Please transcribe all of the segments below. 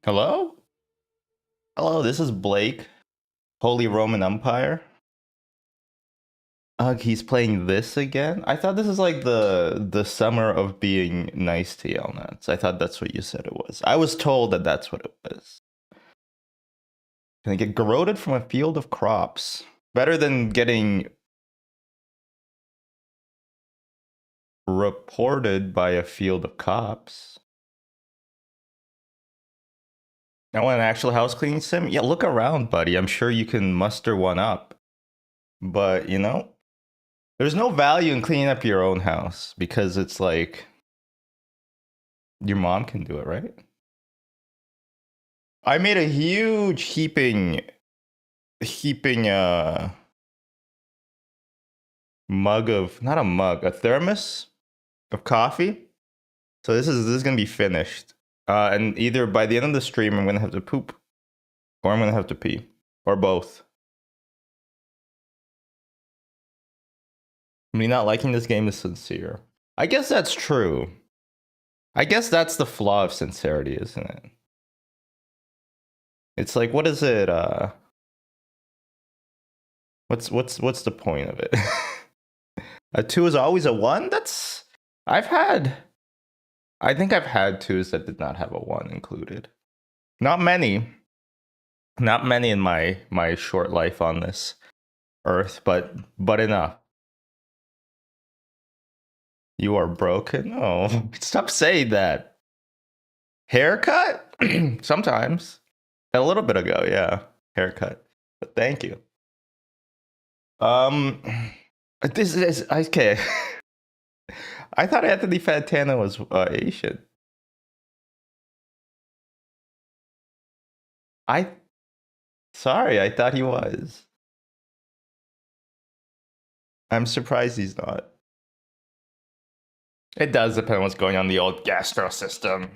Hello? Hello, this is Blake, Holy Roman Empire. Ugh, he's playing this again? I thought this is like the summer of being nice to Yelnats. I thought that's what you said it was. I was told that that's what it was. Can I get garroted from a field of crops? Better than getting reported by a field of cops. I want an actual house cleaning sim? Yeah, look around, buddy. I'm sure you can muster one up. But, there's no value in cleaning up your own house because it's like your mom can do it, right? I made a huge heaping mug of, not a mug, a thermos of coffee. So this is gonna be finished. And either by the end of the stream I'm gonna have to poop or I'm gonna have to pee. Or both. Me not liking this game is sincere. I guess that's true. I guess that's the flaw of sincerity, isn't it? It's like, what is it? What's the point of it? A 2 is always a 1? I've had I think I've had 2s that did not have a 1 included. Not many. Not many in my short life on this earth, but enough. You are broken? Oh, stop saying that. Haircut? Sometimes. A little bit ago, yeah. Haircut. But thank you. Um this is okay. I thought Anthony Fantano was Asian. Sorry, I thought he was. I'm surprised he's not. It does depend on what's going on in the old gastro system.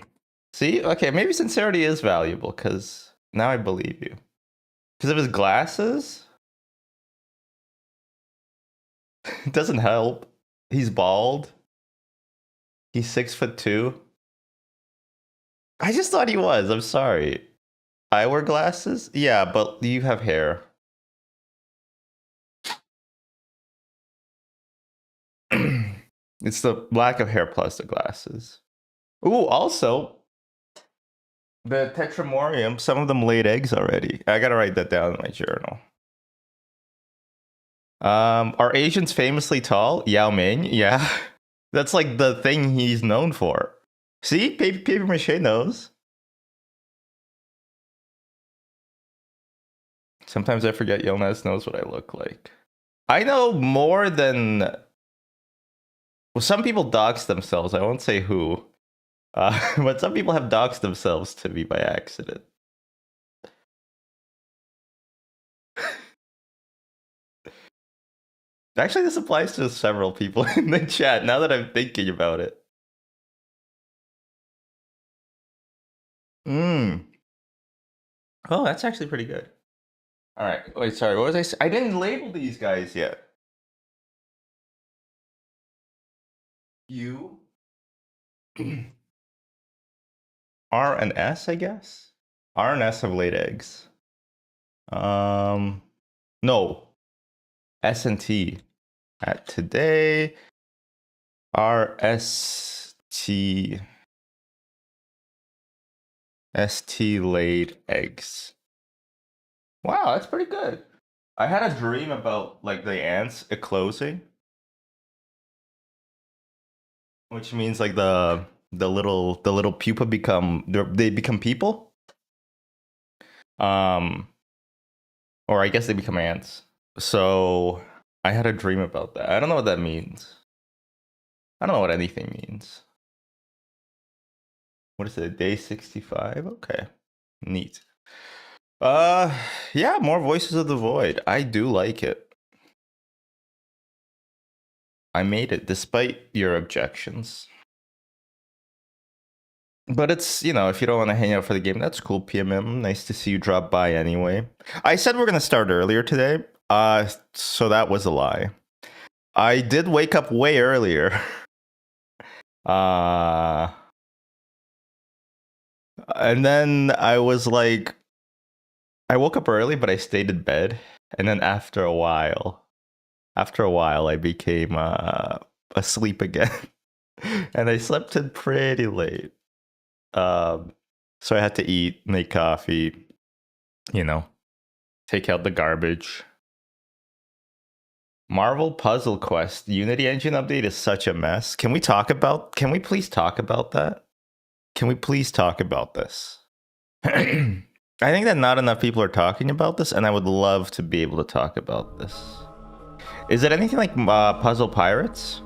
See? Okay, maybe sincerity is valuable, because now I believe you. Because of his glasses? It doesn't help. He's bald. He's 6'2". I just thought he was. I'm sorry. I wear glasses? Yeah, but you have hair. It's the lack of hair plus the glasses. Ooh, also, the Tetramorium, some of them laid eggs already. I gotta write that down in my journal. Are Asians famously tall? Yao Ming, yeah. That's like the thing he's known for. See? Paper Mache knows. Sometimes I forget Yelnats knows what I look like. I know more than... Well, some people dox themselves. I won't say who. But some people have doxed themselves to me by accident. Actually, this applies to several people in the chat, now that I'm thinking about it. Oh, that's actually pretty good. All right. Wait, sorry. What was I? I didn't label these guys yet. U, R, and S, I guess. R and S have laid eggs. No. S and T. At today, R, S, T, S, T laid eggs. Wow, that's pretty good. I had a dream about like the ants closing, which means like the little pupa they become people. Or I guess they become ants. So I had a dream about that. I don't know what that means. I don't know what anything means. What is it? Day 65? Okay. Neat. Yeah, more Voices of the Void. I do like it. I made it despite your objections. But it's, if you don't want to hang out for the game, that's cool, PMM. Nice to see you drop by anyway. I said we're going to start earlier today. So that was a lie. I did wake up way earlier. And then I was like, I woke up early, but I stayed in bed. And then after a while, I became asleep again. And I slept in pretty late. Um, so I had to eat, make coffee, you know, take out the garbage. Marvel Puzzle Quest Unity Engine update is such a mess. Can we please talk about that? Can we please talk about this? I think that not enough people are talking about this, and I would love to be able to talk about this. Is it anything like Puzzle Pirates?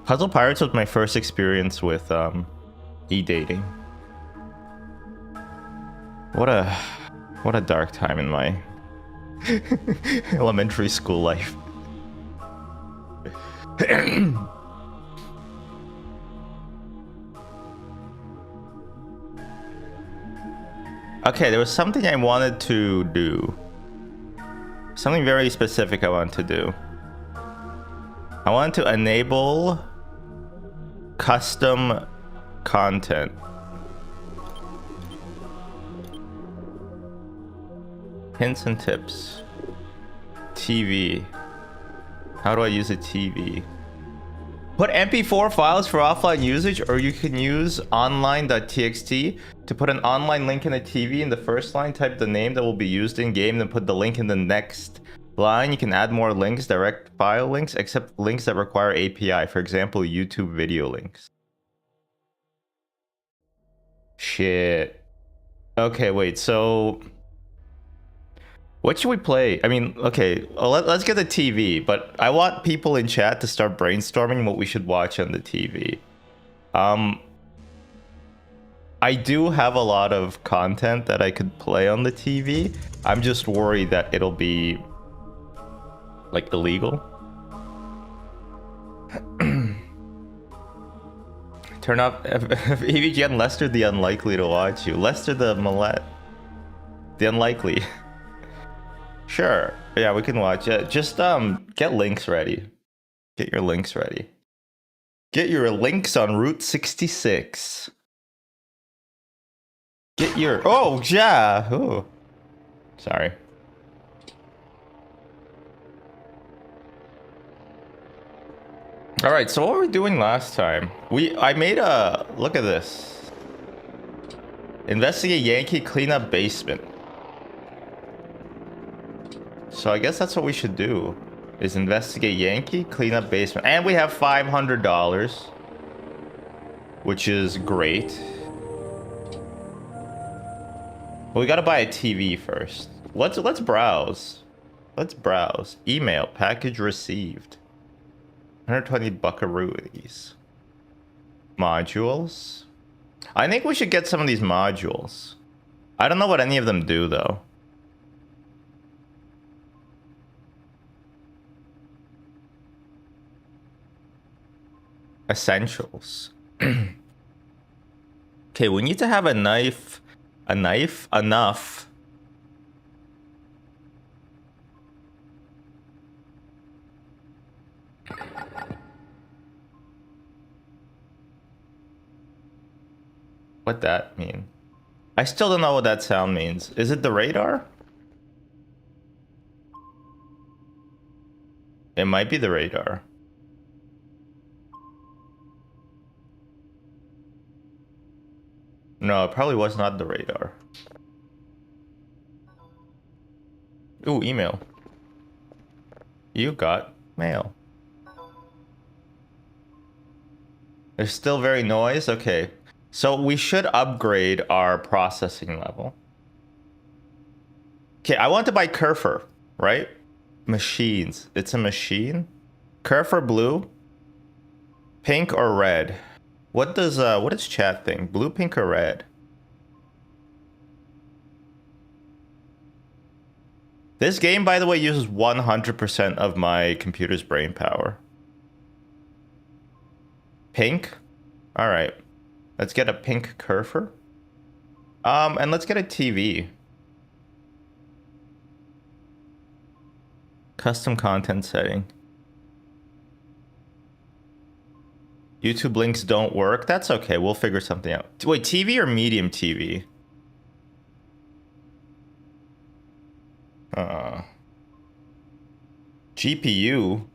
Puzzle Pirates was my first experience with e-dating. What a dark time in my elementary school life. Okay, there was something I wanted to do. Something very specific I wanted to do. I wanted to enable custom content. Hints and tips. TV. How do I use a TV? Put MP4 files for offline usage, or you can use online.txt to put an online link in a TV. In the first line, type the name that will be used in game, then put the link in the next line. You can add more links, direct file links, except links that require API. For example, YouTube video links. Shit. Okay, wait, so what should we play? I mean, okay, let's get the TV, but I want people in chat to start brainstorming what we should watch on the TV. I do have a lot of content that I could play on the TV. I'm just worried that it'll be like illegal. Turn off EVGN Lester the unlikely to watch you. Lester the Millet. The unlikely. Sure. Yeah, we can watch it. Just get links ready. Get your links ready. Get your links on Route 66. Get your oh yeah. Oh. Sorry. All right, so what were we doing last time? I made a look at this. Investigate Yankee cleanup basement. So I guess that's what we should do, is investigate Yankee, clean up basement. And we have $500, which is great. But we gotta buy a TV first. Let's browse. Let's browse. Email, package received. 120 buckaroos. Modules. I think we should get some of these modules. I don't know what any of them do though. Essentials. Okay, we need to have a knife, enough. What that mean? I still don't know what that sound means. Is it the radar? It might be the radar. No, it probably was not the radar. Ooh, email. You got mail. There's still very noise? Okay. So we should upgrade our processing level. Okay, I want to buy Kerfer, right? Machines. It's a machine. Kerfer blue, pink or red? What does chat think? Blue, pink, or red? This game, by the way, uses 100% of my computer's brain power. Pink? All right. Let's get a pink cursor. And let's get a TV. Custom content setting. YouTube links don't work. That's okay. We'll figure something out. Wait, TV or medium TV? GPU.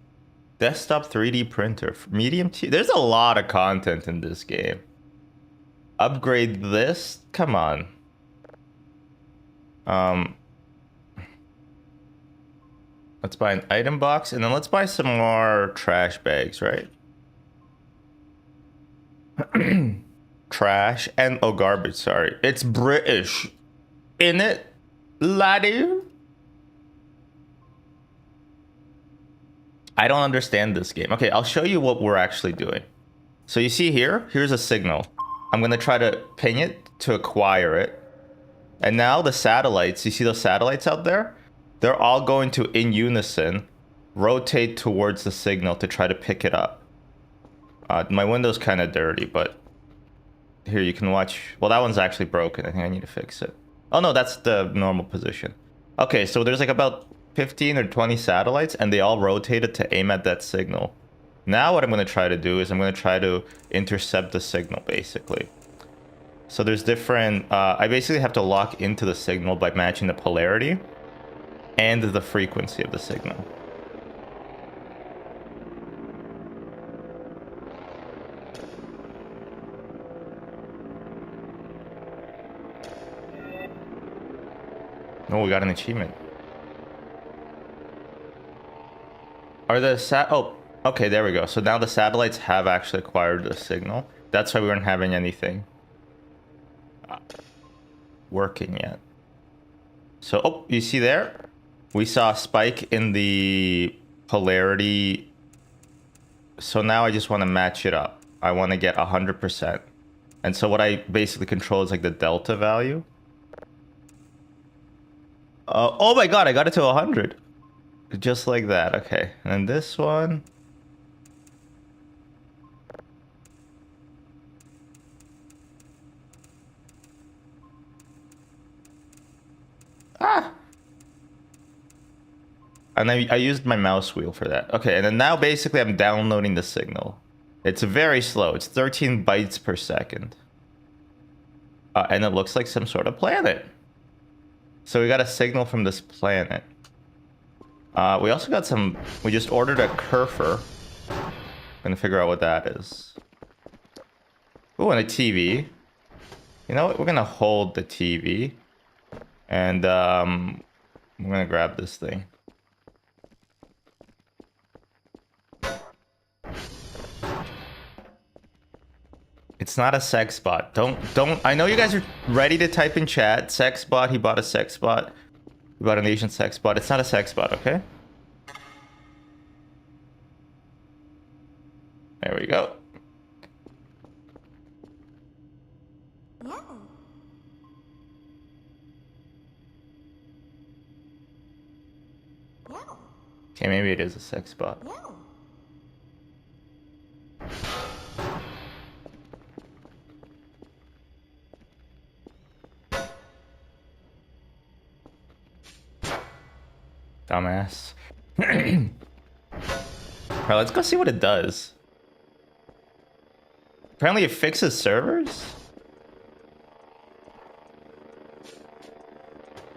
Desktop 3D printer. Medium TV. There's a lot of content in this game. Upgrade this? Come on. Let's buy an item box, and then let's buy some more trash bags, right? Trash and oh, garbage, sorry. It's British. In it, laddie? I don't understand this game. Okay, I'll show you what we're actually doing. So you see here, here's a signal. I'm gonna try to ping it to acquire it. And now the satellites, you see those satellites out there? They're all going to, in unison, rotate towards the signal to try to pick it up. My window's kind of dirty, but here you can watch. Well, that one's actually broken. I think I need to fix it. Oh no, that's the normal position. Okay, so there's like about 15 or 20 satellites, and they all rotated to aim at that signal. Now what I'm going to try to do is I'm going to try to intercept the signal, basically. So there's different... I basically have to lock into the signal by matching the polarity and the frequency of the signal. Oh, we got an achievement. Are the oh, okay, there we go. So now the satellites have actually acquired the signal. That's why we weren't having anything working yet. So, oh, you see there? We saw a spike in the polarity. So now I just want to match it up. I want to get 100%. And so what I basically control is like the delta value. Oh my god, I got it to 100. Just like that, okay. And this one... Ah! And I used my mouse wheel for that. Okay, and then now basically I'm downloading the signal. It's very slow. It's 13 bytes per second. And it looks like some sort of planet. So we got a signal from this planet. We also got some... We just ordered a cursor. Gonna figure out what that is. Ooh, and a TV. You know what? We're gonna hold the TV. And I'm gonna grab this thing. It's not a sex bot. Don't. I know you guys are ready to type in chat. Sex bot. He bought a sex bot. He bought an Asian sex bot. It's not a sex bot, okay? There we go. Okay, maybe it is a sex bot. Dumbass. Alright, let's go see what it does. Apparently it fixes servers?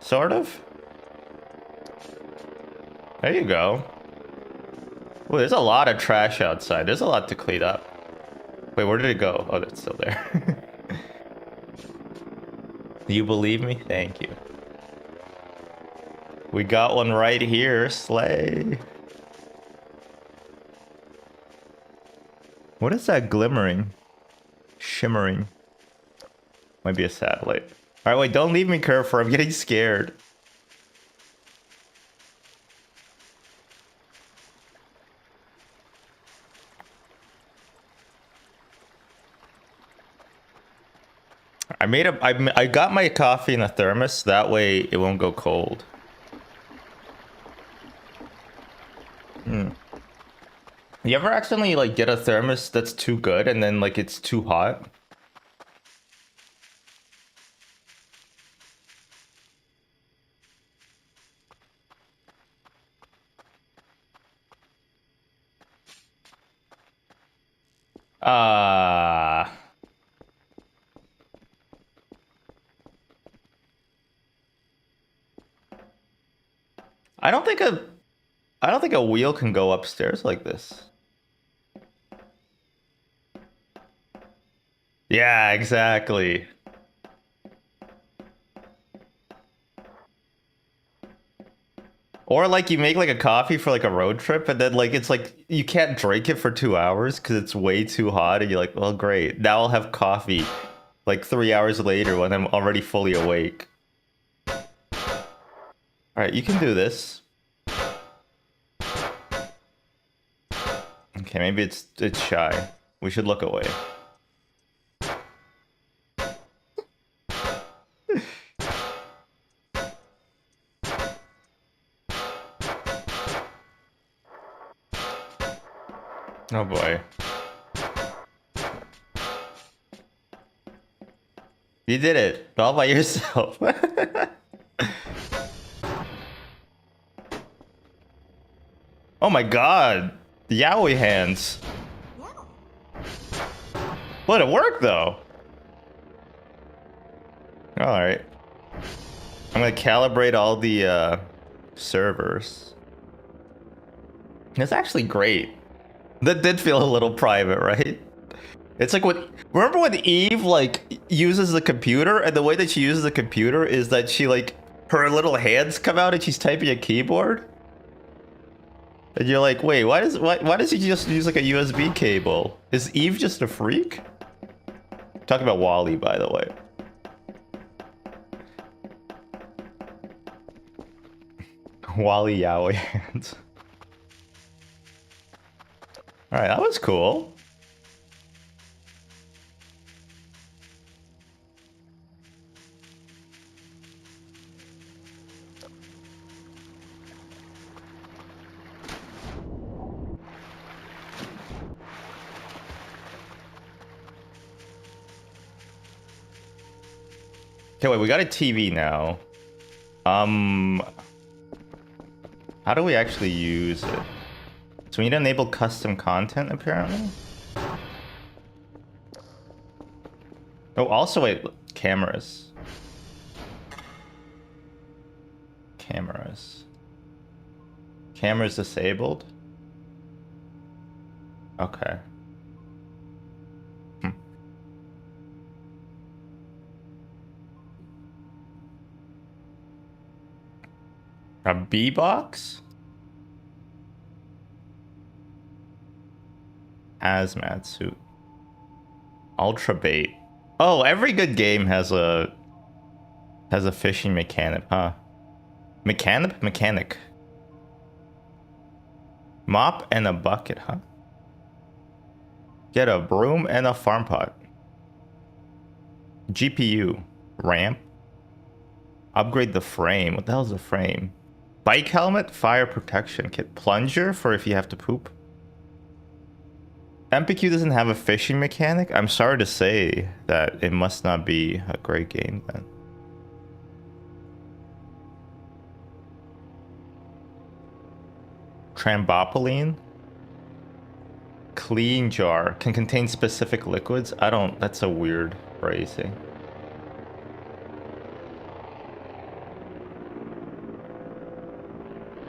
Sort of? There you go. Well, there's a lot of trash outside. There's a lot to clean up. Wait, where did it go? Oh, it's still there. Do you believe me? Thank you. We got one right here. Slay. What is that glimmering? Shimmering. Might be a satellite. Alright, wait, don't leave me, Kerfer. I'm getting scared. I got my coffee in a thermos. That way it won't go cold. You ever accidentally like get a thermos that's too good and then like it's too hot? Uh I don't think a wheel can go upstairs like this. Yeah, exactly. Or like you make like a coffee for like a road trip and then like it's like you can't drink it for 2 hours because it's way too hot and you're like, well, great. Now I'll have coffee like 3 hours later when I'm already fully awake. All right, you can do this. Okay, maybe it's shy. We should look away. Oh boy. You did it all by yourself. Oh my god. The yaoi hands. But it worked though. Alright. I'm gonna calibrate all the servers. It's actually great. That did feel a little private, right? It's like what, remember when Eve like uses the computer and the way that she uses the computer is that she like her little hands come out and she's typing a keyboard? And you're like, wait, why does he just use like a USB cable? Is Eve just a freak? Talking about Wally, by the way. Wally yaoi hands. Alright, that was cool. Okay, wait, we got a TV now. How do we actually use it? So we need to enable custom content, apparently. Oh, also, wait, cameras. Cameras. Cameras disabled? Okay. A B box? Hazmat suit. Ultra bait. Oh, every good game has a fishing mechanic, huh? Mechanic. Mop and a bucket, huh? Get a broom and a farm pot. GPU. Ramp. Upgrade the frame. What the hell is a frame? Bike helmet, fire protection kit. Plunger for if you have to poop. MPQ doesn't have a fishing mechanic? I'm sorry to say that it must not be a great game then. Trambopoline? Clean jar. Can contain specific liquids? That's a weird phrasing.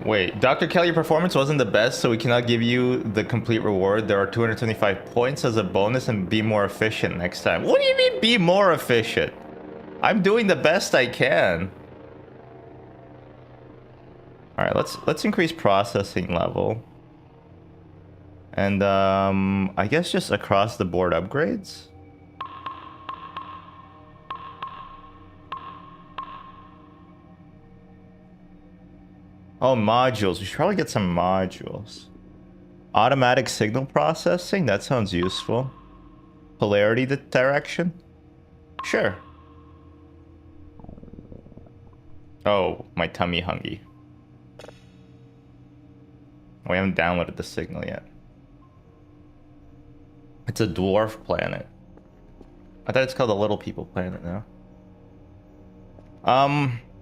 Wait, Dr. Kelly, your performance wasn't the best, so we cannot give you the complete reward. There are 225 points as a bonus and be more efficient next time. What do you mean be more efficient? I'm doing the best I can. All right, let's increase processing level. And I guess just across the board upgrades. Oh, modules. We should probably get some modules. Automatic signal processing. That sounds useful. Polarity direction. Sure. Oh, my tummy hungry. We haven't downloaded the signal yet. It's a dwarf planet. I thought it's called the Little People planet now.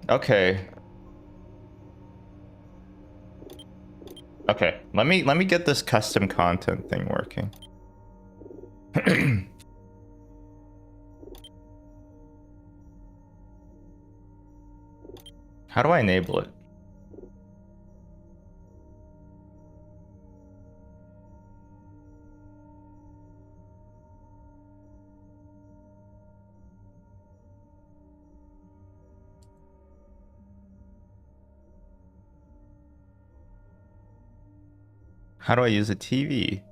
Okay. Okay. Let me get this custom content thing working. How do I enable it? How do I use a TV?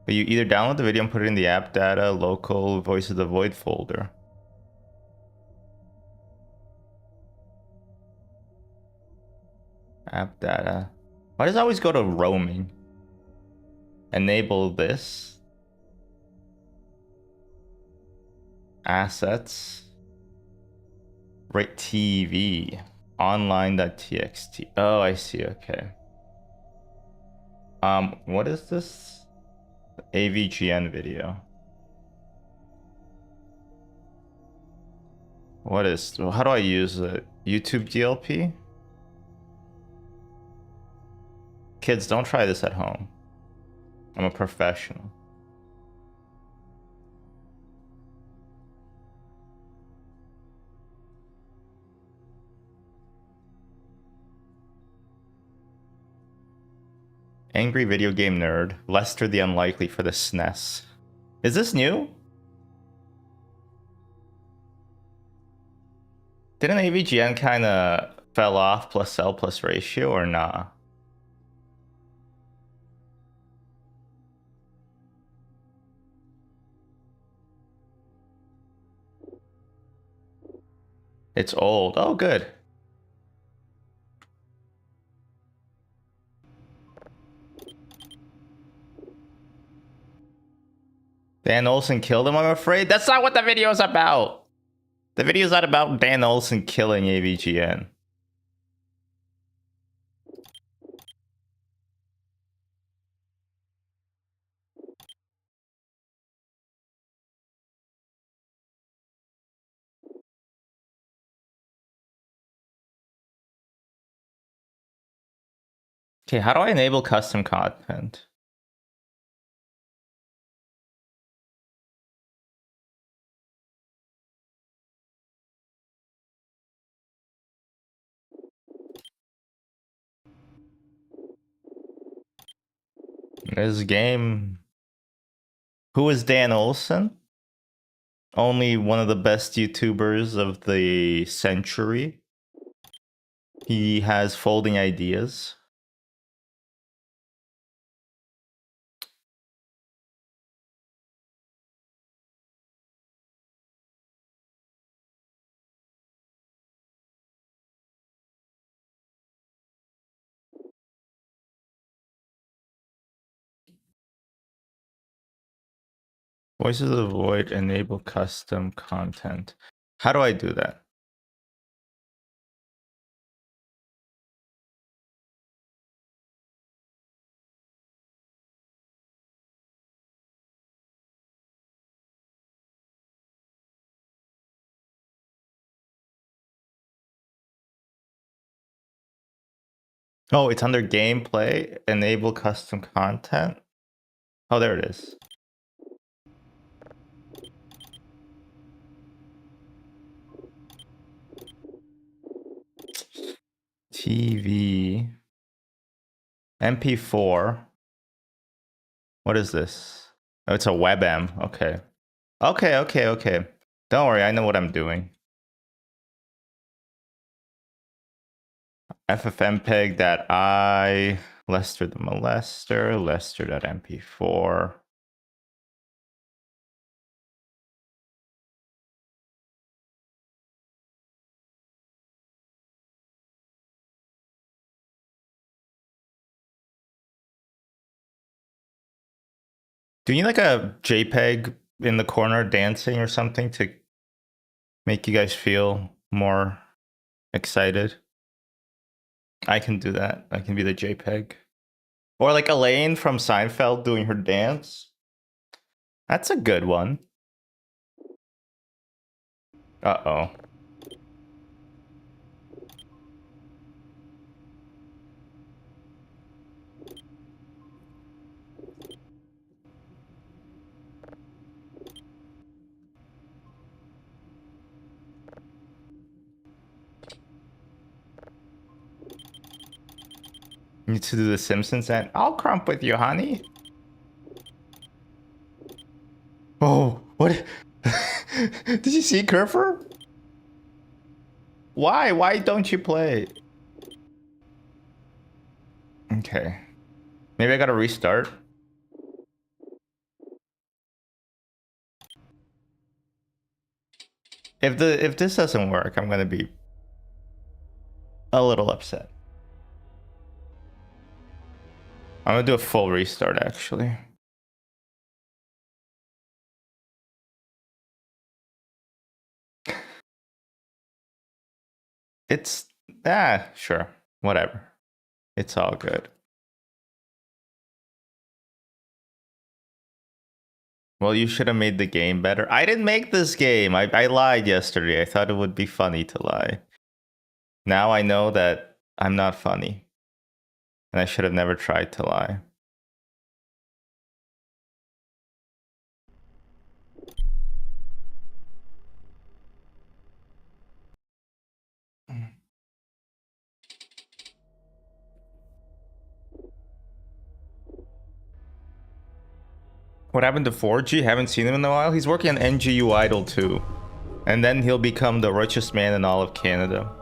But you either download the video and put it in the app data, local, voice of the void folder. App data. Why does it always go to roaming? Enable this. Assets. Rate TV. Online.txt. Oh, I see. Okay. What is this? AVGN video. What is, how do I use it? YouTube DLP? Kids, don't try this at home. I'm a professional. Angry video game nerd. Lester the Unlikely for the SNES. Is this new? Didn't AVGN kind of fell off plus L plus ratio or nah? It's old. Oh, good. Dan Olsen killed him, I'm afraid. That's not what the video is about. The video is not about Dan Olsen killing AVGN. Okay, how do I enable custom content? This game. Who is Dan Olsen? Only one of the best YouTubers of the century. He has folding ideas. Voices of the Void, enable custom content. How do I do that? Oh, it's under gameplay, enable custom content. Oh, there it is. TV. MP4. What is this? Oh, it's a WebM. Okay. Okay. Don't worry, I know what I'm doing. ffmpeg.i, Lester the Molester, Lester.mp4. Do you need like a JPEG in the corner dancing or something to make you guys feel more excited? I can do that. I can be the JPEG. Or like Elaine from Seinfeld doing her dance. That's a good one. Uh-oh. Need to do the Simpsons and I'll crump with you, honey. Oh, what? Did you see Kerfer? Why? Why don't you play? Okay. Maybe I gotta restart. If this doesn't work, I'm gonna be a little upset. I'm gonna do a full restart actually. It's sure. Whatever. It's all good. Well, you should have made the game better. I didn't make this game. I lied yesterday. I thought it would be funny to lie. Now I know that I'm not funny. And I should have never tried to lie. What happened to 4G? Haven't seen him in a while. He's working on NGU Idol too. And then he'll become the richest man in all of Canada.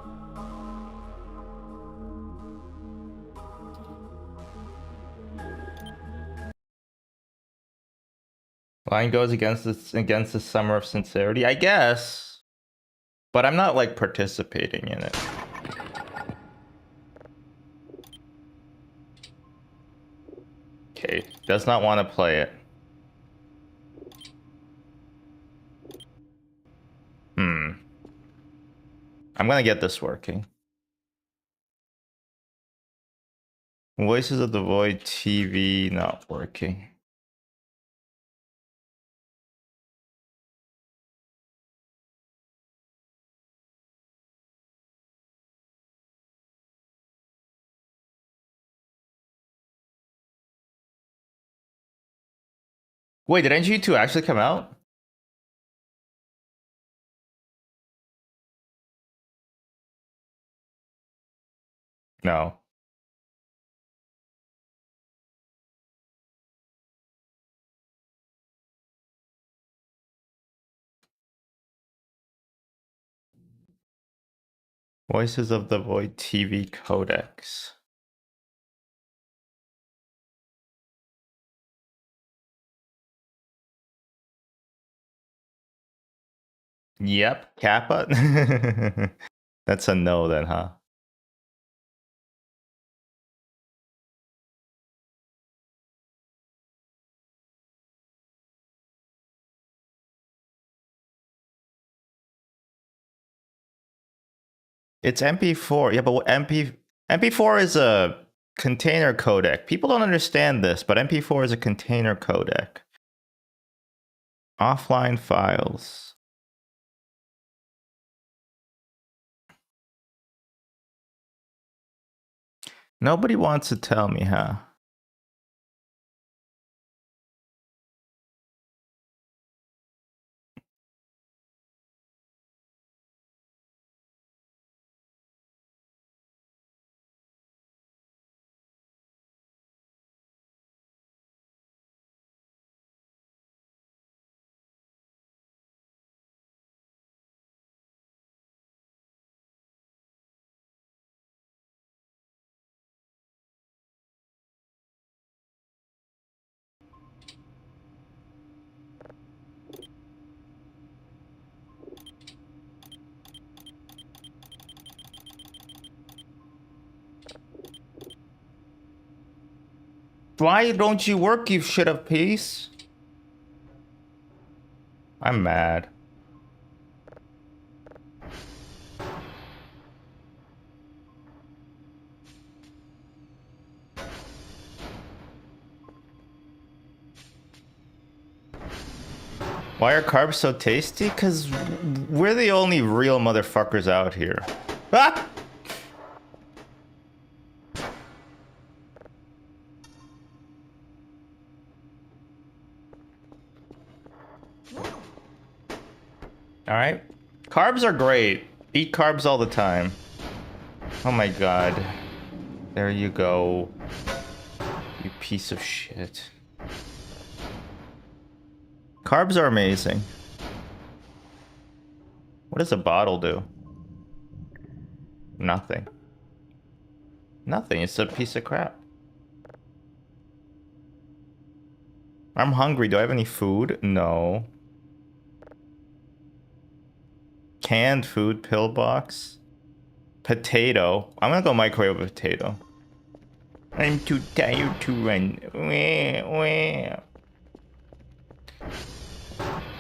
Line goes against the summer of sincerity, I guess. But I'm not like participating in it. Okay, does not want to play it. I'm gonna get this working. Voices of the Void TV not working. Wait, did NG2 actually come out? No. Voices of the Void TV codecs. Yep, Kappa. That's a no then, huh? It's MP4. Yeah, but MP4 is a container codec. People don't understand this, but MP4 is a container codec. Offline files. Nobody wants to tell me, huh? Why don't you work, you shit of peace? I'm mad. Why are carbs so tasty? Because we're the only real motherfuckers out here. Ah! Alright. Carbs are great. Eat carbs all the time. Oh my god. There you go. You piece of shit. Carbs are amazing. What does a bottle do? Nothing. Nothing. It's a piece of crap. I'm hungry. Do I have any food? No. Canned food, pillbox. Potato. I'm gonna go microwave a potato. I'm too tired to run.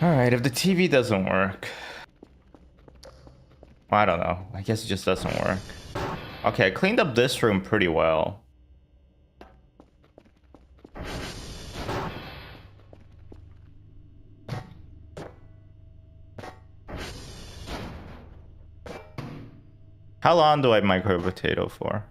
Alright, if the TV doesn't work. I don't know. I guess it just doesn't work. Okay, I cleaned up this room pretty well. How long do I microwave a potato for?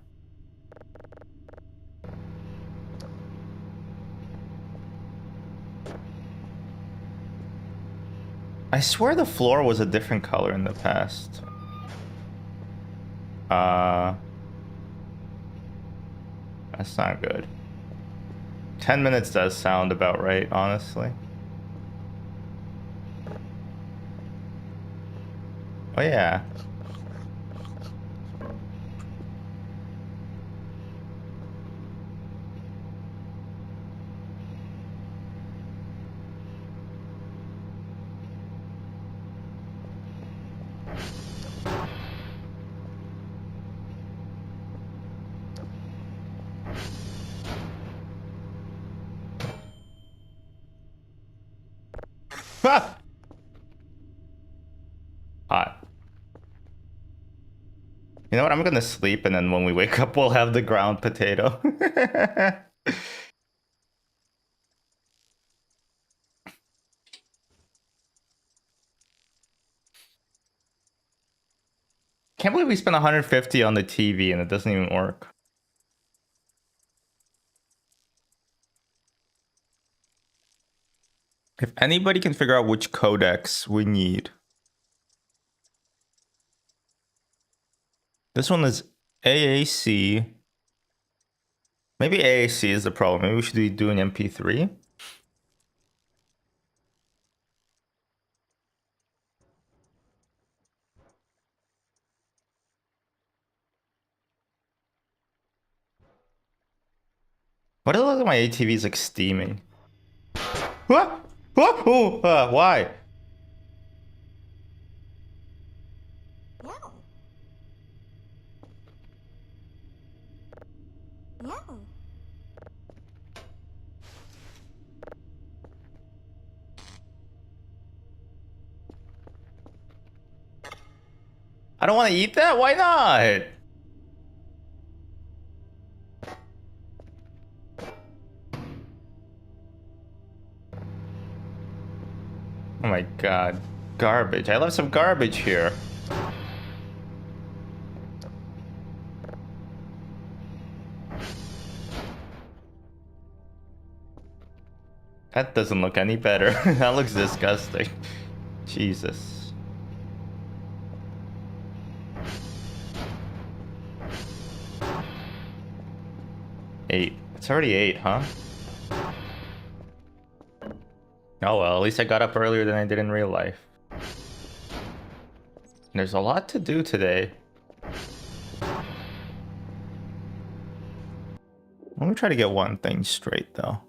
I swear the floor was a different color in the past. That's not good. 10 minutes does sound about right, honestly. Oh yeah. Ah! Hot. You know what? I'm gonna sleep, and then when we wake up, we'll have the ground potato. Can't believe we spent 150 on the TV and it doesn't even work. If anybody can figure out which codecs we need. This one is AAC. Maybe AAC is the problem. Maybe we should be doing MP3. What does it look like my ATV is like steaming? What? What? Oh, why? I don't want to eat that? Why not? Oh my god. Garbage. I left some garbage here. That doesn't look any better. That looks disgusting. Jesus. Eight. It's already 8, huh? Oh well, at least I got up earlier than I did in real life. There's a lot to do today. Let me try to get one thing straight though.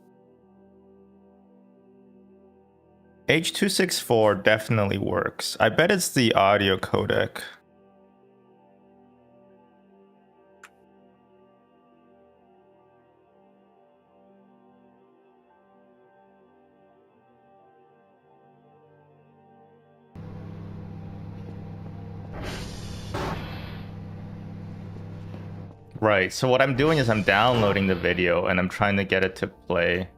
H.264 definitely works. I bet it's the audio codec. Right, so what I'm doing is I'm downloading the video and I'm trying to get it to play.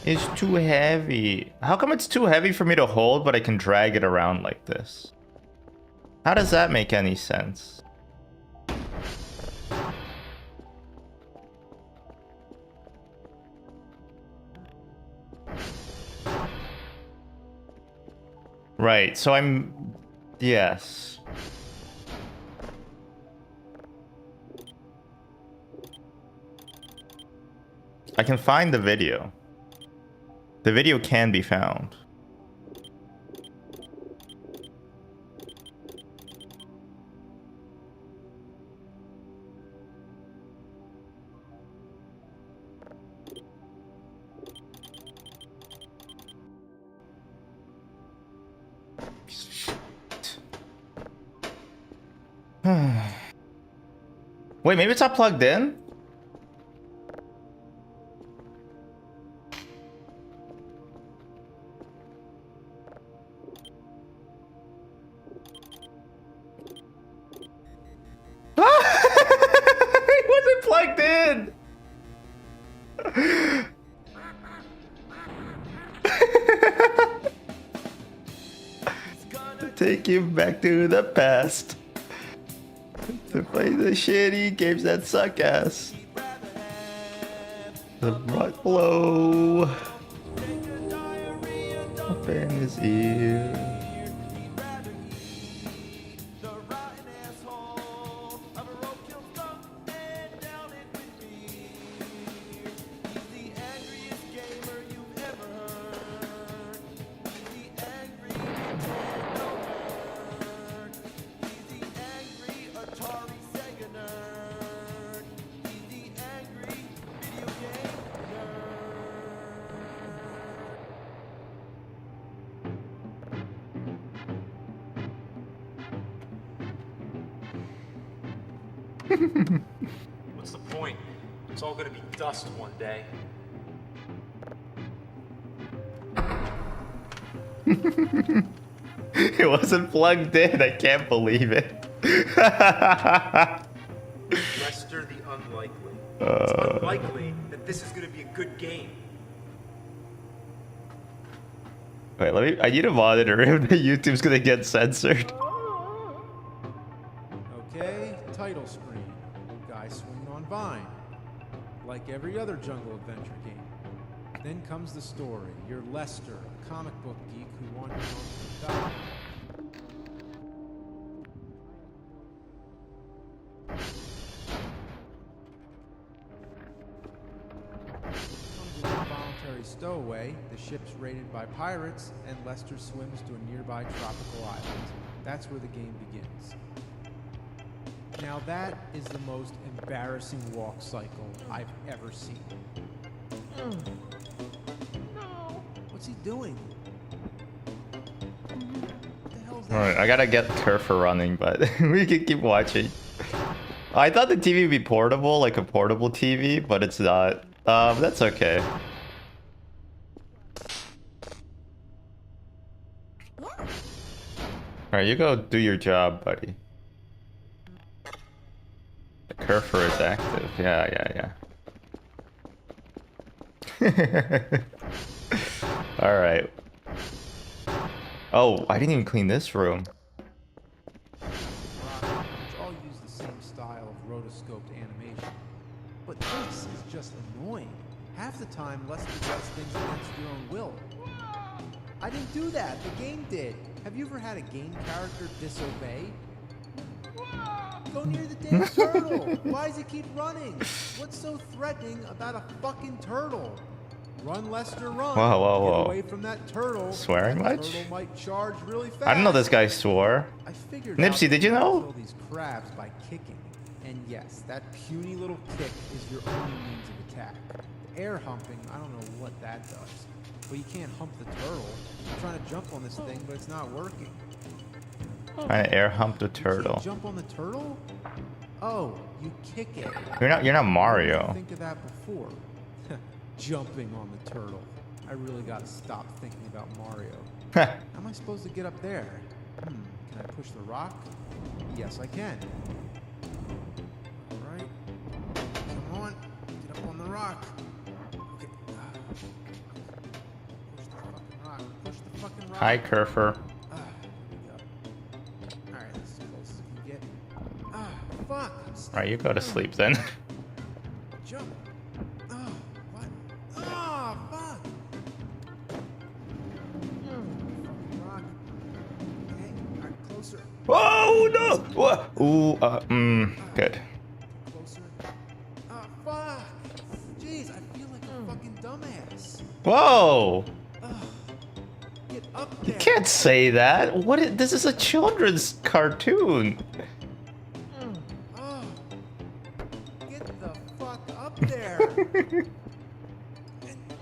It's too heavy. How come it's too heavy for me to hold, but I can drag it around like this? How does that make any sense? Right, so I'm... Yes. I can find the video. The video can be found. Wait, maybe it's not plugged in? It wasn't plugged in! Take you back to the past to play the shitty games that suck ass. The right blow up in his ear. What's the point? It's all gonna be dust one day. It wasn't plugged in. I can't believe it. Lester the Unlikely. It's unlikely that this is gonna be a good game. Wait, let me. I need to monitor if the YouTube's gonna get censored. Okay, title screen. Guy swinging on vine. Like every other jungle adventure game. Then comes the story. You're Lester, a comic book geek who wanders onto the dock. Comes an involuntary stowaway, the ship's raided by pirates, and Lester swims to a nearby tropical island. That's where the game begins. Now that is the most embarrassing walk cycle I've ever seen. What's he doing? What the hell is that? Alright, I gotta get Turf for running, but we can keep watching. I thought the TV would be portable, like a portable TV, but it's not. That's okay. Alright, you go do your job, buddy. The cursor is active. Yeah. Alright. Oh, I didn't even clean this room. Which all use the same style of rotoscoped animation. But this is just annoying. Half the time, Lester does things against your own will. I didn't do that. The game did. Have you ever had a game character disobey? Go near the damn turtle. Why does it keep running? What's so threatening about a fucking turtle? Run, Lester, run. Whoa. Get away from that turtle. Swearing That much? turtle might charge really fast. I didn't know this guy swore. I figured Nipsey, out did you to know? kill these crabs by kicking. And yes, that puny little kick is your only means of attack. Air humping, I don't know what that does. But you can't hump the turtle. I'm trying to jump on this thing, but it's not working. Trying to air hump the You turtle. can't jump on the turtle? Oh, you kick it. You're not I didn't Mario. think of that before. Jumping on the turtle. I really gotta stop thinking about Mario. How am I supposed to get up there? Can I push the rock? Yes, I can. Alright. Come on. Get up on the rock. Okay. Hi, Kerfer. Here we go. Alright, this is as close as I can get. Fuck! I'm stuck. Alright, you go to sleep then. Jump! Oh, what? Oh, fuck! Fucking rock. Okay, alright, closer. Oh no! What? Ooh, good. Closer. Oh, fuck! Jeez, I feel like a fucking dumbass. Whoa! Get up You there! can't say that. This is a children's cartoon. Oh, get the fuck up there!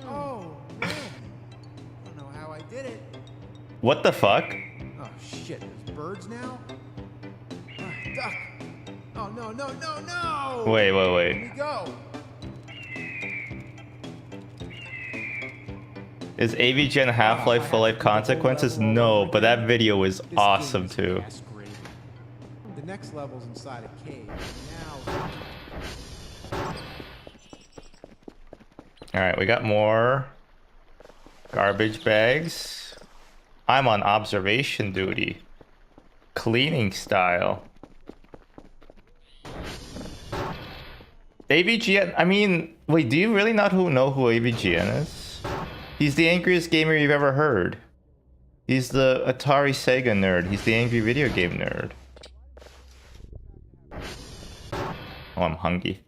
Oh, man. I don't know how I did it. What the fuck? Oh, shit. There's birds now? Duck! Oh, no, no, no, no! Wait. Let me go! Is AVGN Half-Life Full Life Consequences? No, but that video is awesome too. The next level's inside a cave. Now... Alright, we got more garbage bags. I'm on observation duty. Cleaning style. AVGN, I mean, wait, do you really not know who AVGN is? He's the angriest gamer you've ever heard. He's the Atari Sega nerd. He's the angry video game nerd. Oh, I'm hungry.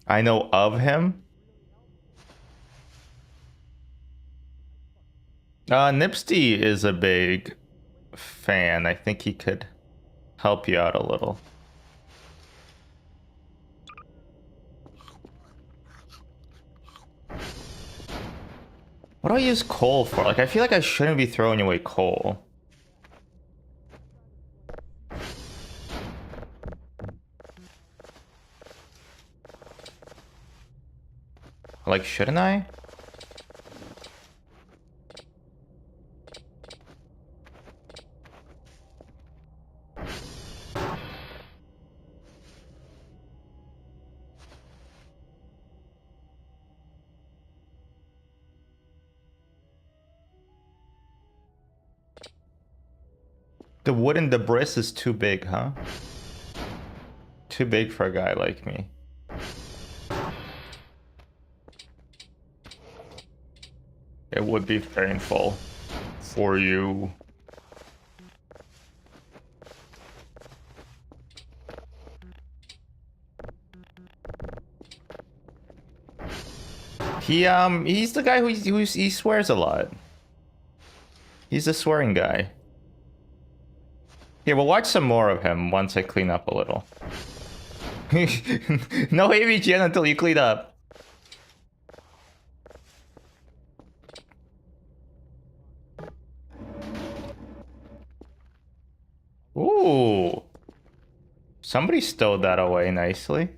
I know of him. Nipsty is a big fan. I think he could help you out a little. What do I use coal for? Like, I feel like I shouldn't be throwing away coal. Like, shouldn't I? The wooden debris is too big, huh? Too big for a guy like me. It would be painful for you. He's the guy he swears a lot. He's a swearing guy. Yeah, we'll watch some more of him once I clean up a little. No AVGN until you clean up. Ooh. Somebody stowed that away nicely.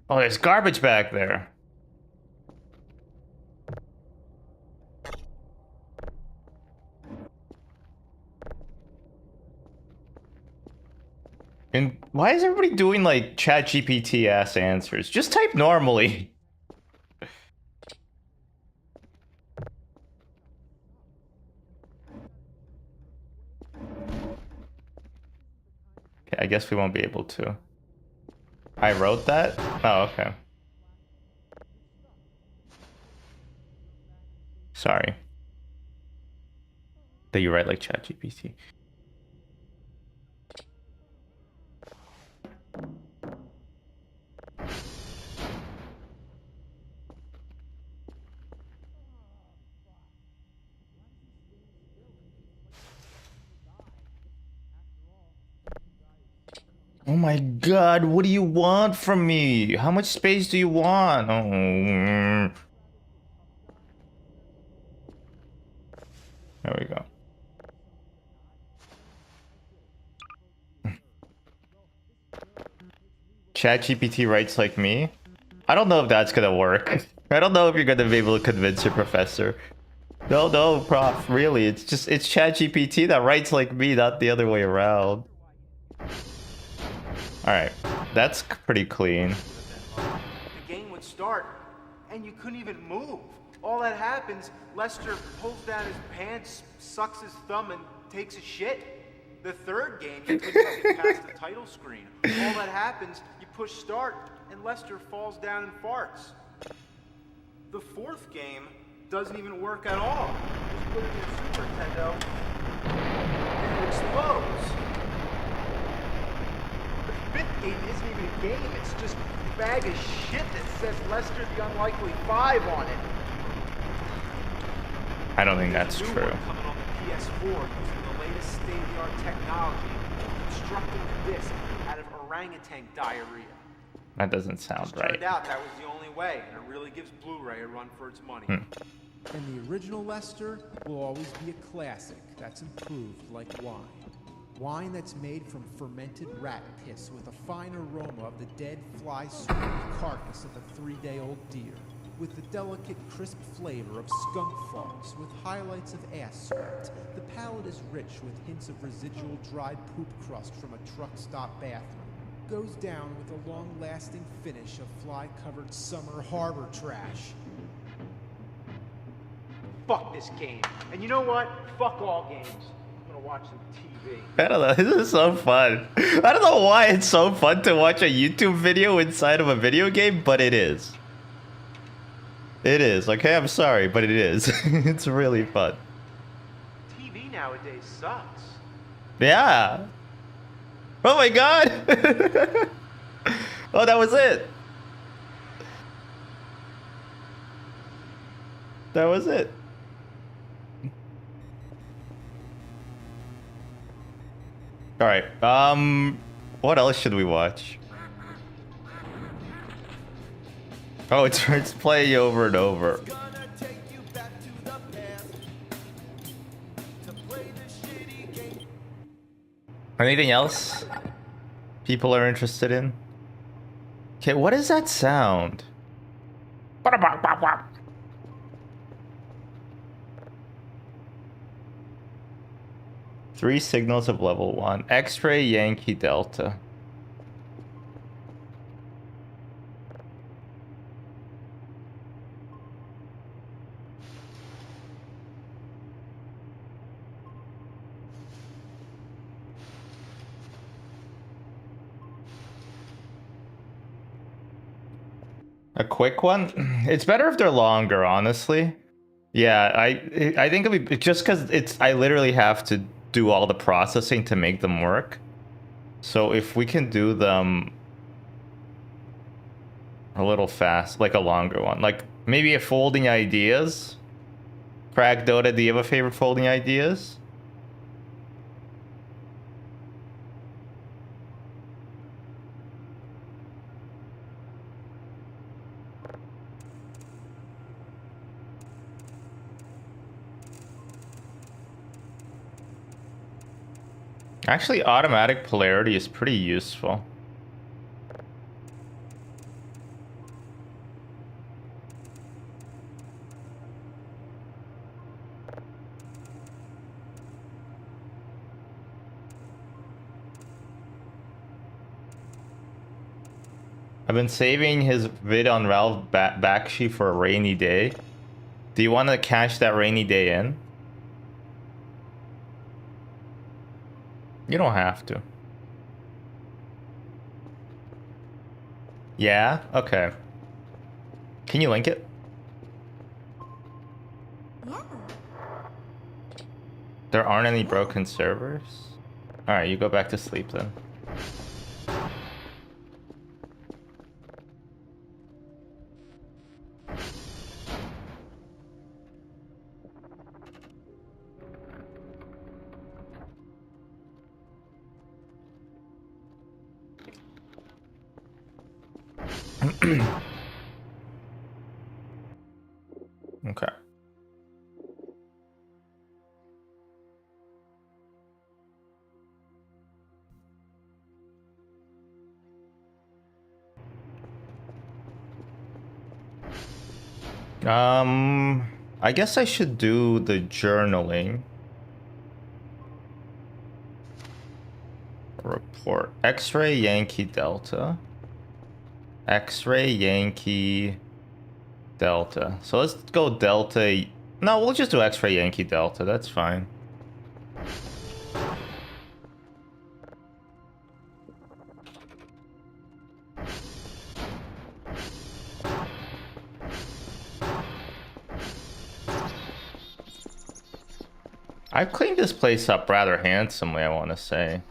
Oh, there's garbage back there. And why is everybody doing like ChatGPT ass answers? Just type normally. Okay, I guess we won't be able to. I wrote that? Oh, okay. Sorry. That you write like ChatGPT. Oh my god, what do you want from me? How much space do you want? Oh. There we go. ChatGPT writes like me? I don't know if that's gonna work. I don't know if you're gonna be able to convince your professor. No, prof, really, it's ChatGPT that writes like me, not the other way around. Alright, that's pretty clean. The game would start, and you couldn't even move. All that happens, Lester pulls down his pants, sucks his thumb, and takes a shit. The third game, you couldn't even get past the title screen. All that happens, you push start, and Lester falls down and farts. The fourth game doesn't even work at all. Just put it in a Super Nintendo, and it explodes. The fifth game isn't even a game, it's just a bag of shit that says Lester the Unlikely 5 on it. I don't think that's There's a new true. one coming on the PS4 using the latest state-of-the-art technology, constructing the disc out of orangutan diarrhea. That doesn't sound Just right. turned out that was the only way, and it really gives Blu-ray a run for its money. And the original Lester will always be a classic that's improved like wine. Wine that's made from fermented rat piss with a fine aroma of the dead fly-swamped carcass of a 3-day-old deer, with the delicate, crisp flavor of skunk farts with highlights of ass sweat. The palate is rich with hints of residual dried poop crust from a truck stop bathroom. Goes down with a long-lasting finish of fly-covered summer harbor trash. Fuck this game. And you know what? Fuck all games. I'm gonna watch some TV. I don't know. This is so fun. I don't know why it's so fun to watch a YouTube video inside of a video game, but it is. It is. Okay, I'm sorry, but it is. It's really fun. TV nowadays sucks. Yeah. Oh my god. Oh, that was it. That was it. All right. What else should we watch? Oh, it's playing over and over. Anything else people are interested in? Okay, what is that sound? Three signals of level 1. X-ray Yankee Delta. A quick one? It's better if they're longer, honestly. Yeah, I think it'd be just because I literally have to do all the processing to make them work. So if we can do them a little fast, like a longer one, like maybe a folding ideas. Crack Dota, do you have a favorite folding ideas? Actually, automatic polarity is pretty useful. I've been saving his vid on Ralph Bakshi for a rainy day. Do you want to cash that rainy day in? You don't have to. Yeah? Okay. Can you link it? Yeah. There aren't any broken servers? Alright, you go back to sleep then. Okay. I guess I should do the journaling report. X-ray Yankee Delta. X-ray, Yankee, Delta. So let's go Delta. No, we'll just do X-ray, Yankee, Delta. That's fine. I've cleaned this place up rather handsomely, I want to say.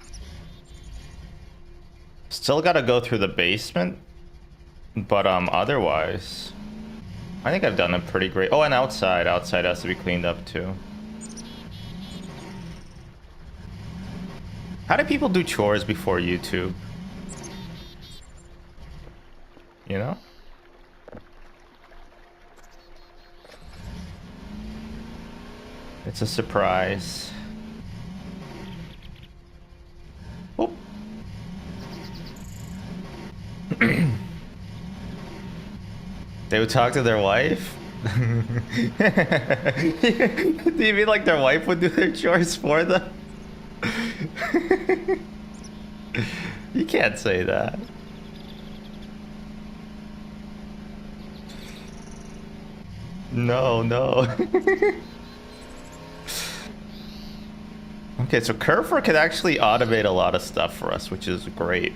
Still got to go through the basement, but otherwise, I think I've done it pretty great. Oh, and outside has to be cleaned up too. How do people do chores before YouTube? You know? It's a surprise. Oh. They would talk to their wife? Do you mean like their wife would do their chores for them? You can't say that. No, no. Okay, so Kerfer could actually automate a lot of stuff for us, which is great.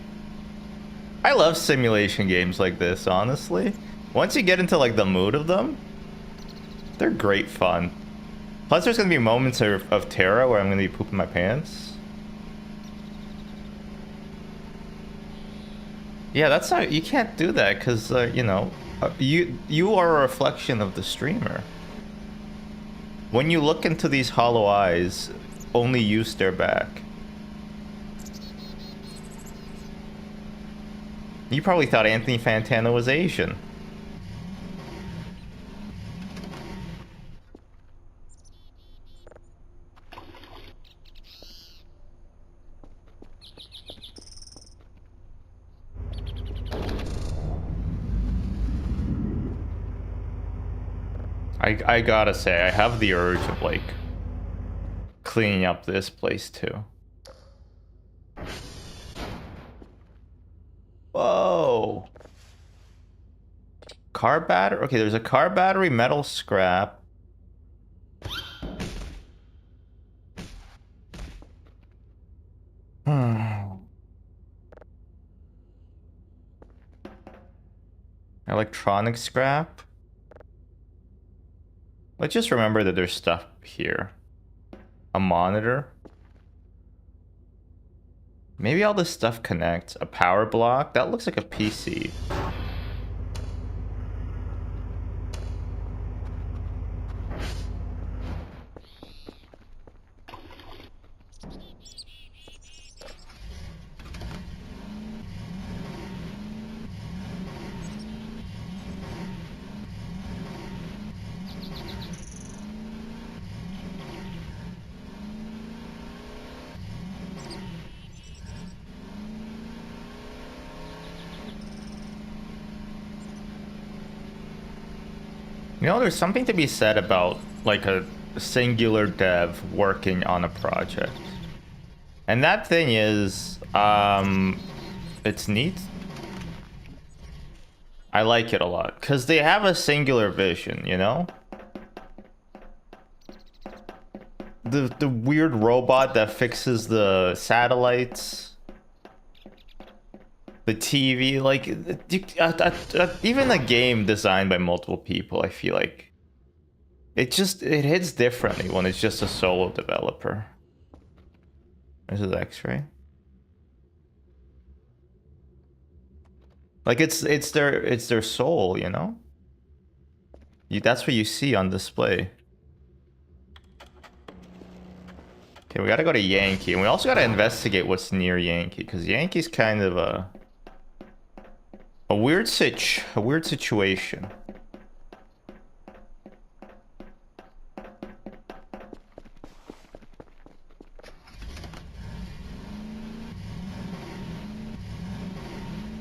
I love simulation games like this, honestly. Once you get into like the mood of them, they're great fun. Plus there's gonna be moments of terror where I'm gonna be pooping my pants. Yeah, that's not, you can't do that because you know, you are a reflection of the streamer. When you look into these hollow eyes, only you stare back. You probably thought Anthony Fantano was Asian. I gotta say, I have the urge of like cleaning up this place too. Whoa. Car battery? Okay, there's a car battery, metal scrap. Electronic scrap. Let's just remember that there's stuff here. A monitor. Maybe all this stuff connects. A power block. That looks like a PC. You know, there's something to be said about like a singular dev working on a project. And that thing is, it's neat. I like it a lot because they have a singular vision, you know? The weird robot that fixes the satellites. The TV, like, even a game designed by multiple people, I feel like it hits differently when it's just a solo developer. This is X-ray. Like it's their soul, you know. That's what you see on display. Okay, we gotta go to Yankee, and we also gotta investigate what's near Yankee because Yankee's kind of a weird situation.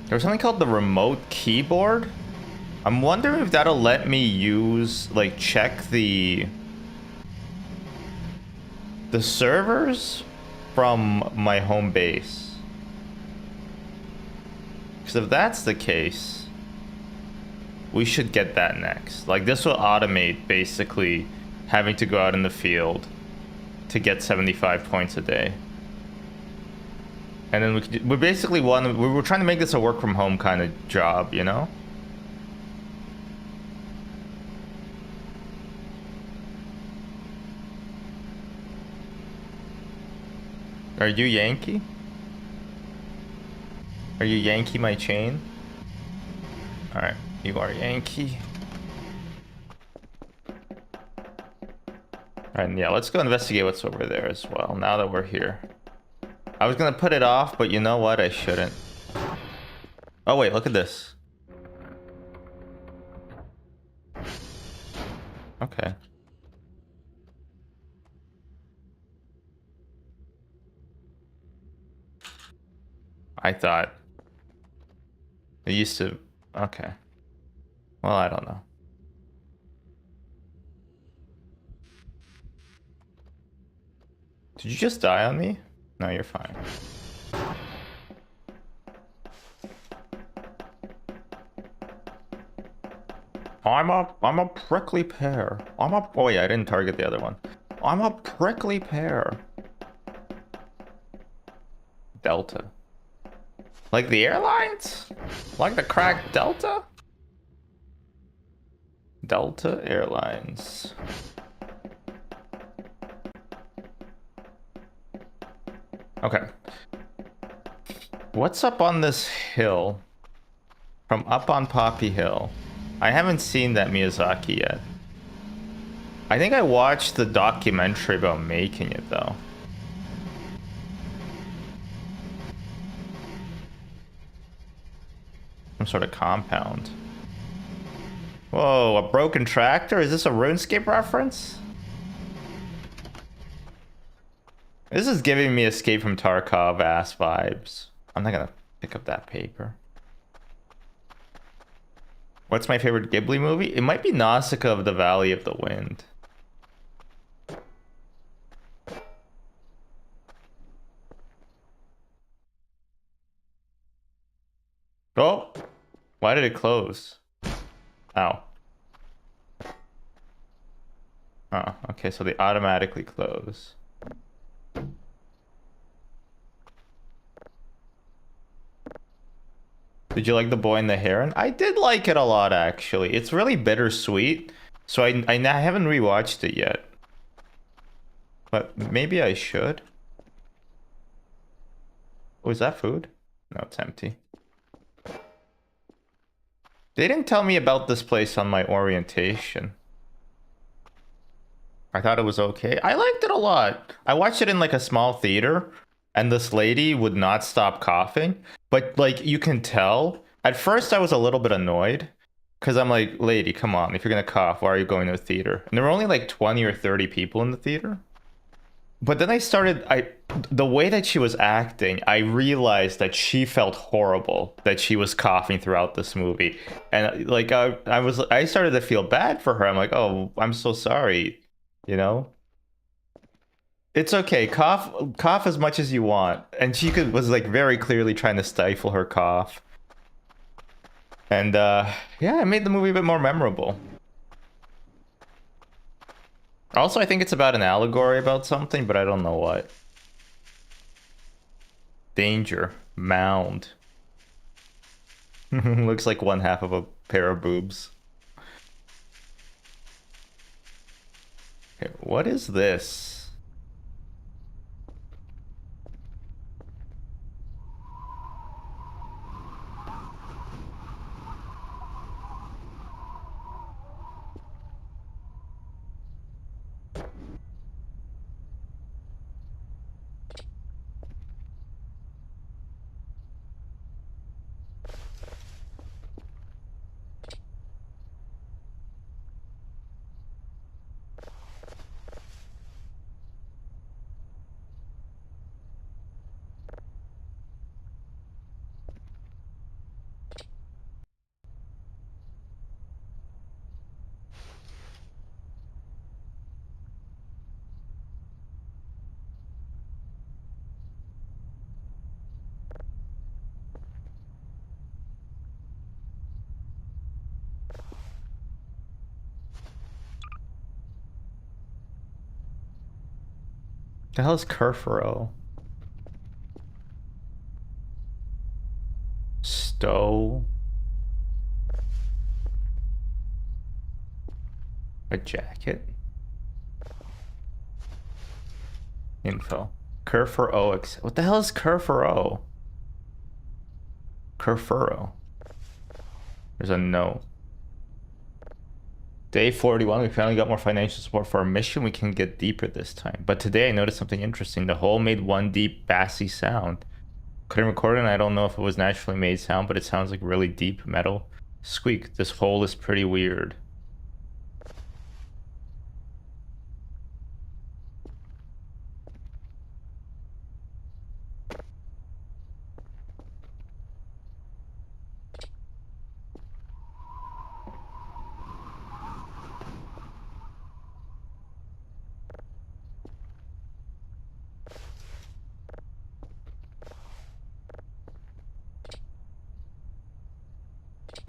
There's something called the remote keyboard. I'm wondering if that'll let me use, like, check the servers from my home base. Because if that's the case, We should get that next. Like, this will automate basically having to go out in the field to get 75 points a day. And then we basically we're trying to make this a work from home kind of job, you know? Are you Yankee? Are you Yankee my chain? Alright, you are Yankee. Alright, yeah, let's go investigate what's over there as well, now that we're here. I was gonna put it off, but you know what? I shouldn't. Oh wait, look at this. Okay. I thought it used to... Okay. Well, I don't know. Did you just die on me? No, you're fine. I'm a prickly pear. Oh yeah, I didn't target the other one. I'm a prickly pear. Delta. Like the airlines? Like the cracked Delta? Delta Airlines. Okay. What's up on this hill? From up on Poppy Hill. I haven't seen that Miyazaki yet. I think I watched the documentary about making it though. Some sort of compound. Whoa, a broken tractor? Is this a RuneScape reference? This is giving me Escape from Tarkov ass vibes. I'm not gonna pick up that paper. What's my favorite Ghibli movie? It might be Nausicaa of the Valley of the Wind. Oh! Why did it close? Ow. Oh, okay, so they automatically close. Did you like The Boy and the Heron? I did like it a lot, actually. It's really bittersweet, so I haven't rewatched it yet. But maybe I should. Oh, is that food? No, it's empty. They didn't tell me about this place on my orientation. I thought it was okay. I liked it a lot. I watched it in like a small theater, and this lady would not stop coughing. But like you can tell, at first I was a little bit annoyed because I'm like, lady, come on, if you're gonna cough, why are you going to a theater? And there were only like 20 or 30 people in the theater. But then the way that she was acting, I realized that she felt horrible that she was coughing throughout this movie. And like I started to feel bad for her. I'm like, oh, I'm so sorry, you know? It's okay. Cough as much as you want. And she was like very clearly trying to stifle her cough. And yeah, it made the movie a bit more memorable. Also, I think it's about an allegory about something, but I don't know what. Danger. Mound. Looks like one half of a pair of boobs. Okay, what is this? The hell is Kerfuro? Stow. A jacket. Info. Kerfuro. What the hell is Kerfuro? Kerfuro. There's a note. Day 41, we finally got more financial support for our mission. We can get deeper this time. But today I noticed something interesting. The hole made one deep, bassy sound. Couldn't record it, and I don't know if it was naturally made sound, but it sounds like really deep metal squeak. This hole is pretty weird.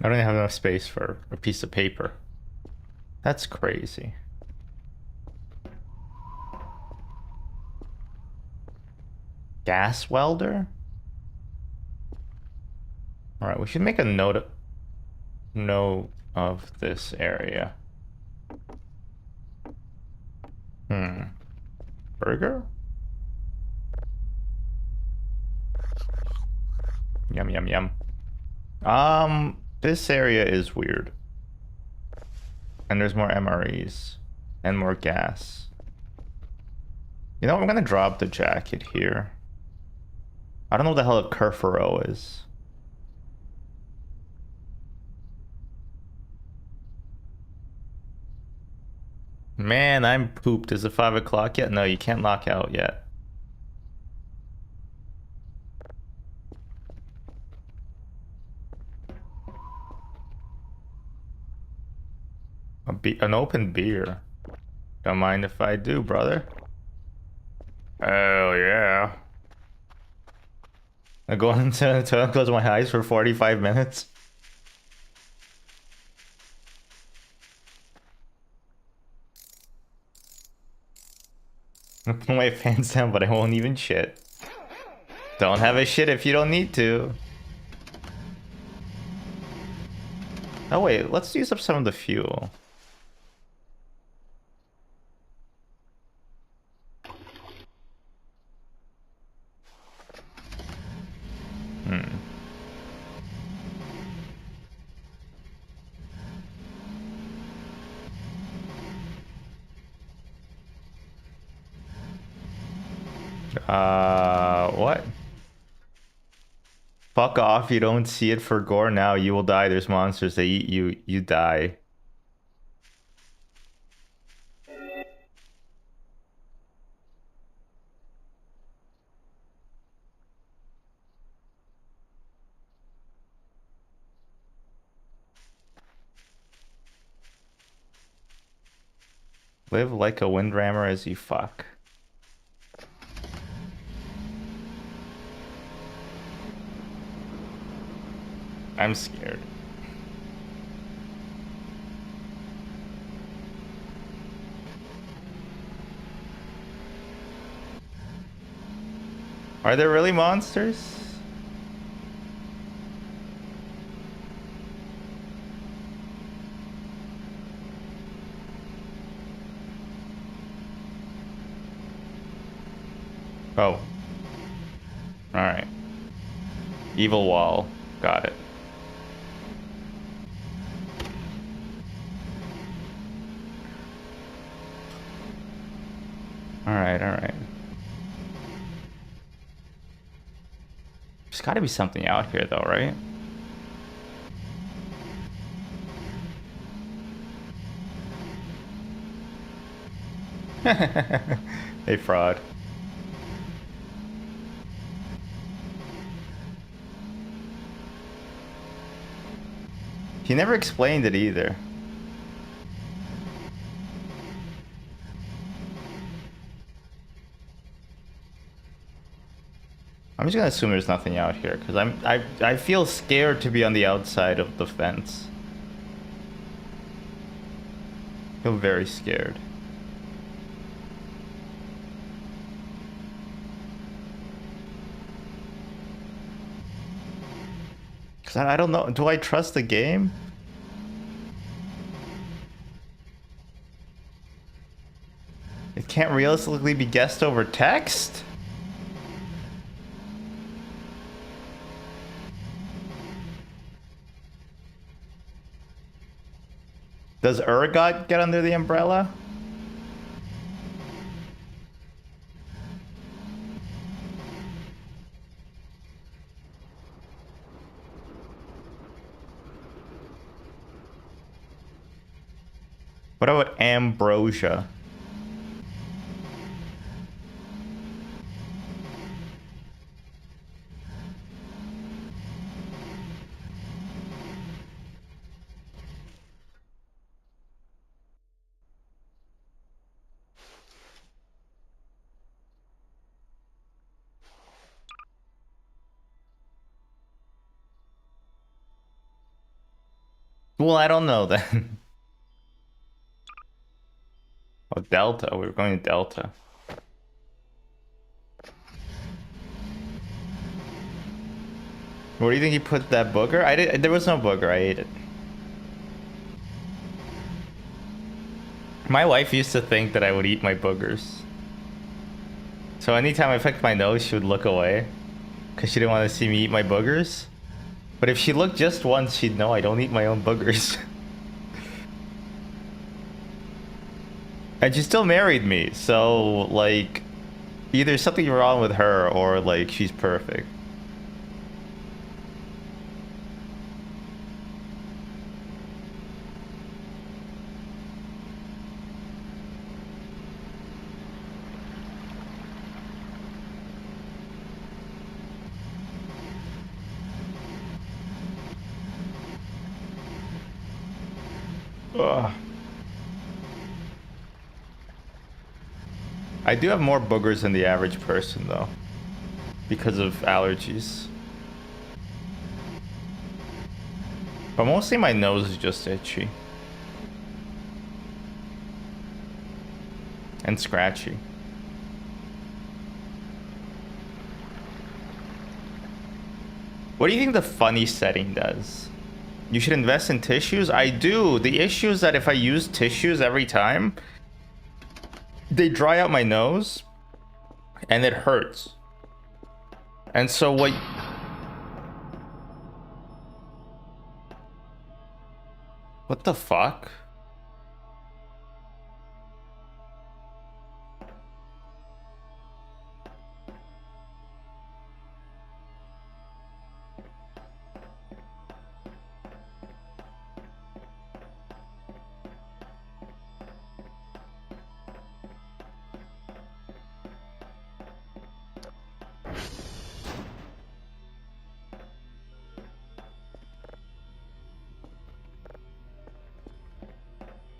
I don't even have enough space for a piece of paper. That's crazy. Gas welder? Alright, we should make a note of this area. Burger? Yum, yum, yum. This area is weird. And there's more MREs. And more gas. You know what? I'm gonna drop the jacket here. I don't know what the hell a Kerfuro is. Man, I'm pooped. Is it 5 o'clock yet? No, you can't lock out yet. An open beer. Don't mind if I do, brother. Oh, yeah. I go into the toilet, close my eyes for 45 minutes. I put my pants down, but I won't even shit. Don't have a shit if you don't need to. Oh wait, let's use up some of the fuel. What? Fuck off, you don't see it for gore now. You will die. There's monsters. They eat you. You die. Live like a windrammer as you fuck. I'm scared. Are there really monsters? Oh. Alright. Evil wall. Got it. Alright, alright. There's gotta be something out here though, right? Hey, fraud. He never explained it either. I'm just gonna assume there's nothing out here because I feel scared to be on the outside of the fence. I feel very scared. Because I don't know. Do I trust the game? It can't realistically be guessed over text? Does Urgot get under the umbrella? What about ambrosia? Well, I don't know then. Oh, Delta. We were going to Delta. Where do you think you put that booger? I did. There was no booger. I ate it. My wife used to think that I would eat my boogers. So anytime I picked my nose, she would look away. Because she didn't want to see me eat my boogers. But if she looked just once, she'd know I don't eat my own boogers. And she still married me. So, like, either something wrong with her or, like, she's perfect. Ugh. I do have more boogers than the average person, though, because of allergies. But mostly my nose is just itchy. And scratchy. What do you think the funny setting does? You should invest in tissues? I do. The issue is that if I use tissues every time, they dry out my nose and it hurts. And so what the fuck?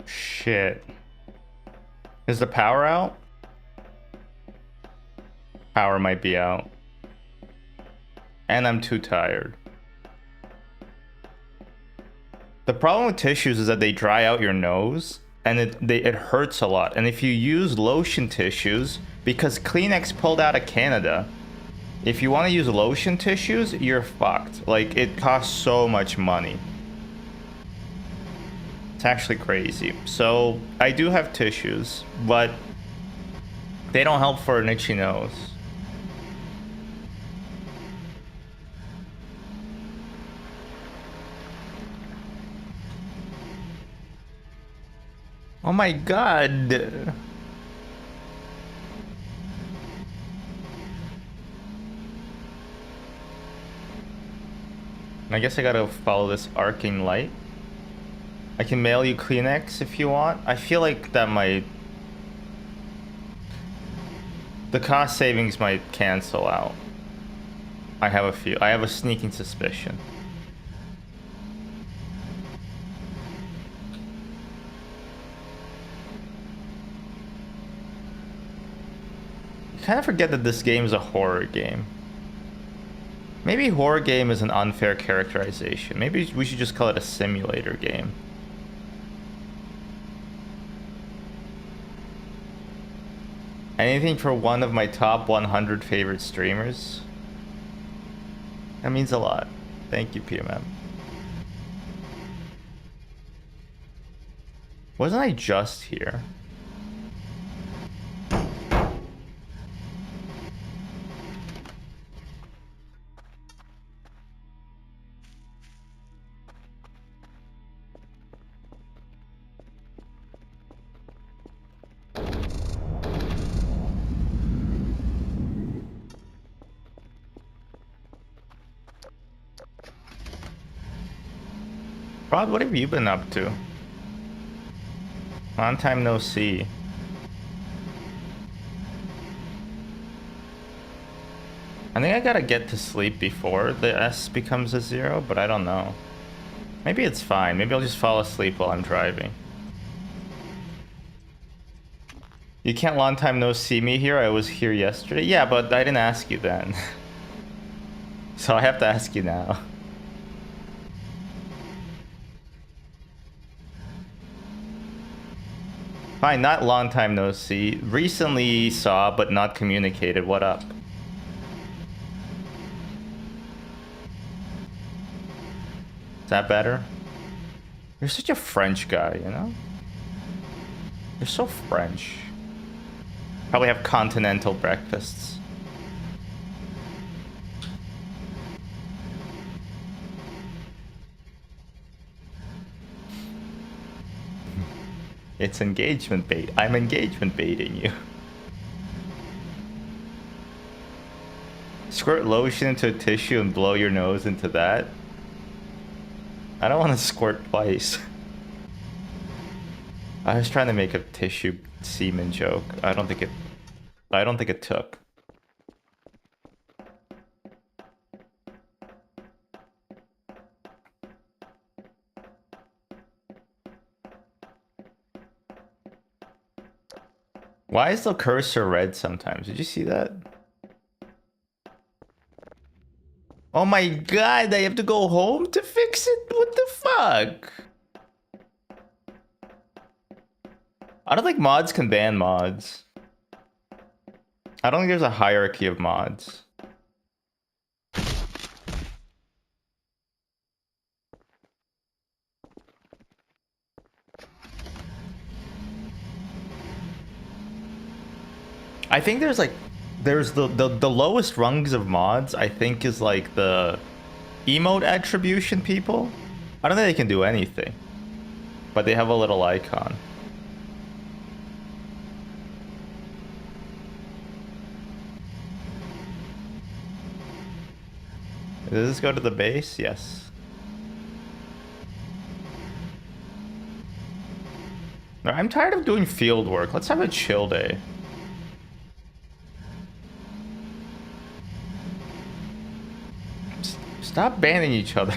Shit. Is the power out? Power might be out. And I'm too tired. The problem with tissues is that they dry out your nose and it hurts a lot. And if you use lotion tissues, because Kleenex pulled out of Canada, if you want to use lotion tissues, you're fucked. Like, it costs so much money. It's actually crazy. So I do have tissues, but they don't help for an itchy nose. Oh my god. I guess I gotta follow this arcing light. I can mail you Kleenex if you want. I feel like that might... The cost savings might cancel out. I have a sneaking suspicion. You kind of forget that this game is a horror game. Maybe horror game is an unfair characterization. Maybe we should just call it a simulator game. Anything for one of my top 100 favorite streamers? That means a lot. Thank you, PMM. Wasn't I just here? Rod, what have you been up to? Long time no see. I think I gotta get to sleep before the S becomes a 0, but I don't know. Maybe it's fine. Maybe I'll just fall asleep while I'm driving. You can't long time no see me here. I was here yesterday. Yeah, but I didn't ask you then. So I have to ask you now. Fine, not long time no see. Recently saw, but not communicated. What up? Is that better? You're such a French guy, you know? You're so French. Probably have continental breakfasts. It's engagement bait. I'm engagement baiting you. Squirt lotion into a tissue and blow your nose into that. I don't want to squirt twice. I was trying to make a tissue semen joke. I don't think it took. Why is the cursor red sometimes? Did you see that? Oh my god, I have to go home to fix it? What the fuck? I don't think mods can ban mods. I don't think there's a hierarchy of mods. I think there's the lowest rungs of mods, I think, is like the emote attribution people. I don't think they can do anything, but they have a little icon. Does this go to the base? Yes. No, I'm tired of doing field work. Let's have a chill day. Stop banning each other.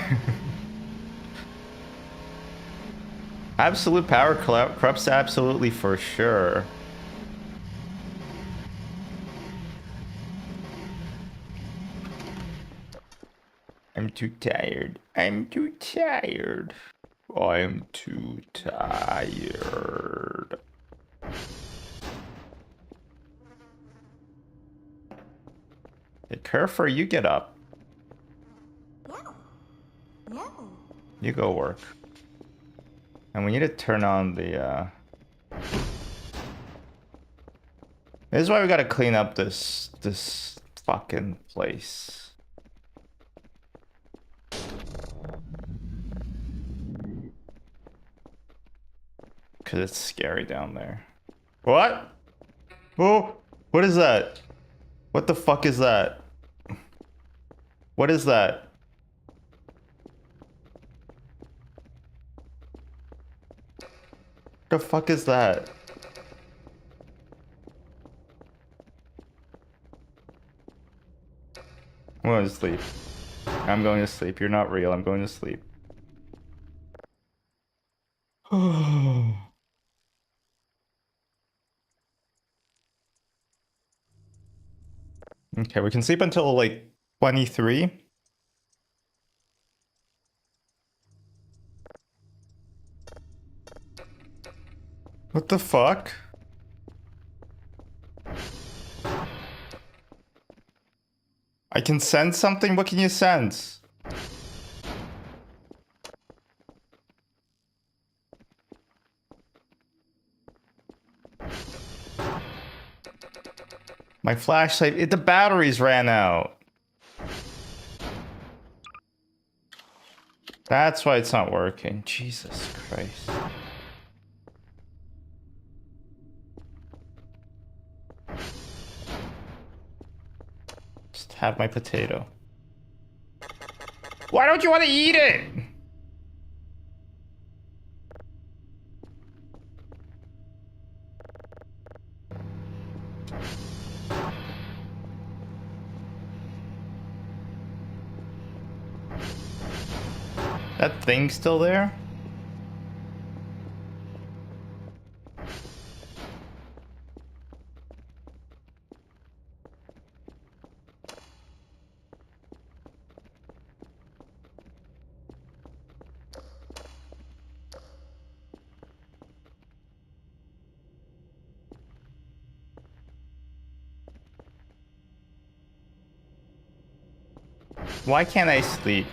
Absolute power corrupts absolutely for sure. I'm too tired. I'm too tired. I'm too tired. Hey, Kerfer, you get up. No. You go work. And we need to turn on the, This is why we gotta clean up this fucking place. Cause it's scary down there. What? Oh, what is that? What the fuck is that? What is that? The fuck is that? I'm going to sleep. I'm going to sleep. You're not real. I'm going to sleep. Okay, we can sleep until like 23. What the fuck? I can sense something? What can you sense? My flashlight, the batteries ran out. That's why it's not working. Jesus Christ. Just have my potato. Why don't you want to eat it? That thing's still there? Why can't I sleep?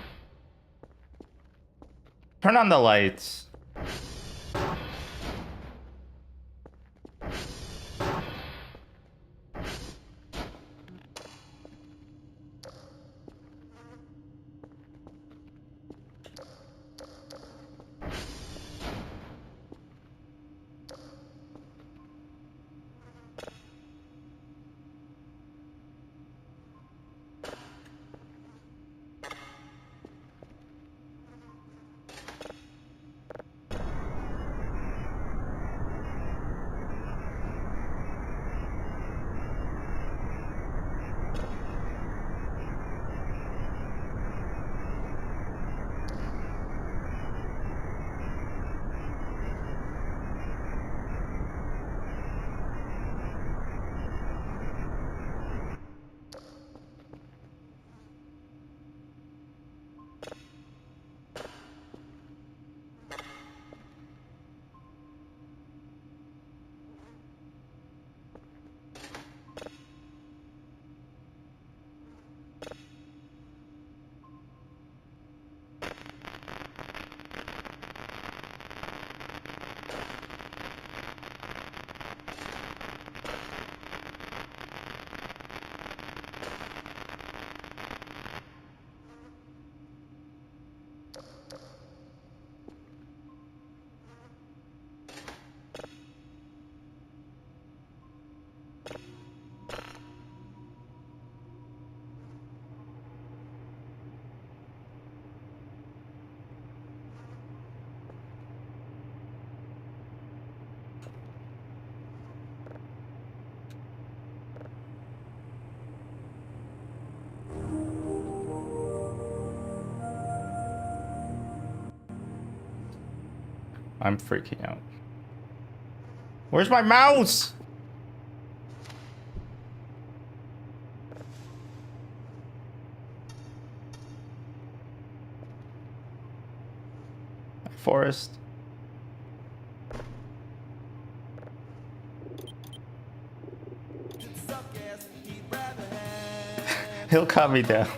Turn on the lights. I'm freaking out. Where's my mouse? Forest. He'll cut me down.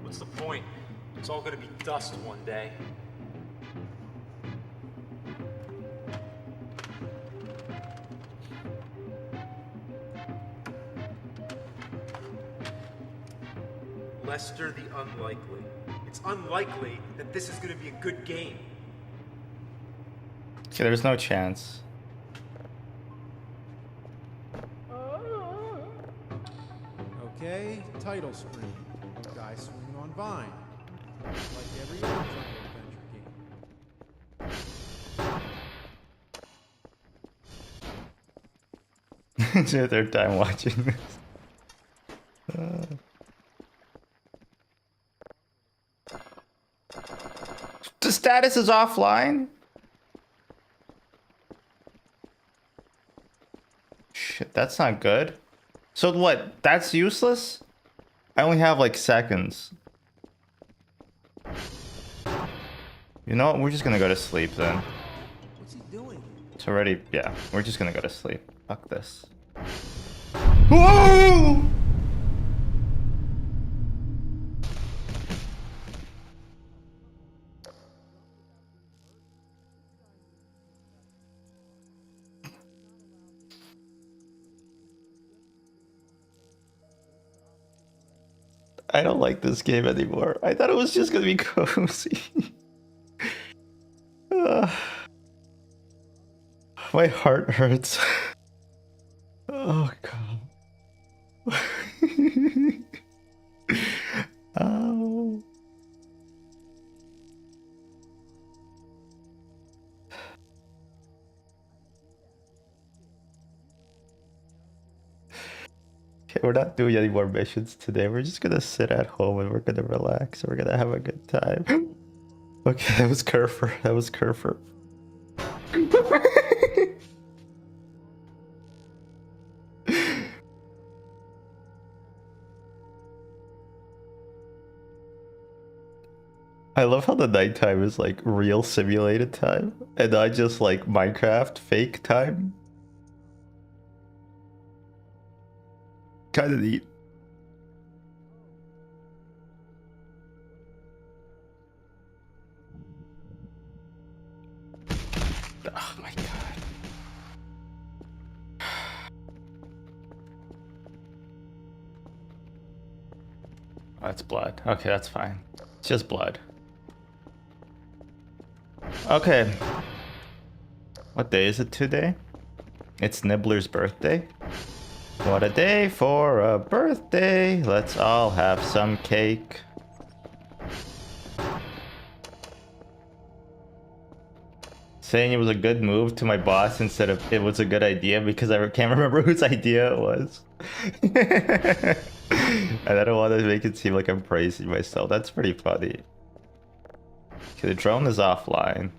What's the point? It's all gonna be dust one day. Lester the Unlikely. It's unlikely that this is gonna be a good game. Okay, there's no chance. Okay, title screen. A guy swinging on Vine. Like every other jungle adventure game. It's your third time watching this. The status is offline? Shit, that's not good. So what? That's useless? I only have like seconds. You know what? We're just gonna go to sleep then. What's he doing? It's already, yeah, we're just gonna go to sleep. Fuck this. Whoa! I don't like this game anymore. I thought it was just gonna be cozy. My heart hurts. Oh god. Oh. Okay, we're not doing any more missions today. We're just gonna sit at home and we're gonna relax. We're gonna have a good time. Okay, that was Kerfer. That was Kerfer. I love how the nighttime is like real simulated time and not just like Minecraft fake time. Kind of neat. Oh my god. Oh, that's blood. Okay, that's fine. It's just blood. Okay. What day is it today? It's Nibbler's birthday. What a day for a birthday. Let's all have some cake. Saying it was a good move to my boss instead of it was a good idea because I can't remember whose idea it was. And I don't want to make it seem like I'm praising myself. That's pretty funny. Okay, the drone is offline.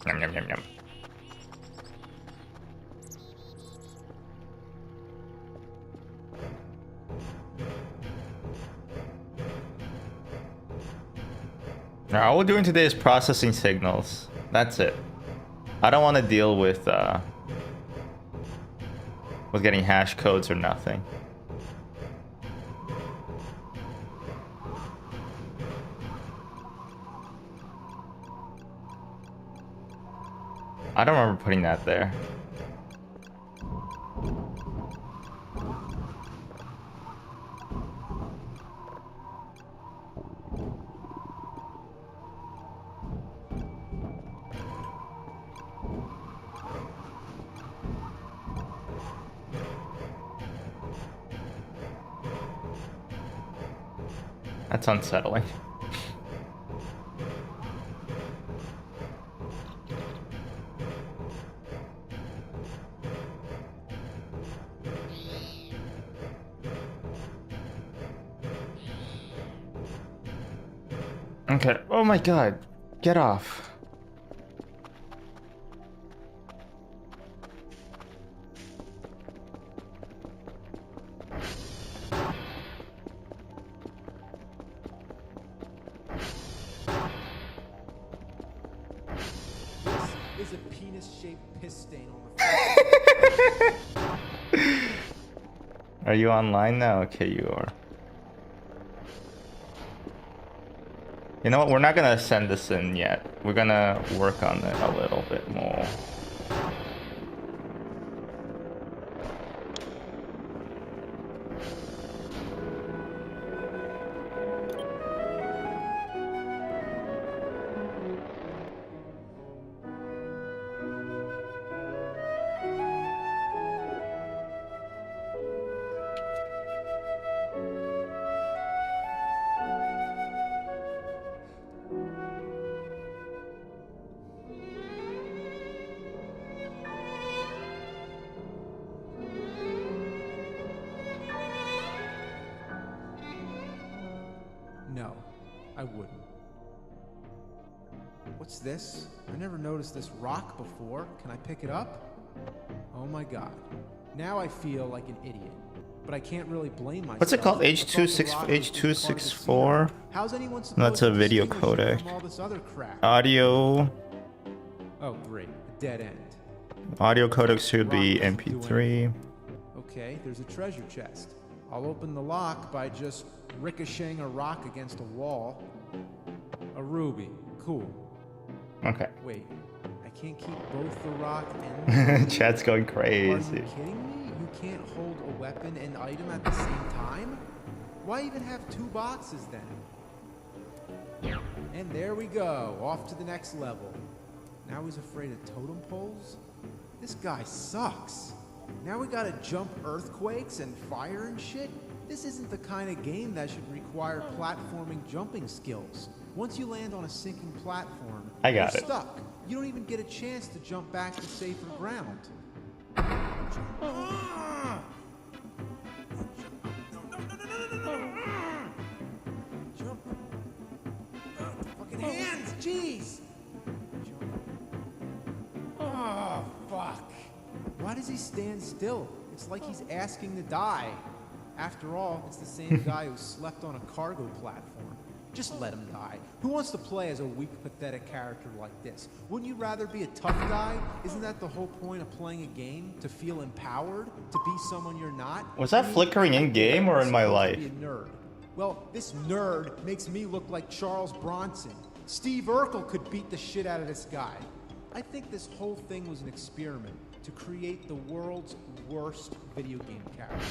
Yum, yum, yum, yum. Now, all we're doing today is processing signals. That's it. I don't want to deal with getting hash codes or nothing. I don't remember putting that there. That's unsettling. Okay. Oh my god. Get off. This is a penis-shaped piss stain on the floor. Are you online now? Okay, you are. You know what? We're not gonna send this in yet. We're gonna work on it a little bit more. No, I wouldn't. What's this? I never noticed this rock before. Can I pick it up? Oh my god. Now I feel like an idiot. But I can't really blame myself. What's it called? I thought the rock was just part of the H.264? scenery. How's anyone supposed That's a to video distinguish it codec. from all this other crap? Audio Oh great, a dead end. codec should be Rock doesn't do MP3. Okay, there's a treasure chest. I'll open the lock by just ricocheting a rock against a wall. A ruby. Cool. Okay. Wait, I can't keep both the rock and the Chat's going Are crazy. you kidding me? You can't hold a weapon and item at the same time? Why even have two boxes then? And there we go, off to the next level. Now he's afraid of totem poles? This guy sucks. Now we gotta jump earthquakes and fire and shit? This isn't the kind of game that should require platforming jumping skills. Once you land on a sinking platform, I got you're it. stuck. You don't even get a chance to jump back to safer ground. Jump. Fucking hands, jeez! Oh, fuck. Why does he stand still? It's like he's asking to die. After all, it's the same guy who slept on a cargo platform. Just let him die. Who wants to play as a weak, pathetic character like this? Wouldn't you rather be a tough guy? Isn't that the whole point of playing a game? To feel empowered? To be someone you're not? Was that flickering in game or in my You're supposed life? to be a nerd. Well, this nerd makes me look like Charles Bronson. Steve Urkel could beat the shit out of this guy. I think this whole thing was an experiment to create the world's worst video game character.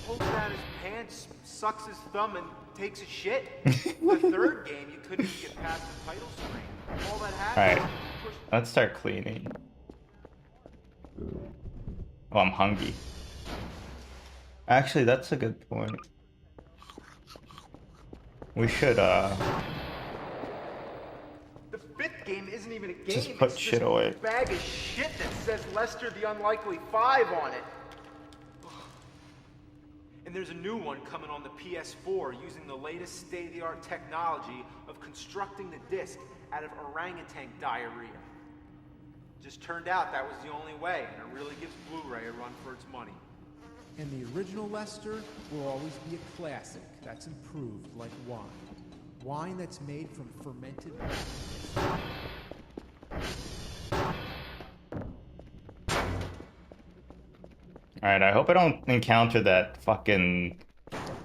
Pulls down his pants, sucks his thumb, and takes a shit. The third game, you couldn't even get past the title screen. All that happened. Alright, let's start cleaning. Oh, I'm hungry. Actually, that's a good point. We should, The fifth game isn't even a game. Just put it's shit this away. bag of shit that says Lester the Unlikely 5 on it. And there's a new one coming on the PS4 using the latest state-of-the-art technology of constructing the disc out of orangutan diarrhea. Just turned out that was the only way, and it really gives Blu-ray a run for its money. And the original Lester will always be a classic that's improved like wine. Wine that's made from fermented water. Alright, I hope I don't encounter that fucking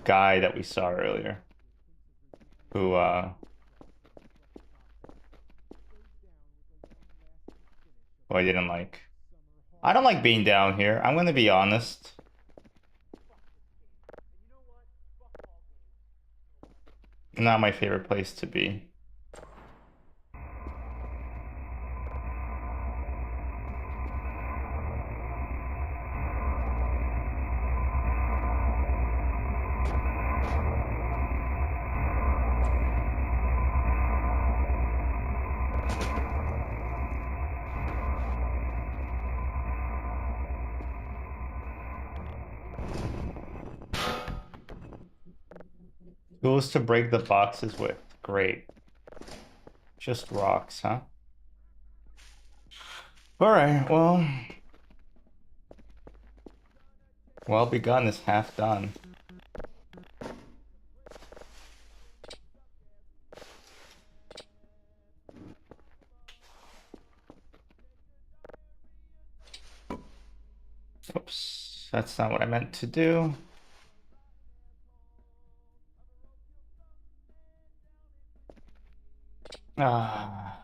guy that we saw earlier. Who, who I didn't like. I don't like being down here, I'm gonna be honest. Not my favorite place to be. Tools to break the boxes with. Great. Just rocks, huh? Alright, well. Well begun is half done. Oops, that's not what I meant to do. Ah.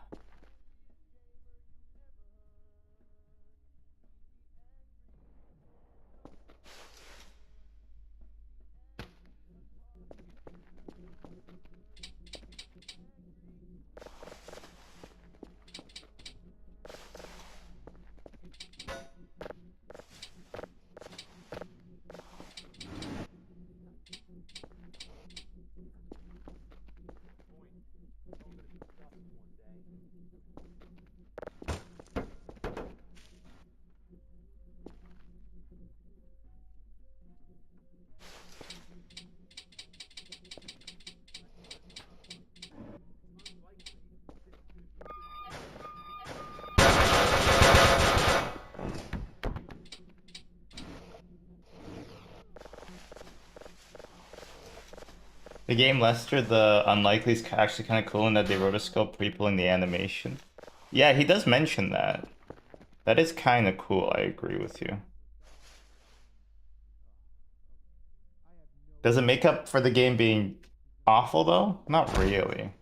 The game Lester, the Unlikely is actually kind of cool in that they rotoscope people in the animation. Yeah, he does mention that. That is kind of cool, I agree with you. Does it make up for the game being awful though? Not really.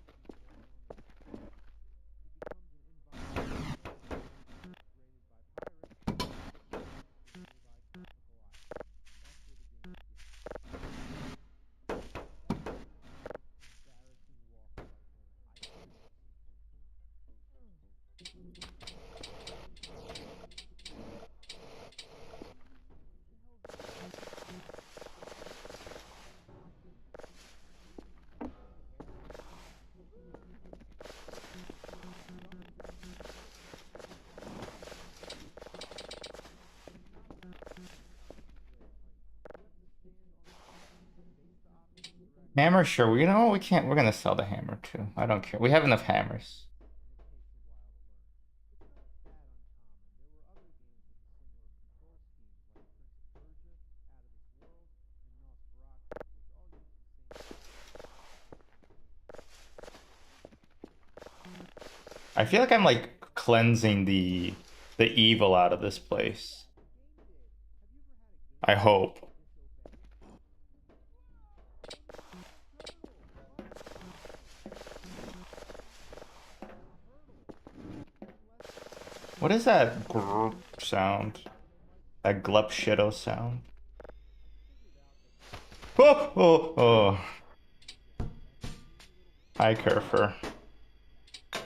Hammer, sure. You know what? We can't. We're gonna sell the hammer too. I don't care. We have enough hammers. I feel like I'm like cleansing the evil out of this place. I hope. What is that grrr sound? That glup shitto sound? Oh, oh, oh. Hi, Kerfer. Oh,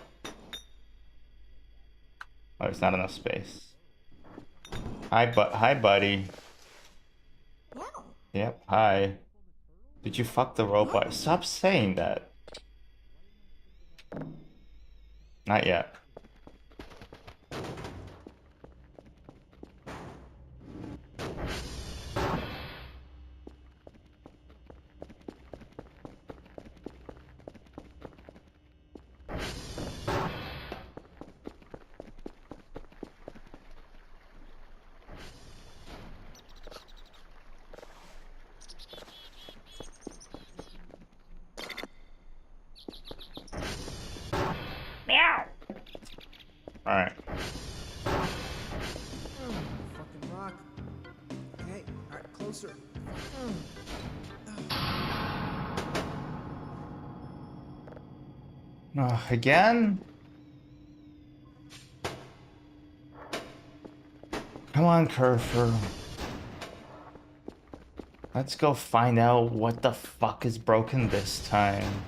there's not enough space. Hi, buddy. Yep, hi. Did you fuck the robot? Stop saying that. Not yet. Meow. All right. Fucking rock. Okay, alright, closer. Again? Come on, Kerfer. Let's go find out what the fuck is broken this time.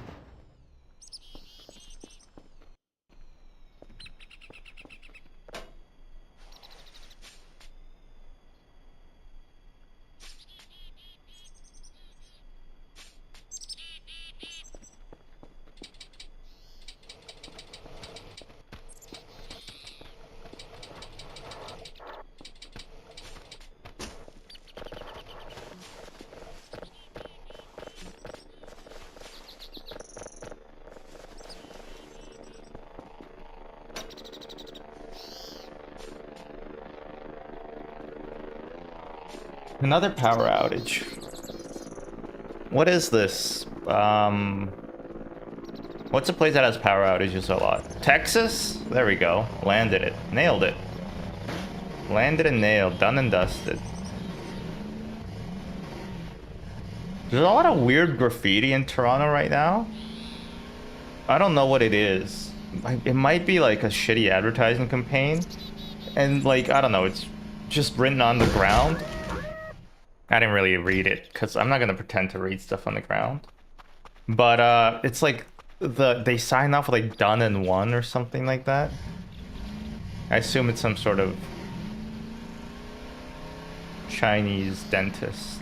Another power outage. What is this? What's a place that has power outages a lot? Texas? There we go. Landed it. Nailed it. Landed and nailed. Done and dusted. There's a lot of weird graffiti in Toronto right now. I don't know what it is. It might be like a shitty advertising campaign. And like, I don't know, it's just written on the ground. I didn't really read it because I'm not gonna pretend to read stuff on the ground. But it's like they sign off with like done and won or something like that. I assume it's some sort of Chinese dentist.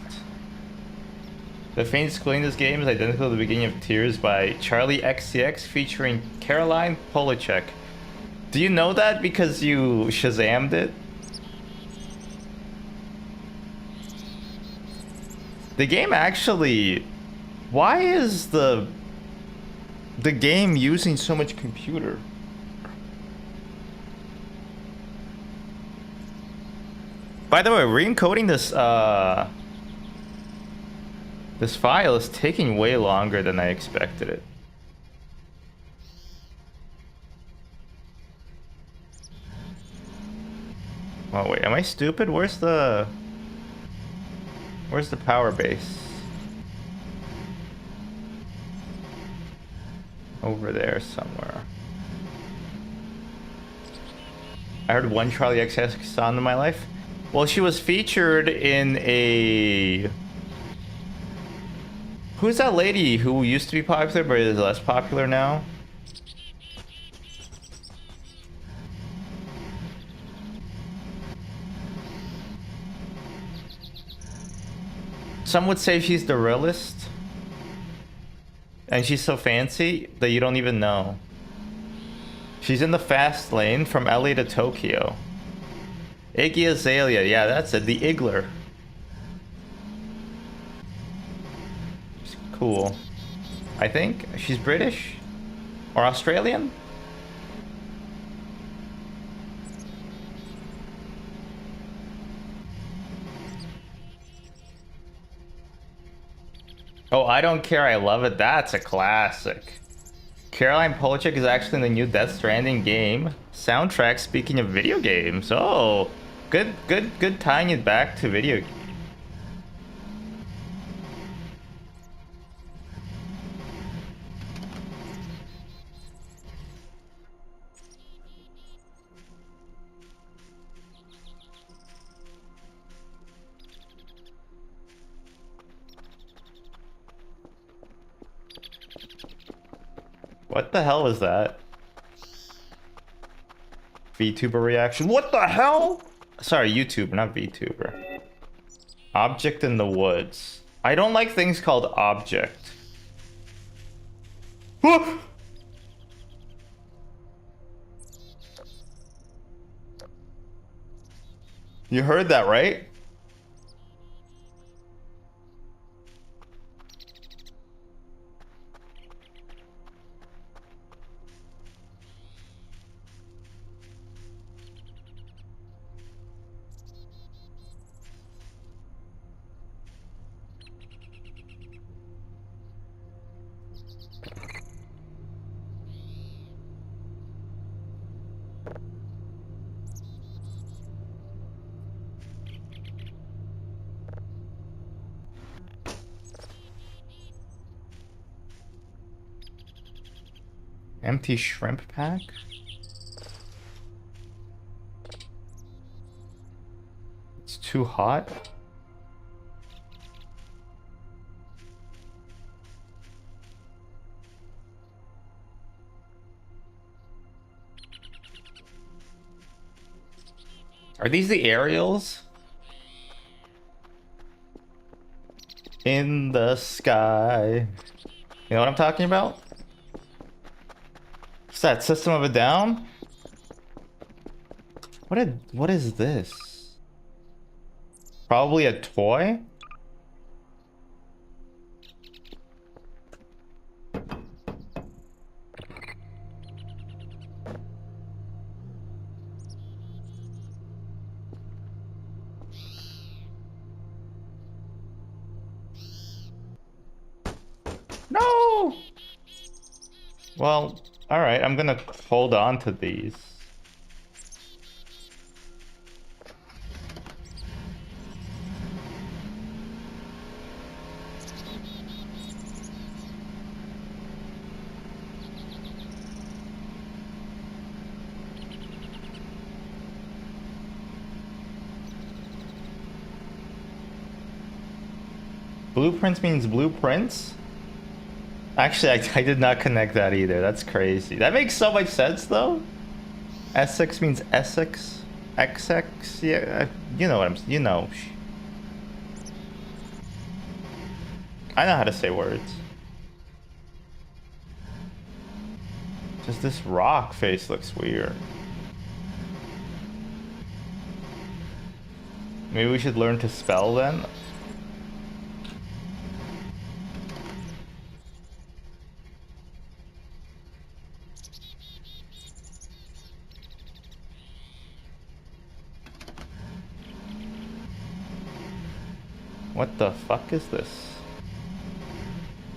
The faint squealing in this game is identical to the beginning of Tears by Charlie XCX featuring Caroline Polachek. Do you know that because you Shazammed it? The game actually... Why is the game using so much computer? By the way, re-encoding this This file is taking way longer than I expected it. Oh wait, am I stupid? Where's the power base? Over there somewhere. I heard one Charlie XS song in my life. Well, she was featured in a... Who's that lady who used to be popular but is less popular now? Some would say she's the realest. And she's so fancy that you don't even know. She's in the fast lane from LA to Tokyo. Iggy Azalea, yeah, that's it, the Igler. She's cool. I think she's British or Australian. Oh, I don't care. I love it. That's a classic. Caroline Polachek is actually in the new Death Stranding game soundtrack. Speaking of video games, oh, good tying it back to video games. What the hell was that? VTuber reaction. What the hell? Sorry, YouTuber, not VTuber. Object in the woods. I don't like things called object. You heard that, right? Empty shrimp pack? It's too hot? Are these the aerials? In the sky. You know what I'm talking about? What's that? System of a Down? What is this? Probably a toy? No! Well, alright, I'm gonna hold on to these. Blueprints means blueprints? Actually, I did not connect that either. That's crazy. That makes so much sense, though. Essex means Essex. XX? Yeah, you know what I'm... You know. I know how to say words. Just this rock face looks weird. Maybe we should learn to spell then? What the fuck is this?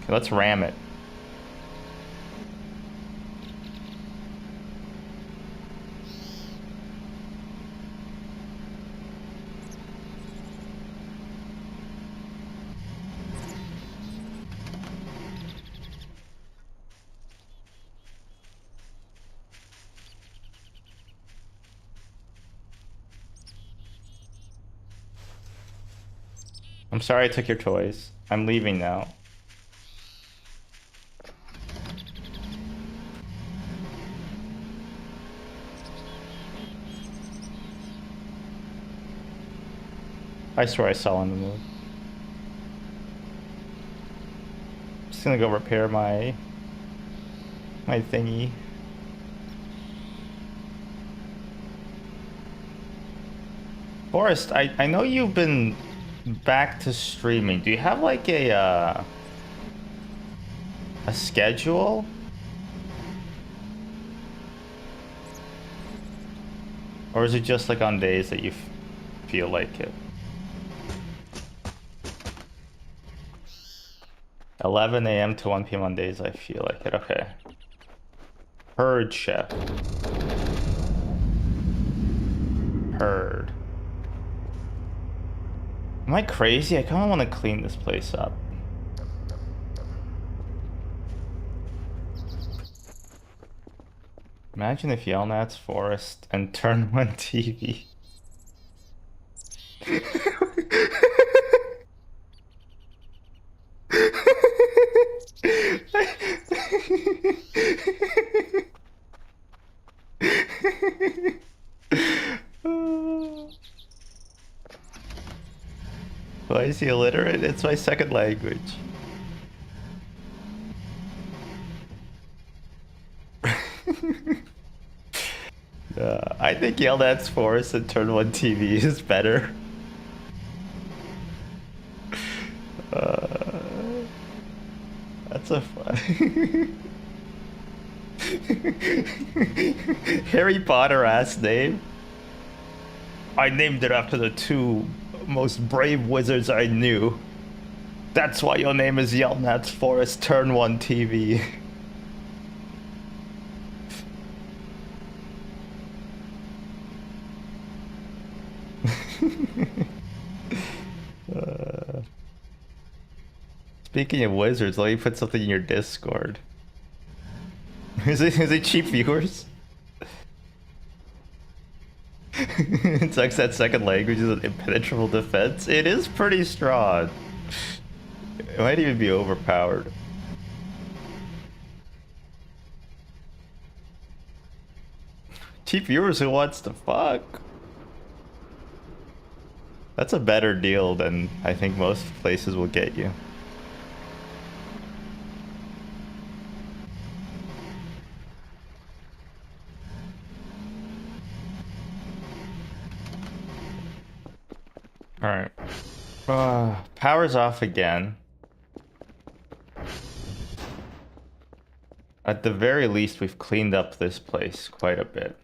Okay, let's ram it. I'm sorry I took your toys. I'm leaving now. I swear I saw on the move. Just gonna go repair my thingy. Forrest, I know you've been back to streaming. Do you have like a schedule? Or is it just like on days that you feel like it? 11 a.m. to 1 p.m. on days I feel like it. Okay. Heard, chef. Heard. Am I crazy? I kind of want to clean this place up. Imagine if Yelnats, Forest, and Turn 1 TV. Why is he illiterate? It's my second language. I think Yelnats Forest and Turn 1 TV is better. That's a fun. Harry Potter ass name. I named it after the two most brave wizards I knew. That's why your name is Yelnats Forest Turn 1 TV. Speaking of wizards, let me put something in your Discord. Is it cheap viewers? It sucks that second language is an impenetrable defense. It is pretty strong. It might even be overpowered. Cheap viewers who wants to fuck. That's a better deal than I think most places will get you. Alright. Power's off again. At the very least, we've cleaned up this place quite a bit.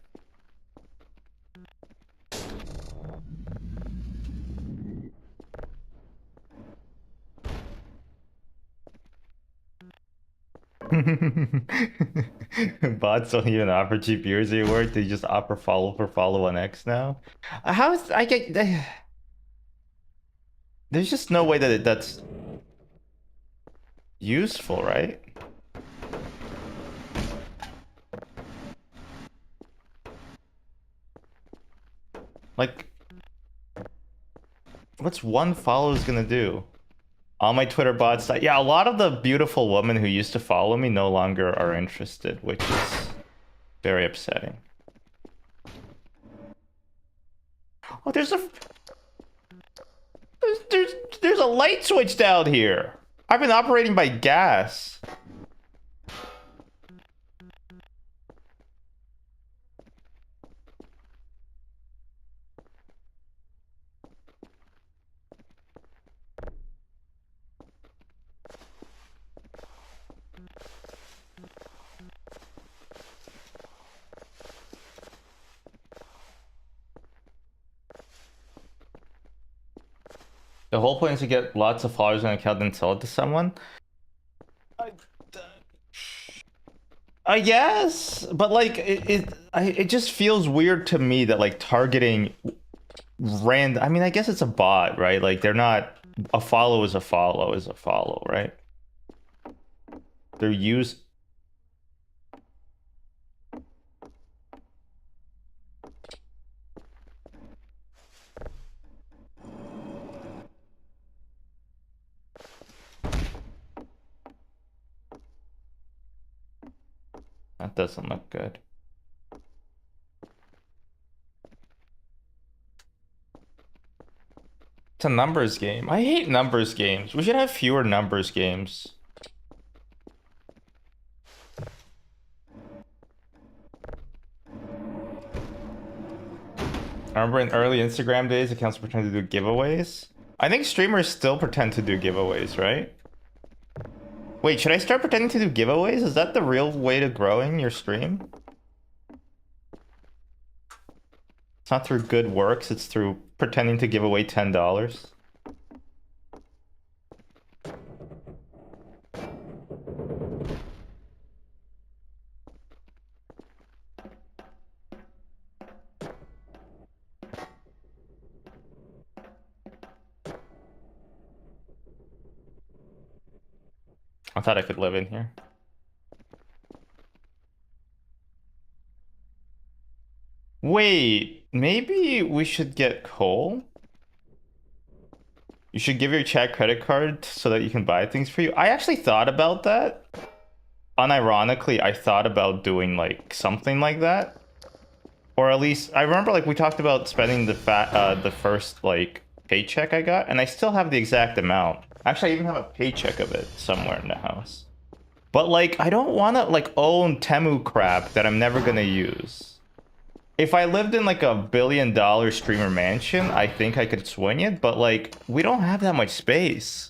Bots don't even offer cheap viewers anymore. They just offer follow for follow on X now. How is I get? There's just no way that that's useful, right? Like, what's one follows gonna do? All my Twitter bots, yeah, a lot of the beautiful women who used to follow me no longer are interested, which is very upsetting. Oh, there's a light switch down here. I've been operating by gas. The whole point is to get lots of followers on an account and sell it to someone. I guess, but like it just feels weird to me that like targeting I mean, I guess it's a bot, right? Like they're not a follow is a follow is a follow, right? They're used. That doesn't look good. It's a numbers game. I hate numbers games. We should have fewer numbers games. I remember in early Instagram days, accounts pretended to do giveaways. I think streamers still pretend to do giveaways, right? Wait, should I start pretending to do giveaways? Is that the real way to growing your stream? It's not through good works, it's through pretending to give away $10. I thought I could live in here. Wait, maybe we should get coal? You should give your chat credit card so that you can buy things for you. I actually thought about that. Unironically, I thought about doing like something like that. Or at least I remember like we talked about spending the first like paycheck I got, and I still have the exact amount. Actually, I even have a paycheck of it somewhere in the house. But like I don't want to like own Temu crap that I'm never going to use. If I lived in like $1 billion streamer mansion, I think I could swing it, but like we don't have that much space.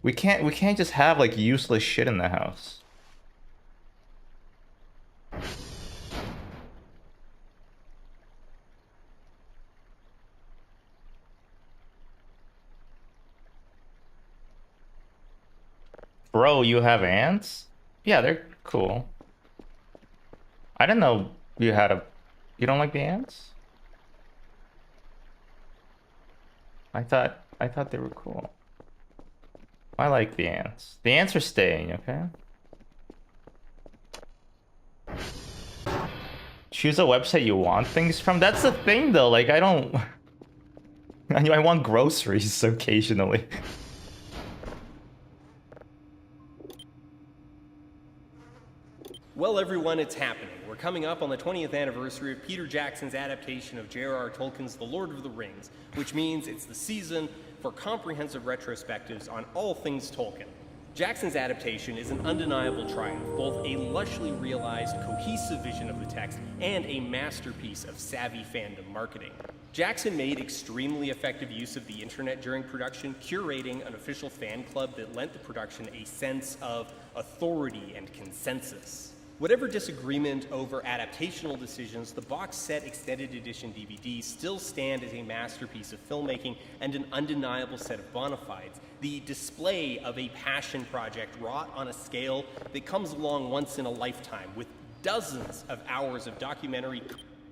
We can't just have like useless shit in the house. Bro, you have ants? Yeah, they're cool. I didn't know you had a... You don't like the ants? I thought they were cool. I like the ants. The ants are staying, okay? Choose a website you want things from? That's the thing though, like I don't... I want groceries occasionally. Well, everyone, it's happening. We're coming up on the 20th anniversary of Peter Jackson's adaptation of J.R.R. Tolkien's The Lord of the Rings, which means it's the season for comprehensive retrospectives on all things Tolkien. Jackson's adaptation is an undeniable triumph, both a lushly realized, cohesive vision of the text and a masterpiece of savvy fandom marketing. Jackson made extremely effective use of the internet during production, curating an official fan club that lent the production a sense of authority and consensus. Whatever disagreement over adaptational decisions, the box set extended edition DVDs still stand as a masterpiece of filmmaking and an undeniable set of bona fides, the display of a passion project wrought on a scale that comes along once in a lifetime, with dozens of hours of documentary.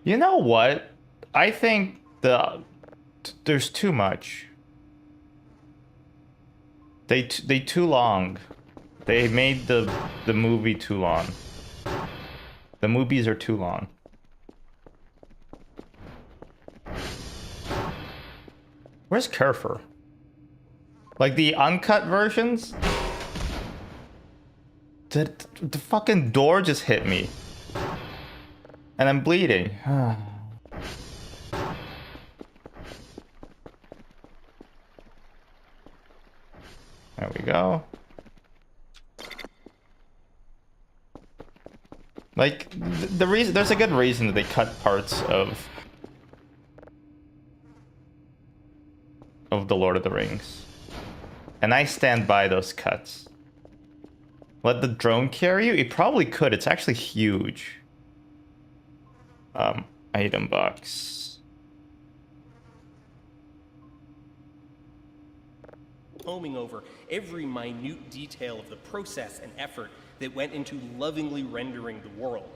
You know what? I think there's too much. They too long. They made the movie too long. The movies are too long. Where's Kerfer? Like the uncut versions? The fucking door just hit me. And I'm bleeding. There we go. Like, the reason, there's a good reason that they cut parts of The Lord of the Rings. And I stand by those cuts. Let the drone carry you? It probably could. It's actually huge. Item box. combing over every minute detail of the process and effort that went into lovingly rendering the world.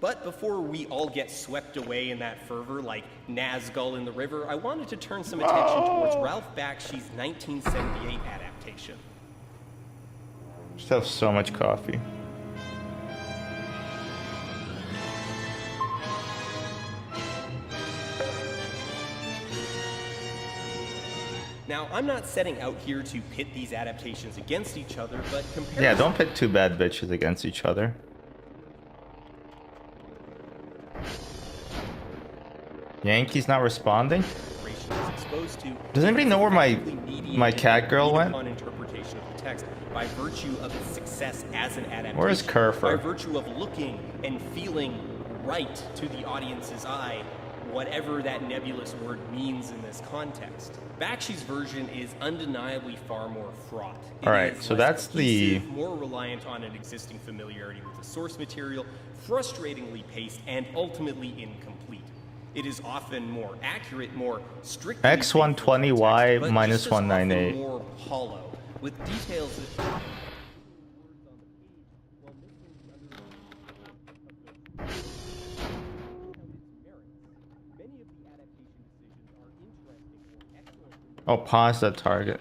But before we all get swept away in that fervor like Nazgul in the river, I wanted to turn some attention towards Ralph Bakshi's 1978 adaptation. Just have so much coffee. Now, I'm not setting out here to pit these adaptations against each other, but compare. Yeah, don't pit two bad bitches against each other. Yankee's not responding? Does anybody know where my cat girl went? Interpretation of the text by virtue of its success as an adaptation. Where is Kerfer? By virtue of looking and feeling right to the audience's eye, whatever that nebulous word means in this context. Bakshi's version is undeniably far more fraught. All right, so that's the more reliant on an existing familiarity with the source material, frustratingly paced, and ultimately incomplete. It is often more accurate, more strictly X120Y minus 198. more hollow, with details that Oh, pause the target.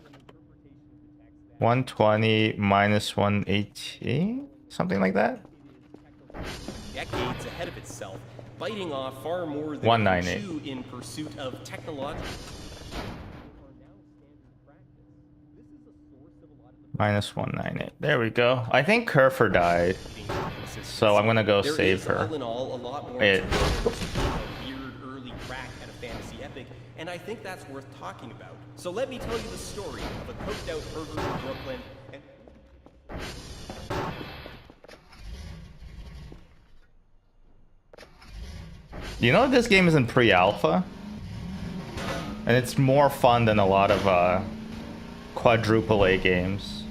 120 minus 180? Something like that? decades ahead of itself, biting off far more than 198. it can chew in pursuit of technological. Minus 198. There we go. I think Kerfer died. So I'm gonna go There save is, her. all in all, a lot more It- to a weird early crack at a fantasy epic, and I think that's worth talking about. So let me tell you the story of a coked out pervert from Brooklyn and You know this game is in pre-alpha? And it's more fun than a lot of quadruple A games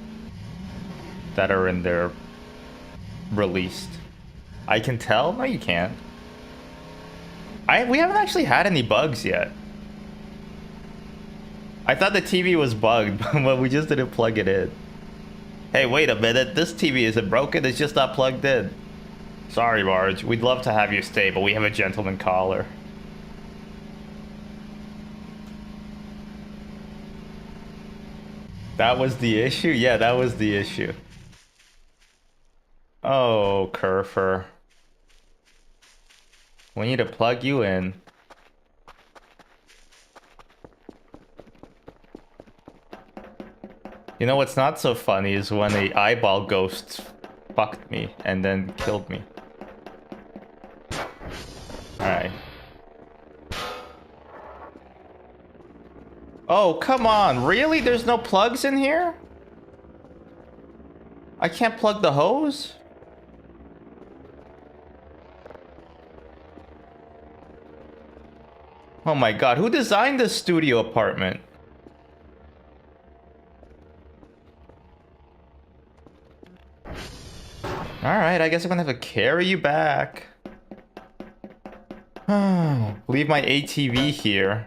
that are in their released. I can tell? No, you can't. We haven't actually had any bugs yet. I thought the TV was bugged, but we just didn't plug it in. Hey, wait a minute. This TV isn't broken. It's just not plugged in. Sorry, Marge. We'd love to have you stay, but we have a gentleman caller. That was the issue? Yeah, that was the issue. Oh, Kerfer. We need to plug you in. You know what's not so funny is when the eyeball ghost fucked me and then killed me. Alright. Oh, come on. Really? There's no plugs in here? I can't plug the hose? Oh my god, who designed this studio apartment? Alright, I guess I'm gonna have to carry you back. Leave my ATV here.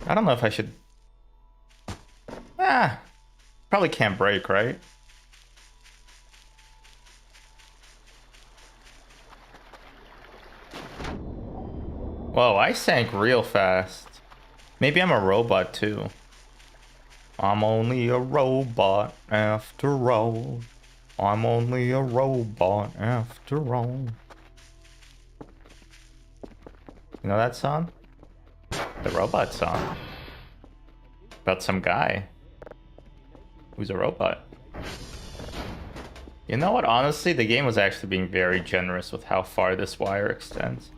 I don't know if I should... probably can't break, right? Whoa, I sank real fast. Maybe I'm a robot too. I'm only a robot after all. I'm only a robot after all. You know that song? The robot song. About some guy who's a robot. You know what? Honestly, the game was actually being very generous with how far this wire extends.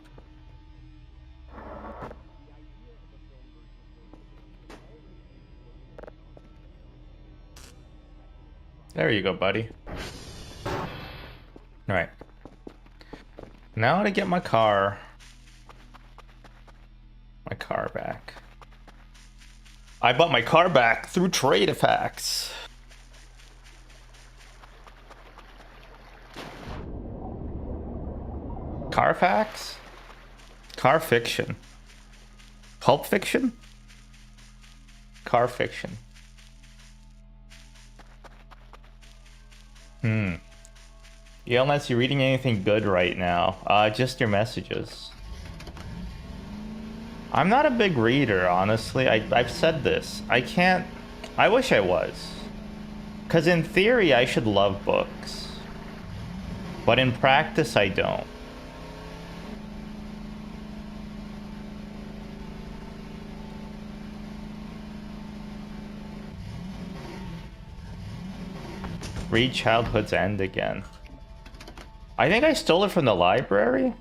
There you go, buddy. Alright. Now to get my car back. I bought my car back through trade effects. Carfax? Car fiction. Pulp fiction? Car fiction. Yelnats, you reading anything good right now? Just your messages. I'm not a big reader, honestly. I've said this. I wish I was. Because in theory, I should love books. But in practice, I don't. Read Childhood's End again. I think I stole it from the library?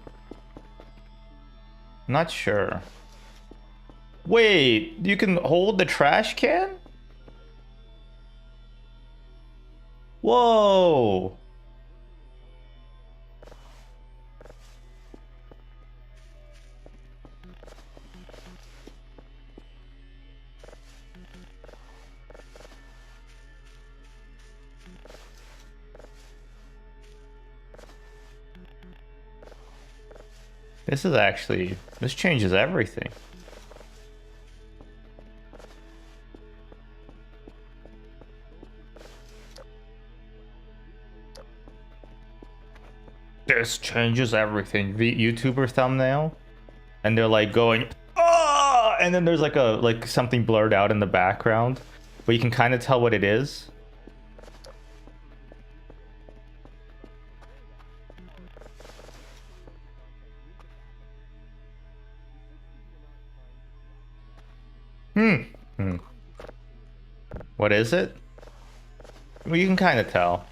Not sure. Wait, you can hold the trash can? Whoa! This changes everything. This changes everything. The YouTuber thumbnail, and they're like going, ah, and then there's like something blurred out in the background, but you can kind of tell what it is. What is it? Well, you can kind of tell.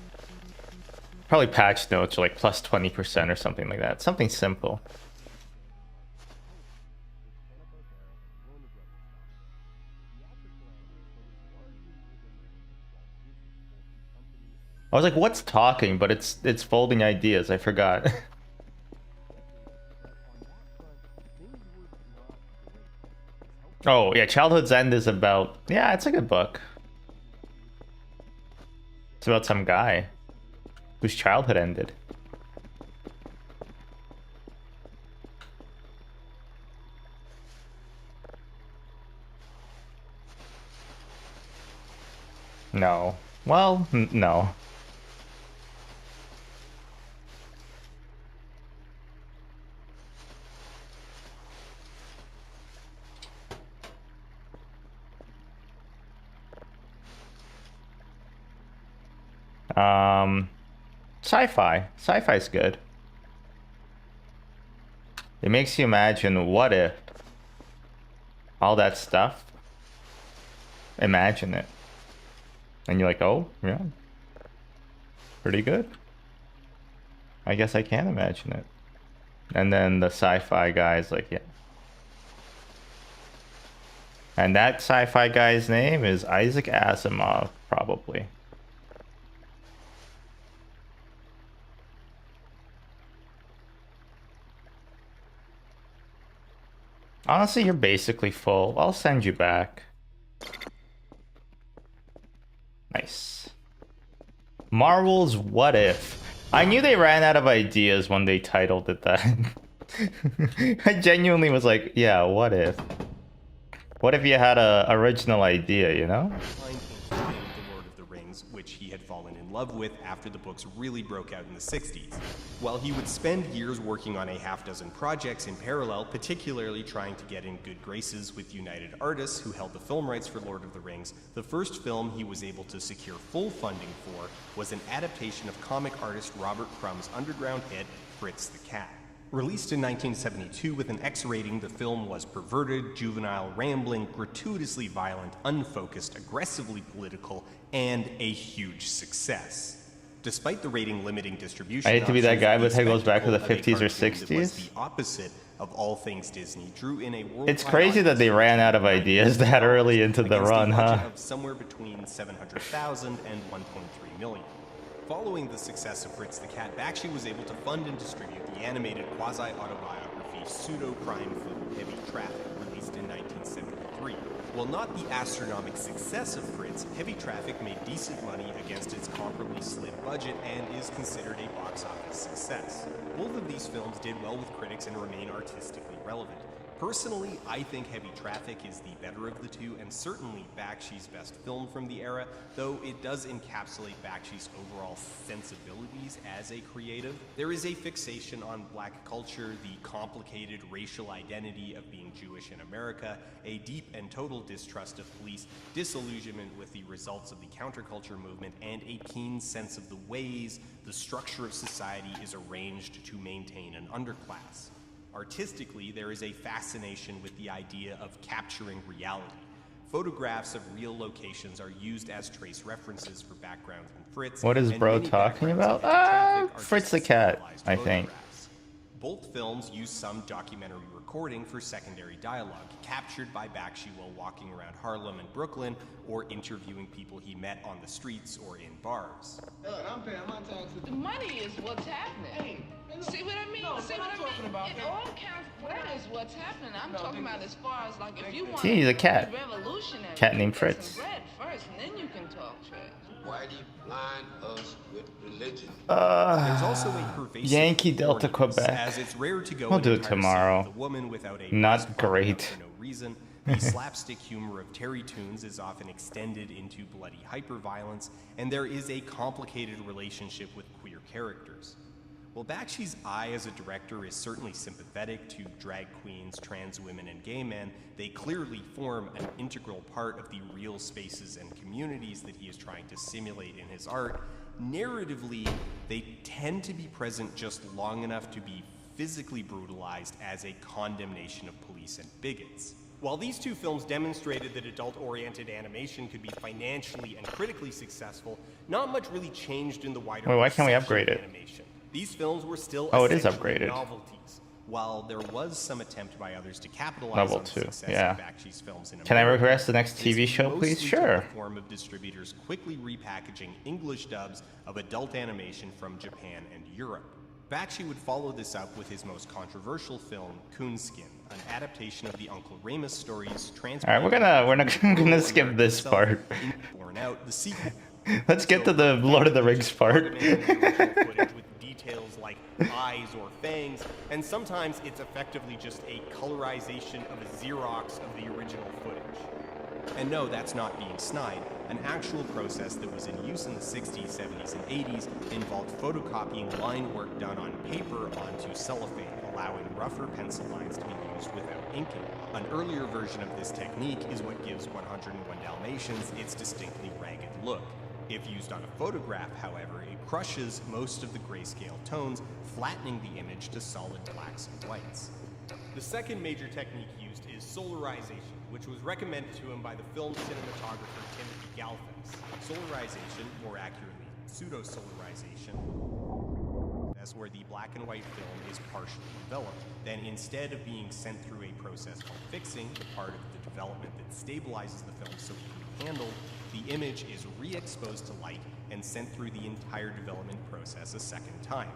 Probably patch notes are like plus 20% or something like that. Something simple. I was like, what's talking? But it's folding ideas. I forgot. Oh, yeah, Childhood's End is about... Yeah, it's a good book. It's about some guy whose childhood ended. No. Well, no. Sci-fi. Sci-fi's good. It makes you imagine what if all that stuff. Imagine it. And you're like, oh, yeah. Pretty good. I guess I can imagine it. And then the sci-fi guy's like, yeah. And that sci-fi guy's name is Isaac Asimov, probably. Honestly, you're basically full. I'll send you back. Nice. Marvel's What If? I knew they ran out of ideas when they titled it that. I genuinely was like, yeah, what if? What if you had a original idea, you know? The Lord of the Rings, which he had fallen in love with after the books really broke out in the 60s. While he would spend years working on a half-dozen projects in parallel, particularly trying to get in good graces with United Artists, who held the film rights for Lord of the Rings, the first film he was able to secure full funding for was an adaptation of comic artist Robert Crumb's underground hit, Fritz the Cat. Released in 1972 with an X rating, the film was perverted, juvenile, rambling, gratuitously violent, unfocused, aggressively political, and a huge success. Despite the rating limiting distribution, I hate to be that guy, but it goes back to the 50s or 60s. Was the opposite of all things Disney, drew in a worldwide It's crazy that they ran out of ideas that early into the run, huh? Of somewhere between 700,000 and 1.3 million. Following the success of Fritz the Cat, Bakshi was able to fund and distribute the animated quasi-autobiography pseudo-crime film Heavy Traffic, released in 1973. While not the astronomical success of Fritz, Heavy Traffic made decent money against its comparably slim budget and is considered a box office success. Both of these films did well with critics and remain artistically relevant. Personally, I think Heavy Traffic is the better of the two, and certainly Bakshi's best film from the era, though it does encapsulate Bakshi's overall sensibilities as a creative. There is a fixation on black culture, the complicated racial identity of being Jewish in America, a deep and total distrust of police, disillusionment with the results of the counterculture movement, and a keen sense of the ways the structure of society is arranged to maintain an underclass. Artistically, there is a fascination with the idea of capturing reality. Photographs of real locations are used as trace references for backgrounds in Fritz. What is and bro many talking backgrounds about? in Heavy Traffic are Fritz just the cat, stylized I think. photographs. Both films use some documentary recording for secondary dialogue, captured by Bakshi while walking around Harlem and Brooklyn, or interviewing people he met on the streets or in bars. I'm paying my taxes. The money is what's happening. See what I mean? No, See what what I'm I talking mean? about, It man. all counts. That is what's happening. I'm talking about as far as like if you want See, he's a cat. revolutionary. Cat named get Fritz. some bread first, and then you can talk trash. Why do you blind us with religion? There's also a pervasive Yankee Delta, thorniness, Quebec. as it's rare to go We'll an do it entire scene tomorrow. with a woman without a Not breast popping great. out for no reason. The slapstick humor of Terry Toons is often extended into bloody hyperviolence, and there is a complicated relationship with queer characters. While Bakshi's eye as a director is certainly sympathetic to drag queens, trans women, and gay men, they clearly form an integral part of the real spaces and communities that he is trying to simulate in his art. Narratively, they tend to be present just long enough to be physically brutalized as a condemnation of police and bigots. While these two films demonstrated that adult-oriented animation could be financially and critically successful, not much really changed in the wider Wait, why can't we perception upgrade of it? animation. These films were still Oh, it is essentially upgraded. novelties. While there was some attempt by others to capitalize Level on the 2, success yeah. of Bakshi's films in Can I America, request the next it's TV show, please? mostly Sure. took the form of distributors quickly repackaging English dubs of adult animation from Japan and Europe. Bakshi would follow this up with his most controversial film, Coonskin, an adaptation of the Uncle Remus stories. All right, we're not gonna skip this part. Born out, the sequel. Let's get to the Lord of the Rings part. Augmenting the original footage with details like eyes or fangs, and sometimes it's effectively just a colorization of a Xerox of the original footage. And no, that's not being snide. An actual process that was in use in the 60s, 70s, and 80s involved photocopying line work done on paper onto cellophane, allowing rougher pencil lines to be used without inking. An earlier version of this technique is what gives 101 Dalmatians its distinctly ragged look. If used on a photograph, however, it crushes most of the grayscale tones, flattening the image to solid blacks and whites. The second major technique used is solarization, which was recommended to him by the film cinematographer Timothy Galfix. Solarization, more accurately, pseudo-solarization, that's where the black and white film is partially developed. Then instead of being sent through a process called fixing, the part of the development that stabilizes the film so it can be handled, the image is re-exposed to light and sent through the entire development process a second time.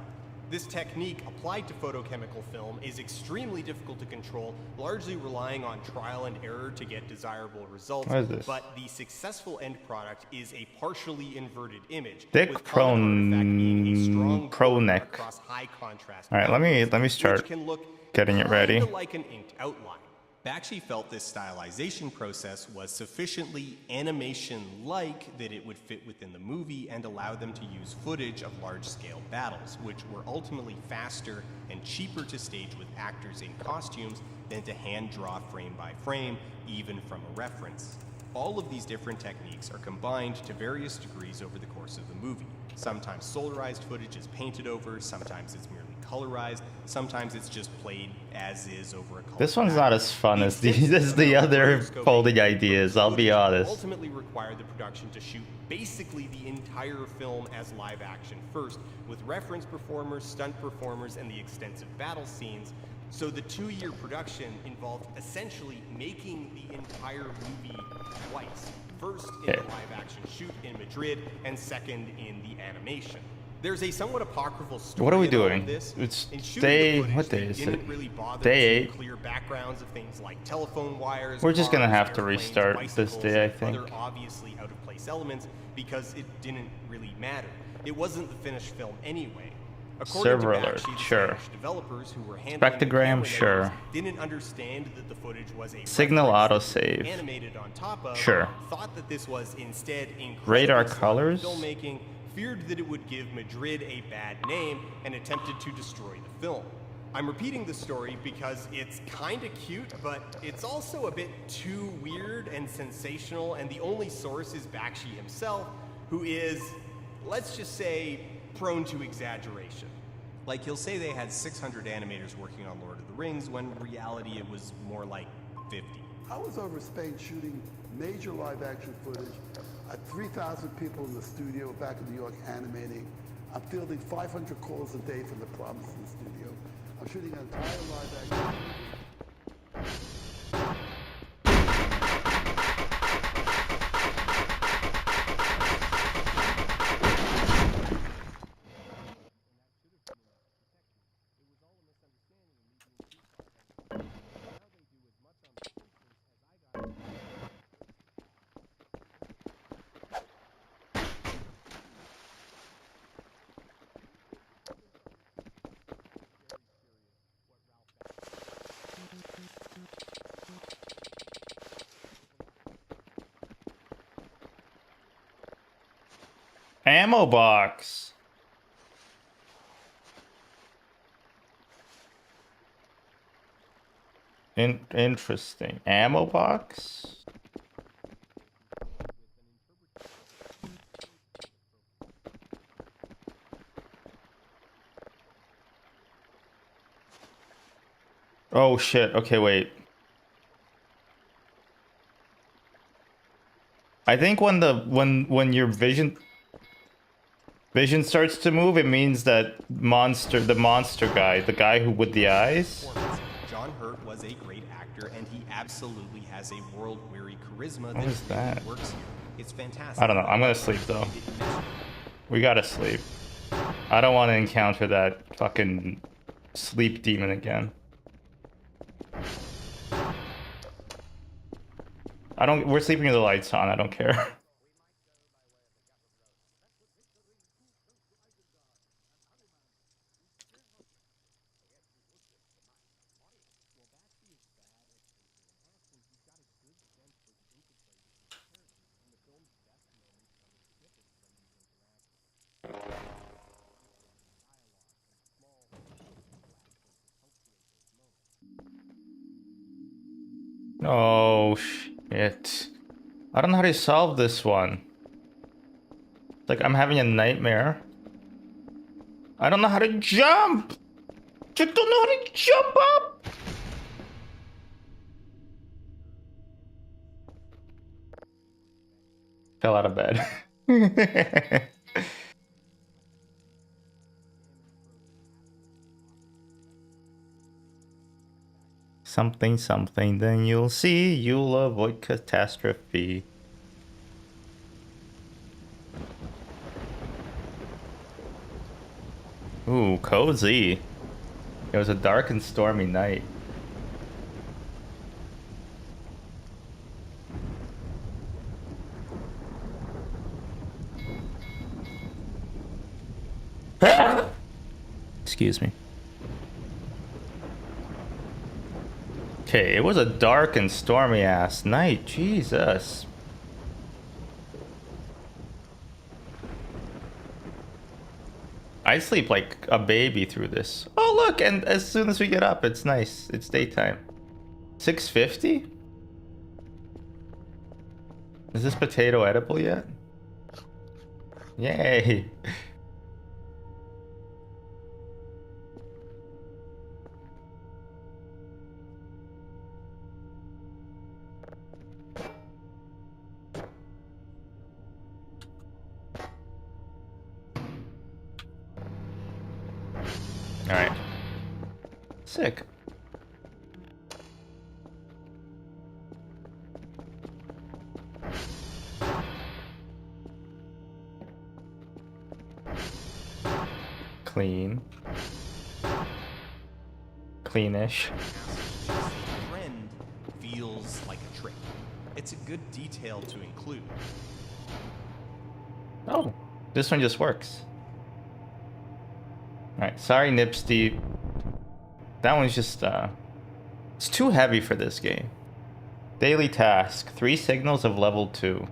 This technique, applied to photochemical film, is extremely difficult to control, largely relying on trial and error to get desirable results. What is this? But the successful end product is a partially inverted image, Thick with common artifact being a strong pro border neck. across high contrast All right, let me boundaries, start which can look getting it ready. kinda like an inked outline. Bakshi felt this stylization process was sufficiently animation-like that it would fit within the movie and allow them to use footage of large-scale battles, which were ultimately faster and cheaper to stage with actors in costumes than to hand-draw frame by frame, even from a reference. All of these different techniques are combined to various degrees over the course of the movie. Sometimes solarized footage is painted over, sometimes it's merely colorized, sometimes it's just played as is over a color. This one's not as fun as the extensive other rotoscoping folding and ideas, I'll be footage honest. ultimately required the production to shoot basically the entire film as live action first, with reference performers, stunt performers, and the extensive battle scenes. So the 2-year production involved essentially making the entire movie twice. First in the live action shoot in Madrid, and second in the animation. There's a somewhat apocryphal story. What are we in all of doing? This. It's In shooting day. the footage, What day they is didn't it? really bother Day to 8. clear backgrounds of things like telephone wires. We're just gonna cars, have to airplanes, restart this bicycles, day, I and think. Other obviously out of place elements because it didn't really matter. It wasn't the finished film anyway. According Server to alert, Bakshi, the sure. Spanish developers who were handling the Spectrogram, camera sure. negatives didn't understand that the footage was a Signal reference that autosave. was animated on top of. Sure. Thought that this was instead incredibly Radar sloppy colors? filmmaking, feared that it would give Madrid a bad name, and attempted to destroy the film. I'm repeating the story because it's kinda cute, but it's also a bit too weird and sensational, and the only source is Bakshi himself, who is, let's just say, prone to exaggeration. Like, he'll say they had 600 animators working on Lord of the Rings, when in reality it was more like 50. I was over Spain shooting major live action footage. I had 3,000 people in the studio back in New York animating. I'm fielding 500 calls a day from the province in the studio. I'm shooting an entire live action movie. Ammo box. Interesting. Ammo box? Oh shit. Okay, wait. I think when your vision starts to move, it means that the monster guy, the guy who with the eyes. John Hurt was a great actor, and he absolutely has a world-weary charisma What is really that? works here. It's fantastic. I don't know. I'm gonna sleep though. We gotta sleep. I don't want to encounter that fucking sleep demon again. We're sleeping with the lights on. I don't care. Oh shit. I don't know how to solve this one. It's like I'm having a nightmare. I don't know how to jump! Just don't know how to jump up! Fell out of bed. Something, something, then you'll see. You'll avoid catastrophe. Ooh, cozy. It was a dark and stormy night. Excuse me. Okay, it was a dark and stormy ass night. Jesus. I sleep like a baby through this. Oh look, and as soon as we get up, it's nice. It's daytime. 6:50? Is this potato edible yet? Yay. All right. Sick. Clean. Cleanish. Friend feels like a trick. It's a good detail to include. Oh, this one just works. Alright, sorry Nipsty. That one's just, it's too heavy for this game. Daily task, 3 signals of level 2.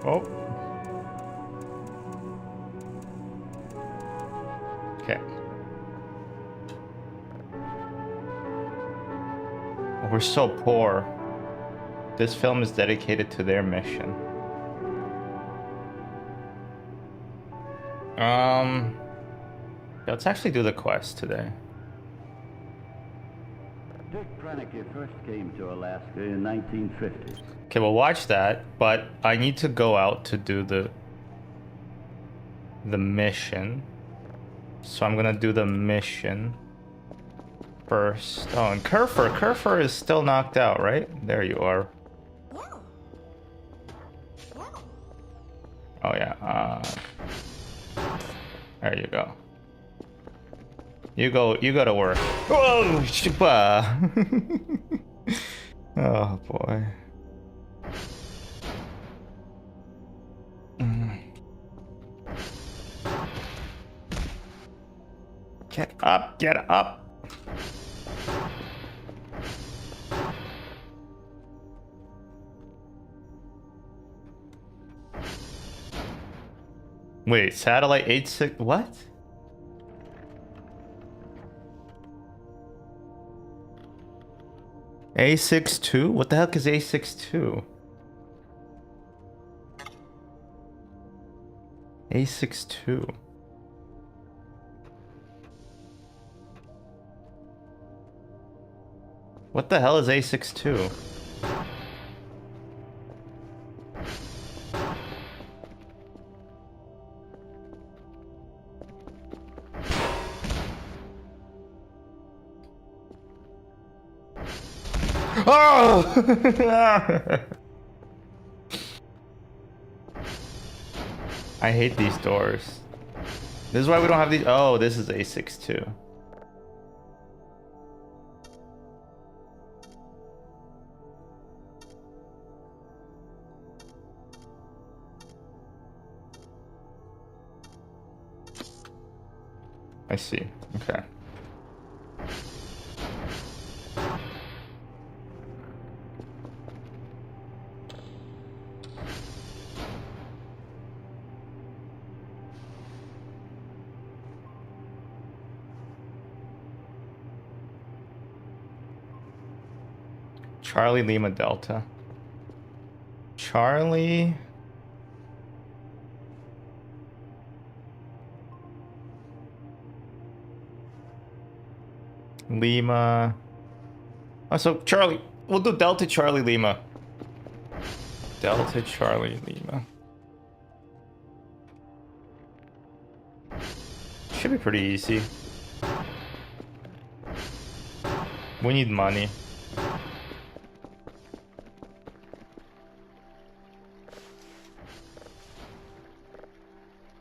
Oh. Okay. We're so poor. This film is dedicated to their mission. Let's actually do the quest today. Dick Proenneke first came to Alaska in 1950. Okay, we'll watch that, but I need to go out to do the mission. So I'm gonna do the mission first. Oh, and Kerfer is still knocked out, right? There you are. Oh yeah. There you go. You go to work. Oh, shippa. Oh boy. Get up, get up. Wait, satellite 86, what? A62? What the heck is A62? A62. What the hell is A62? Oh! I hate these doors. This is why we don't have these. Oh, this is A62. I see. Okay. Charlie Lima Delta. Charlie. Lima. Oh, so Charlie. We'll do Delta Charlie Lima. Delta Charlie Lima. Should be pretty easy. We need money.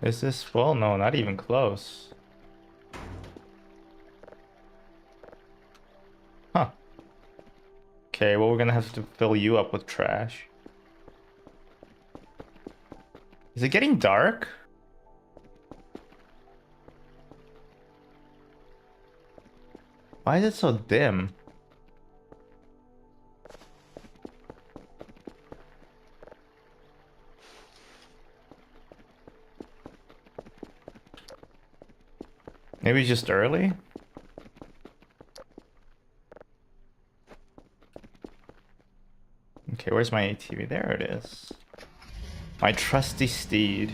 Is this full? No, not even close. Huh. Okay, well, we're gonna have to fill you up with trash. Is it getting dark? Why is it so dim? Maybe it's just early? Okay, where's my ATV? There it is. My trusty steed.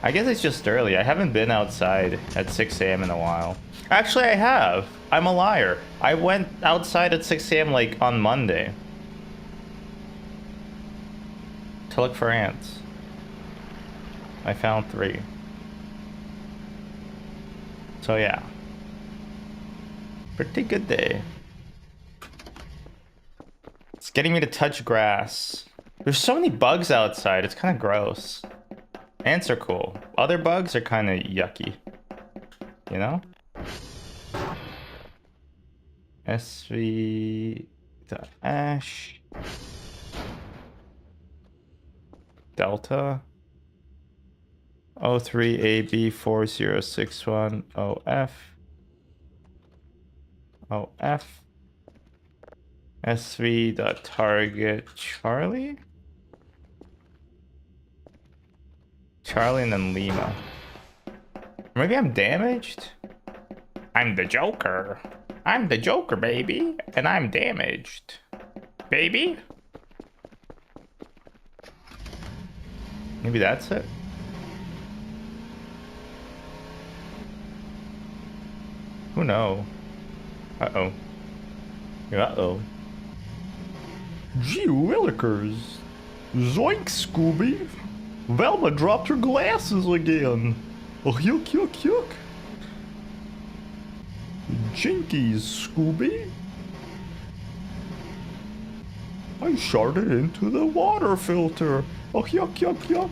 I guess it's just early. I haven't been outside at 6 a.m. in a while. Actually, I have. I'm a liar. I went outside at 6 a.m. like on Monday. To look for ants. I found 3. So yeah. Pretty good day. It's getting me to touch grass. There's so many bugs outside. It's kind of gross. Ants are cool. Other bugs are kind of yucky. You know? SV.ash. Delta. 03AB4061OF. OF. SV.target Charlie? Charlie and then Lima. Maybe I'm damaged? I'm the Joker. I'm the Joker, baby. And I'm damaged. Baby? Maybe that's it? Who knows? Uh-oh. Uh-oh. Gee willikers. Zoink, Scooby. Velma dropped her glasses again. Oh, yuck, yuck, yuck. Jinkies, Scooby. I shot it into the water filter. Oh, yuck, yuck, yuck.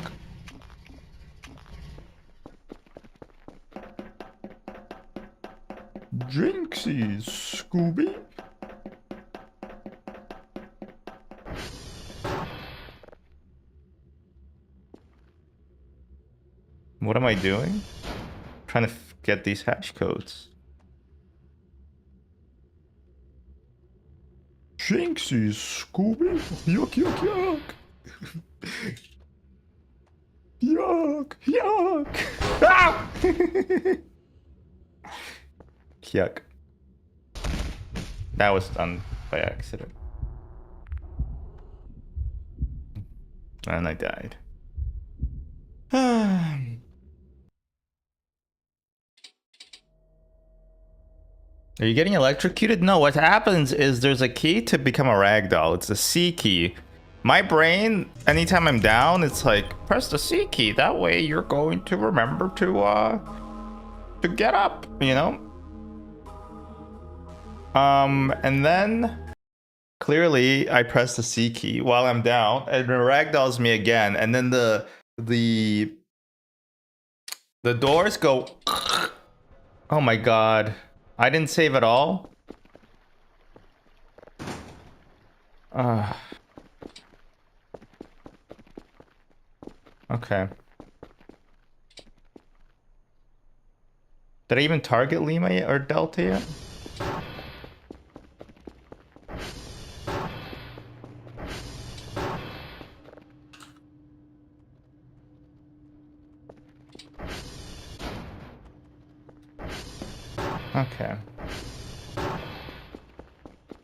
Jinxies, Scooby. What am I doing? Trying to get these hash codes. Jinxies, Scooby. Yuck, yuck, yuck. Yuck, yuck. Ah! Yuck. That was done by accident. And I died. Are you getting electrocuted? No, what happens is there's a key to become a ragdoll. It's the C key. My brain, anytime I'm down, it's like, press the C key. That way you're going to remember to get up, you know? And then clearly I press the C key while I'm down and it ragdolls me again. And then the doors go, oh my God. I didn't save at all. Okay. Did I even target Lima yet, or Delta yet? Okay.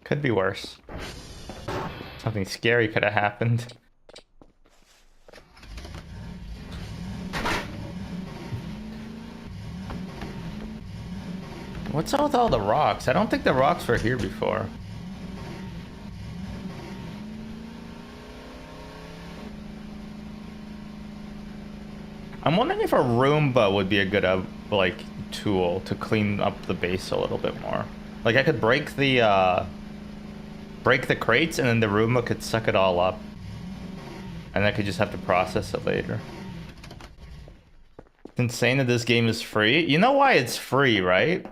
Could be worse. Something scary could have happened. What's up with all the rocks? I don't think the rocks were here before. I'm wondering if a Roomba would be a good like tool to clean up the base a little bit more. Like I could break the crates and then the Roomba could suck it all up. And I could just have to process it later. It's insane that this game is free. You know why it's free, right?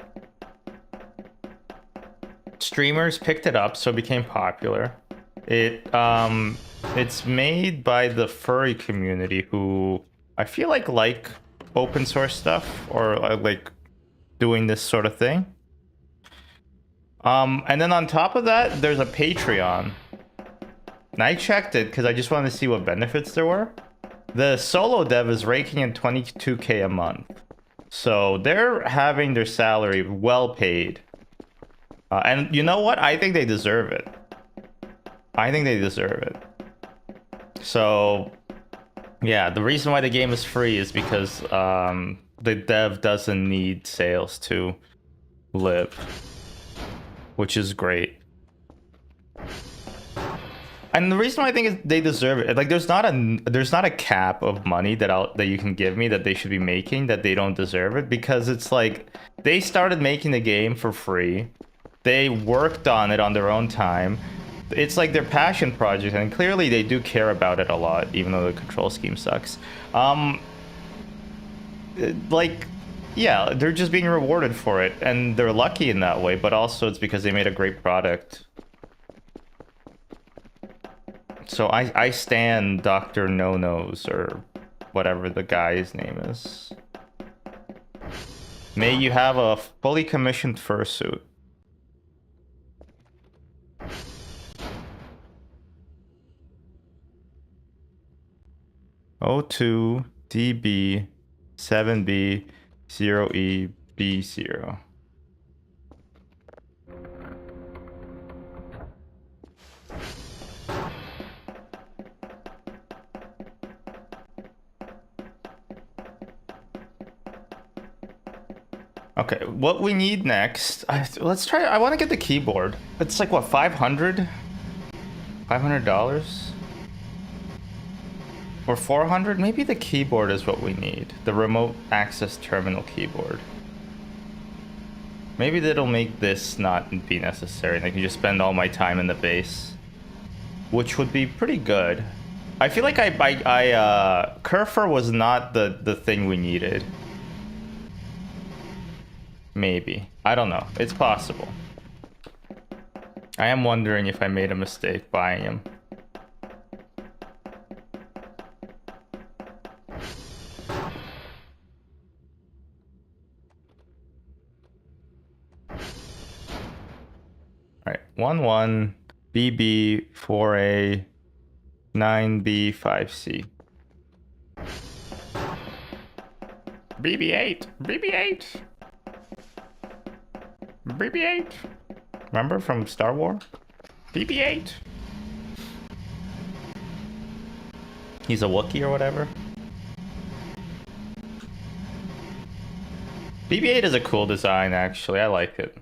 Streamers picked it up, so it became popular. It's made by the furry community who I feel like open source stuff or like doing this sort of thing. And then on top of that, there's a Patreon. And I checked it because I just wanted to see what benefits there were. The solo dev is raking in $22K a month. So they're having their salary well paid. And you know what? I think they deserve it. I think they deserve it. So, yeah, the reason why the game is free is because the dev doesn't need sales to live, which is great. And the reason why I think is they deserve it. Like, there's not a cap of money that you can give me that they should be making that they don't deserve it, because it's like they started making the game for free. They worked on it on their own time. It's like their passion project, and clearly they do care about it a lot, even though the control scheme sucks. Like, yeah, they're just being rewarded for it, and they're lucky in that way, but also it's because they made a great product. So I stand Dr. No-Nos, or whatever the guy's name is. May you have a fully commissioned fursuit. O2 DB 7B 0E B0. Okay, what we need next, let's try, I want to get the keyboard. It's like, what, $500? $500? Or 400? Maybe the keyboard is what we need. The remote access terminal keyboard. Maybe that'll make this not be necessary, and I can just spend all my time in the base, which would be pretty good. I feel like Kerfer was not the thing we needed. Maybe. I don't know. It's possible. I am wondering if I made a mistake buying him. Alright. 1-1 BB 4A 9B 5C. BB8! BB8! BB8. Remember from Star Wars? BB8. He's a Wookiee or whatever. BB8 is a cool design, actually. I like it.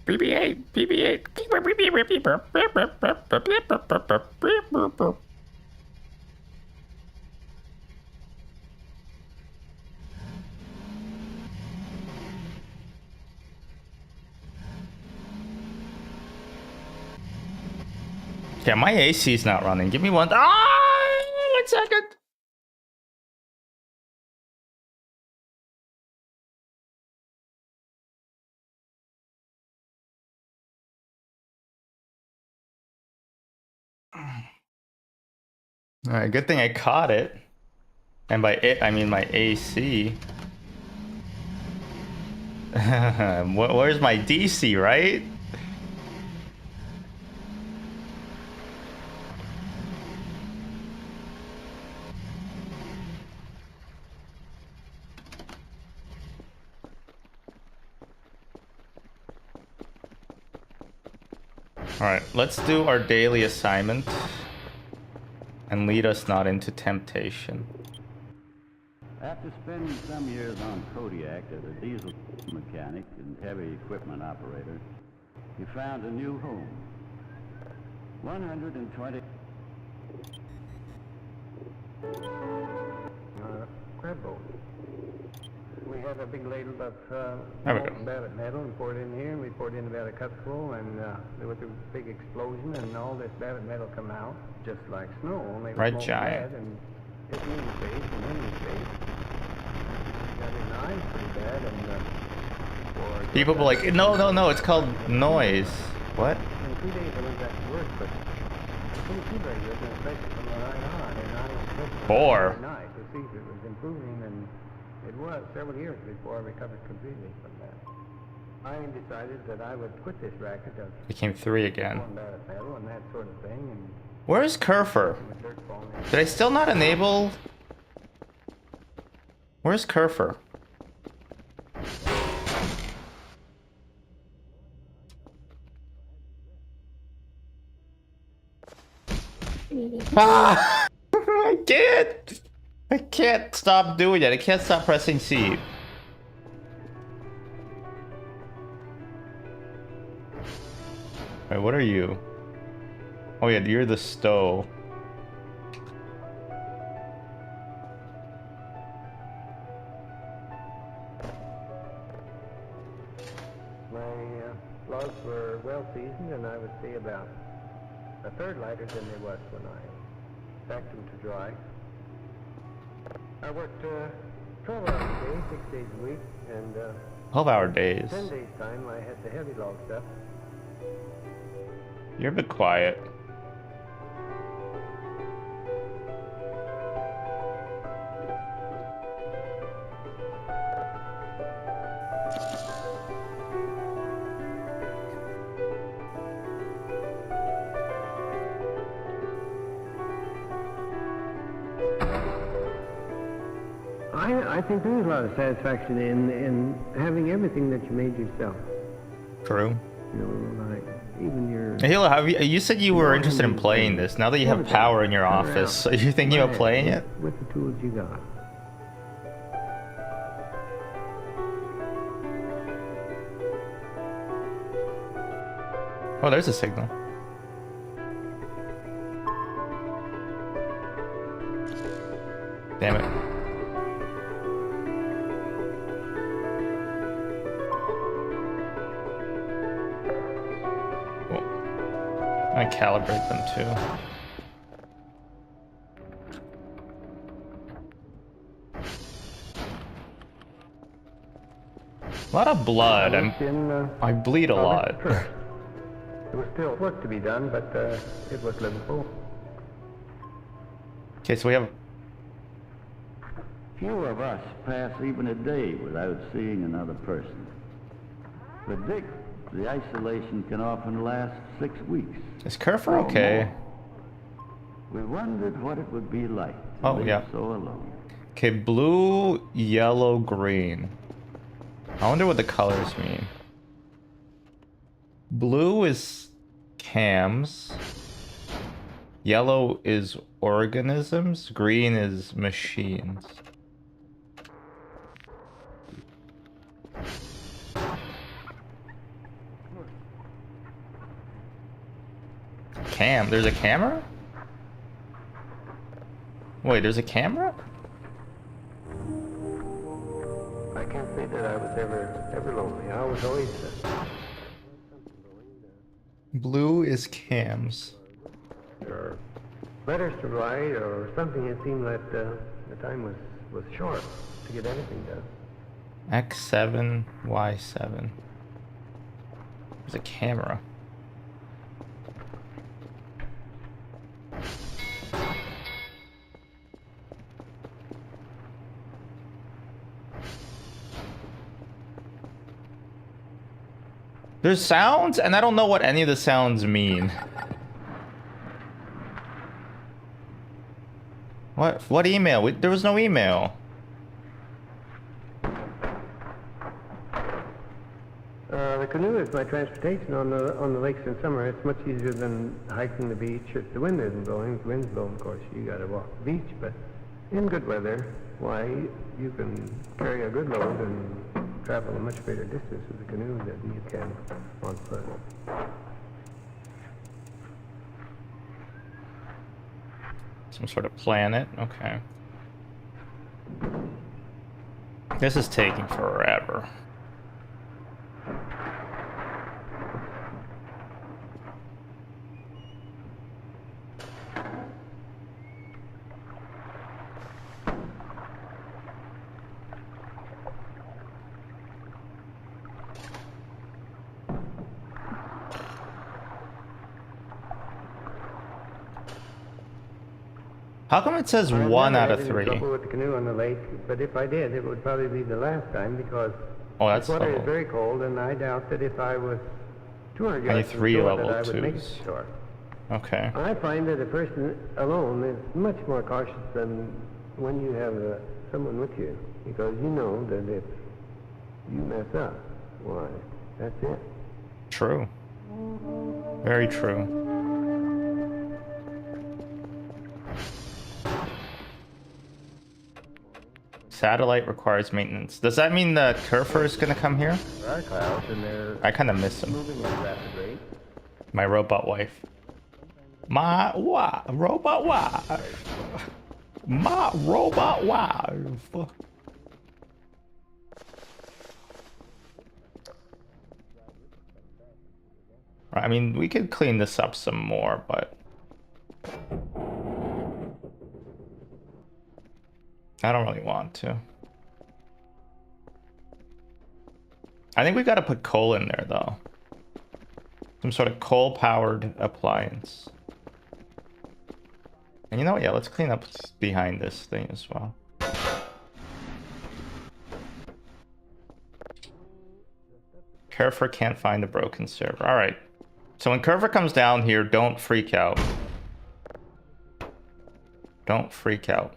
BB8. BB8. Yeah, my AC is not running. Give me one. Ah, 1 second. All right, good thing I caught it. And by it, I mean my AC. Where's my DC, right? Alright, let's do our daily assignment and lead us not into temptation. After spending some years on Kodiak as a diesel mechanic and heavy equipment operator, he found a new home. 120... crab boat. We had a big ladle of battered metal and poured it in here, and we poured in about a cupful, and there was a big explosion, and all this battered metal come out, just like snow, only Red Giant. and hit me in the face and him in the face. Got his eyes pretty bad, and people were like, no, it's called noise. What? in 2 days I went back to work, but I couldn't see very good, and especially from the right on, and I was looking 4. every night to see if it was improving, and it was several years before I recovered completely from that. I decided that I would quit this racket of Became 3 again. metal and that sort of thing, and Where's Kerfer? Did I still not enable? Where's Kerfer? Ah! I can't! I can't stop doing it. I can't stop pressing C. Wait, what are you? Oh yeah, you're the stove. My logs were well seasoned, and I would say about a third lighter than they was when I packed them to dry. I worked 12 hours a day, 6 days a week, and 12-hour days. 10 days time I had the heavy log stuff. You're a bit quiet. I think there's a lot of satisfaction in having everything that you made yourself. True. You know, like even your... Halo, you said you were interested in playing this. Now that you have power in your office, are you thinking about playing it? With the tools you got. Oh, there's a signal. Damn it. I calibrate them too. A lot of blood. I bleed a lot. There was still work to be done, but it was livable. Okay, so we have... Few of us pass even a day without seeing another person. For Dick, the isolation can often last 6 weeks. Is Kerfer okay? We wondered what it would be like to live so alone. Okay, blue, yellow, green. I wonder what the colors mean. Blue is cams. Yellow is organisms. Green is machines. There's a camera? Wait, there's a camera? I can't say that I was ever lonely. I was always... Blue is cams. Or letters to write, or something. It seemed that the time was short to get anything done. X7, Y7. There's a camera. There's sounds, and I don't know what any of the sounds mean. What email? There was no email. The canoe is my transportation on the lakes in summer. It's much easier than hiking the beach. If the wind isn't blowing, if the wind's blowing, of course, you got to walk the beach. But in good weather, why, you can carry a good load and travel a much greater distance with the canoe than you can on foot. Some sort of planet. Okay. This is taking forever. How come it says 1 out of 3? I've never had any trouble with the canoe on the lake, but if I did, it would probably be the last time because that's the water level. is very cold, and I doubt that if I was 200 yards from 3 shore level that I would make it 2s. to shore. Okay. I find that a person alone is much more cautious than when you have someone with you, because you know that if you mess up, why, that's it. True. Very true. Satellite requires maintenance. Does that mean that Kerfer is gonna come here? There are clouds, and they're I kind of miss him. moving at a rapid rate. My robot wife. My robot wife. My robot wife. I mean, we could clean this up some more, but I don't really want to. I think we gotta put coal in there, though. Some sort of coal-powered appliance. And you know what? Yeah, let's clean up behind this thing as well. Kerfer can't find the broken server. All right. So when Kerfer comes down here, don't freak out. Don't freak out.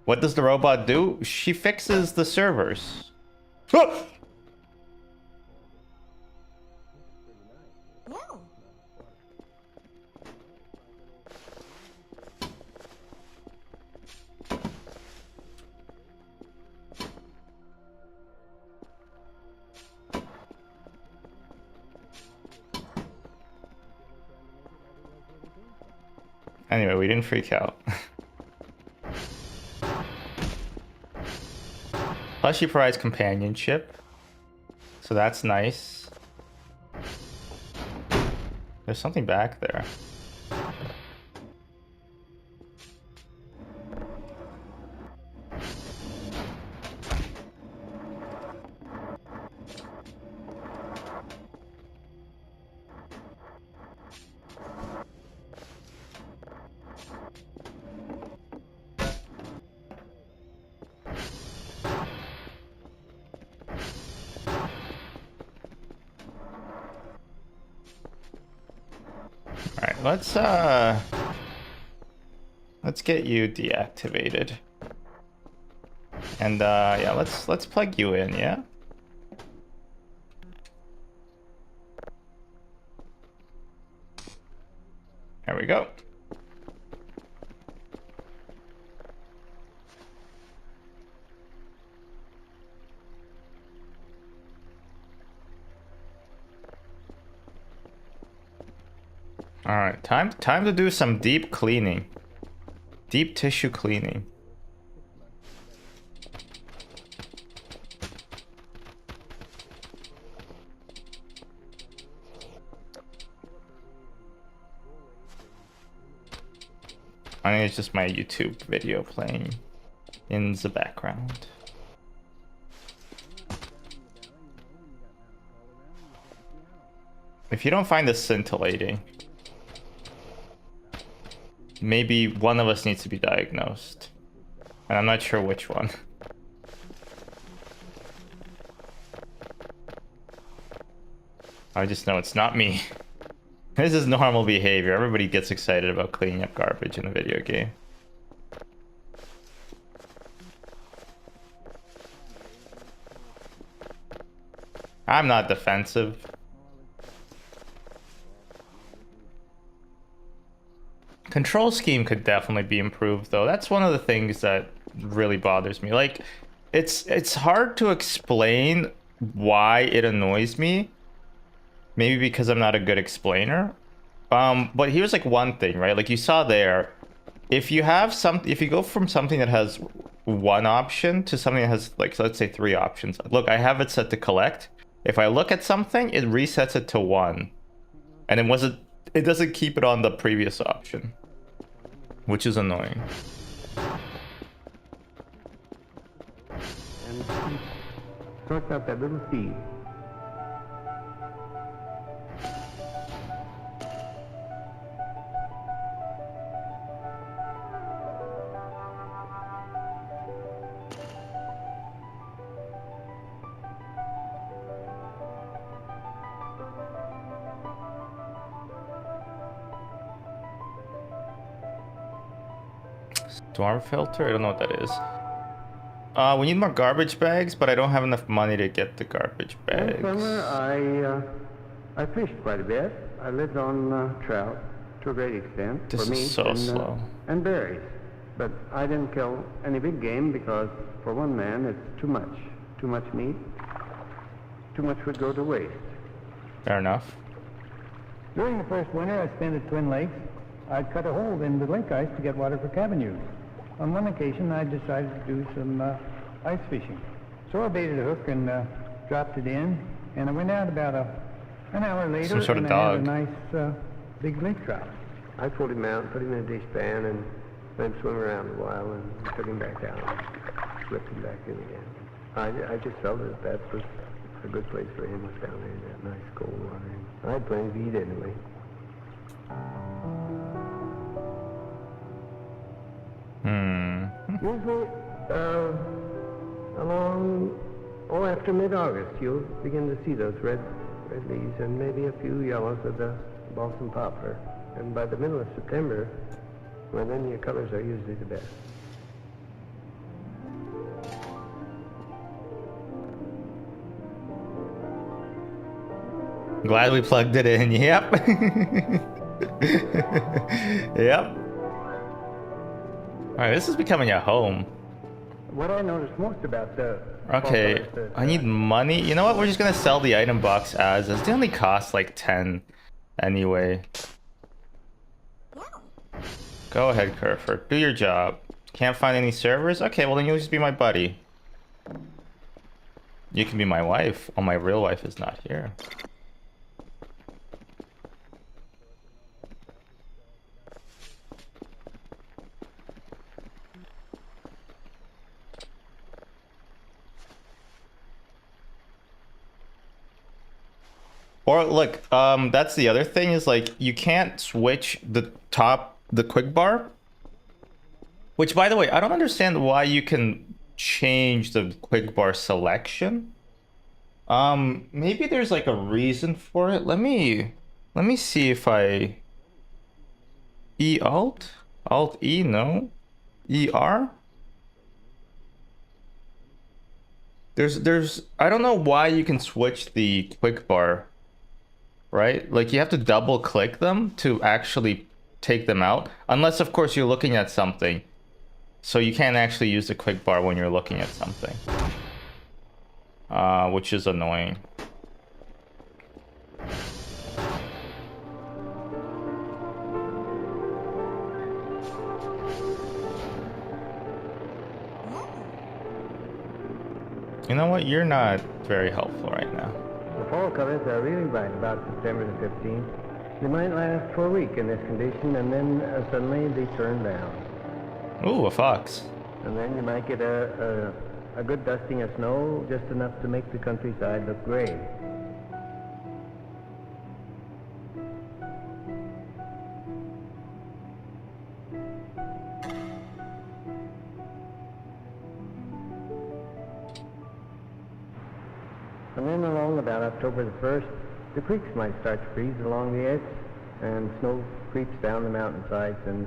What does the robot do? She fixes the servers. Ah! Anyway, we didn't freak out. Plus, she provides companionship. So that's nice. There's something back there. Let's get you deactivated. And yeah, let's plug you in, yeah? There we go. All right, time to do some deep cleaning. Deep tissue cleaning. I think it's just my YouTube video playing in the background. If you don't find this scintillating, maybe one of us needs to be diagnosed. And I'm not sure which one. I just know it's not me. This is normal behavior. Everybody gets excited about cleaning up garbage in a video game. I'm not defensive. Control scheme could definitely be improved, though. That's one of the things that really bothers me. Like, it's hard to explain why it annoys me. Maybe because I'm not a good explainer. But here's like one thing, right? Like you saw there, if you go from something that has one option to something that has, like, so let's say 3 options. Look, I have it set to collect. If I look at something, it resets it to 1. And it doesn't keep it on the previous option, which is annoying. And sort out that little seed. Storm filter? I don't know what that is. We need more garbage bags, but I don't have enough money to get the garbage bags. Last summer, I fished quite a bit. I lived on trout to a great extent. This is so slow. And berries. But I didn't kill any big game because, for one man, it's too much. Too much meat. Too much would go to waste. Fair enough. During the first winter I spent at Twin Lakes, I'd cut a hole in the lake ice to get water for cabin use. On one occasion, I decided to do some ice fishing. So I baited a hook and dropped it in, and I went out about an hour later. Some sort of and dog. I had a nice big lake trout. I pulled him out, put him in a dishpan, and let him swim around a while, and took him back down, slipped him back in again. I just felt that was a good place for him, was down there in that nice cold water. And I had plenty to eat anyway. Usually, after mid-August, you'll begin to see those red leaves and maybe a few yellows of the balsam poplar. And by the middle of September, well, then your colors are usually the best. Glad we plugged it in. Yep. Yep. Alright, this is becoming a home. What I noticed most about the Okay, I need money. You know what? We're just gonna sell the item box as is. They only cost like 10 anyway. Go ahead, Kerford. Do your job. Can't find any servers? Okay, well then you'll just be my buddy. You can be my wife. Oh, my real wife is not here. Or look, that's the other thing is like you can't switch the quick bar. Which, by the way, I don't understand why you can change the quick bar selection. Maybe there's like a reason for it. Let me see if I Alt E, no, ER. There's I don't know why you can switch the quick bar. Right? Like you have to double click them to actually take them out. Unless, of course, you're looking at something. So you can't actually use the quick bar when you're looking at something. Which is annoying. You know what? You're not very helpful right now. The fall colors are really bright about September the 15th. They might last for a week in this condition, and then suddenly they turn down. Ooh, a fox. And then you might get a good dusting of snow, just enough to make the countryside look gray. And then along about October the 1st, the creeks might start to freeze along the edge, and snow creeps down the mountainsides, and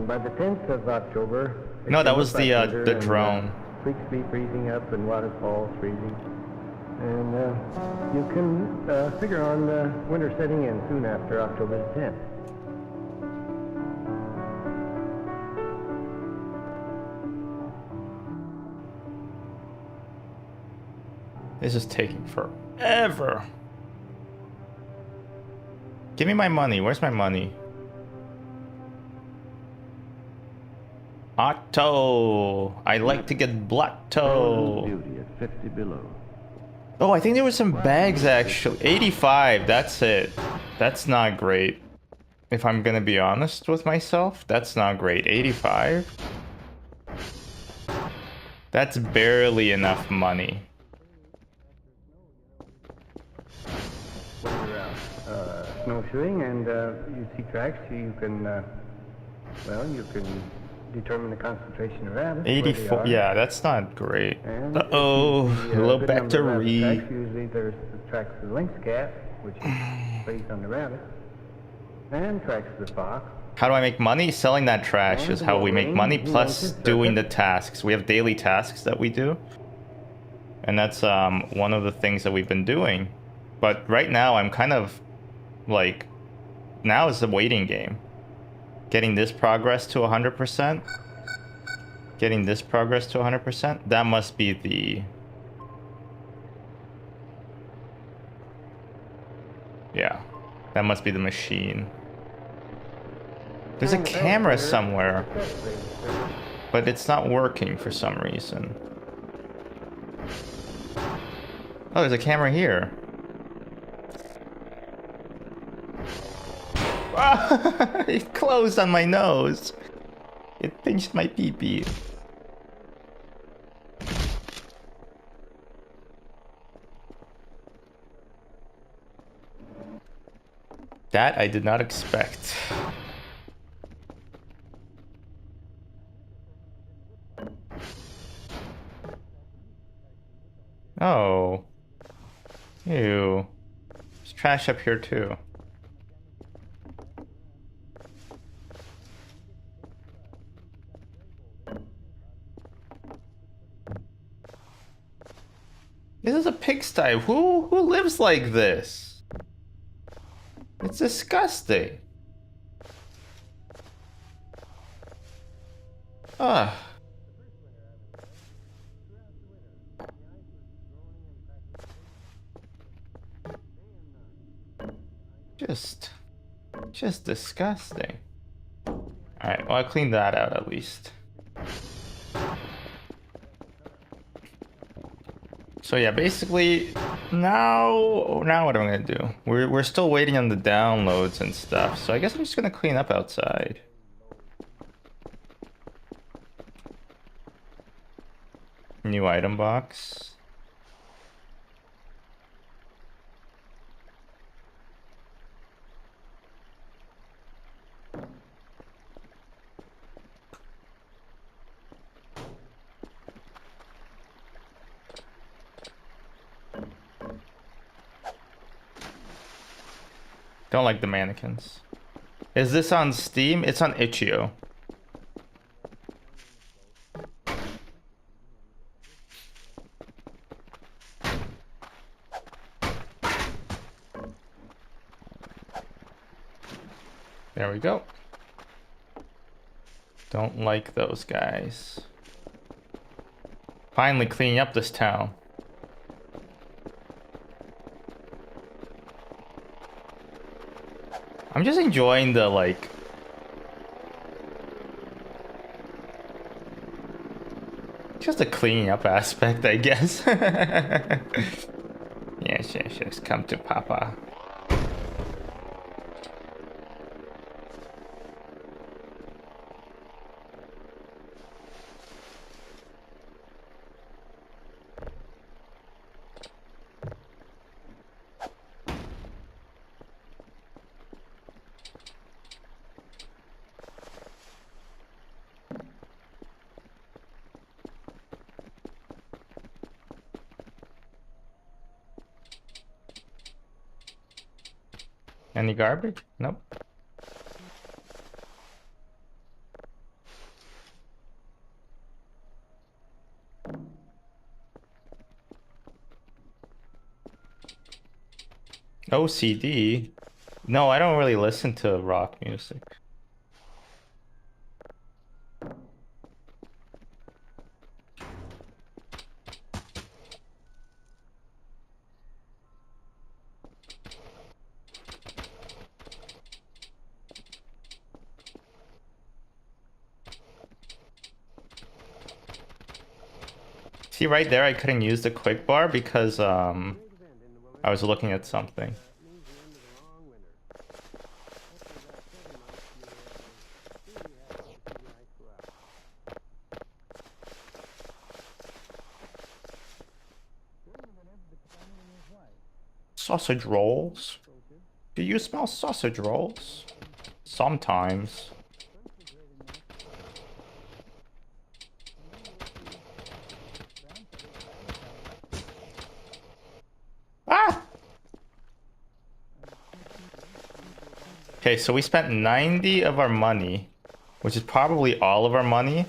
by the 10th of October... No, that was the drone. Creeks be freezing up and waterfalls freezing. And you can figure on winter setting in soon after October the 10th. This is taking forever. Give me my money. Where's my money? Otto. I like to get blotto. Beauty at 50 below. Oh, I think there was some bags actually. 85. That's it. That's not great. If I'm gonna be honest with myself, that's not great. 85. That's barely enough money. Snowshoeing and you see tracks, you can, you can determine the concentration of rabbits. 84, yeah, that's not great. Uh-oh, low battery. Usually there's the tracks of the lynx cat, which is based on the rabbit, and tracks of the fox. How do I make money? Selling that trash is how we make money, plus doing the tasks. We have daily tasks that we do. And that's one of the things that we've been doing. But right now I'm kind of like, now is the waiting game. Getting this progress to 100%. Getting this progress to 100%. That must be the... Yeah. That must be the machine. There's a camera somewhere. But it's not working for some reason. Oh, there's a camera here. It closed on my nose. It pinched my pee-pee. That I did not expect. Oh. Ew. There's trash up here too. This is a pigsty. Who lives like this? It's disgusting. Ugh. Just disgusting. Alright, well I cleaned that out at least. So yeah, basically now what am I gonna do? We're still waiting on the downloads and stuff, so I guess I'm just gonna clean up outside. New item box. Don't like the mannequins. Is this on Steam? It's on itch.io. There we go. Don't like those guys. Finally cleaning up this town. I'm just enjoying the, like... just the cleaning up aspect, I guess. Yes, come to Papa. Any garbage? Nope. OCD? No, I don't really listen to rock music. See right there, I couldn't use the quick bar because I was looking at something. Sausage rolls? Do you smell sausage rolls? Sometimes. Ah! Okay, so we spent 90 of our money, which is probably all of our money,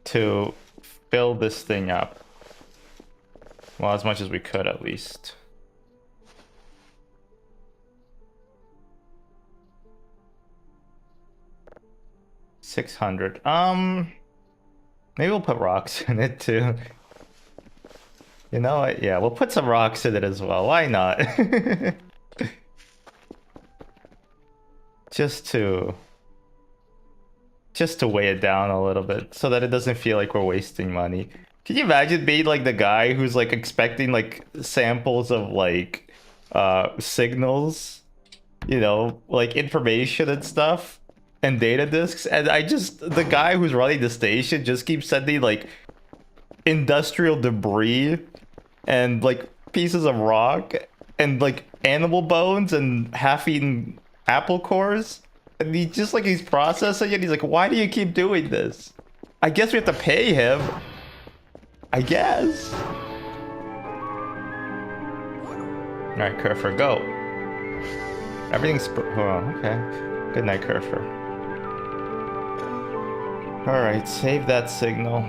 to fill this thing up. Well, as much as we could at least. 600. Maybe we'll put rocks in it too. You know what? Yeah, we'll put some rocks in it as well. Why not? Just to weigh it down a little bit so that it doesn't feel like we're wasting money. Can you imagine being like the guy who's like expecting like samples of like signals, you know, like information and stuff and data disks, and the guy who's running the station just keeps sending like industrial debris and like pieces of rock and like animal bones and half-eaten apple cores, and he's processing it. He's like, why do you keep doing this? I guess we have to pay him, I guess. All right, Kerfer, go. Everything's okay. Good night, Kerfer. All right, save that signal.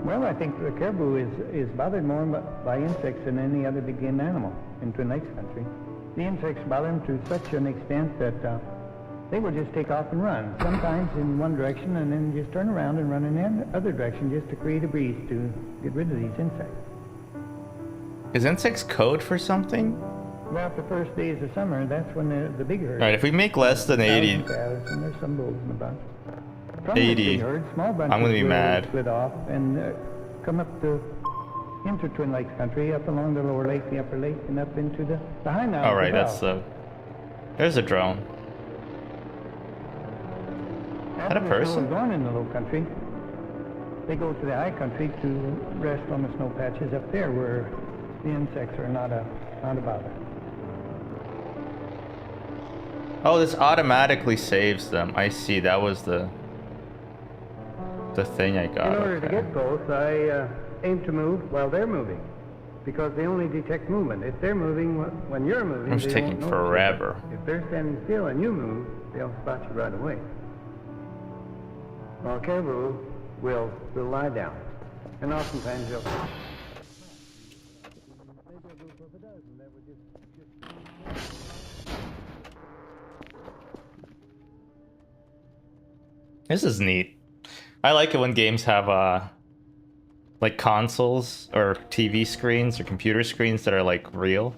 Well, I think the caribou is bothered more by insects than any other big game animal in Twin Lakes country. The insects bother them to such an extent that they will just take off and run, sometimes in one direction and then just turn around and run in the other direction just to create a breeze to get rid of these insects. Is insects code for something? About the first days of summer, that's when the big herds. All right, if we make less than 80, and there's some bulls in the bunch. From 80, the big herd, small bunches I'm gonna be will mad. Split off and come up into Twin Lakes country, up along the lower lake, the upper lake, and up into the high mountains. All right, that's there's a drone. Is that a person? Going in the low country, they go to the high country to rest on the snow patches up there where the insects are not a bother. Oh, this automatically saves them. I see. That was the thing I got. In order to get both, I aim to move while they're moving, because they only detect movement. If they're moving when you're moving, it's taking forever. If they're standing still and you move, they'll spot you right away. Well, caribou will lie down, and oftentimes they'll. This is neat. I like it when games have like consoles or TV screens or computer screens that are like real.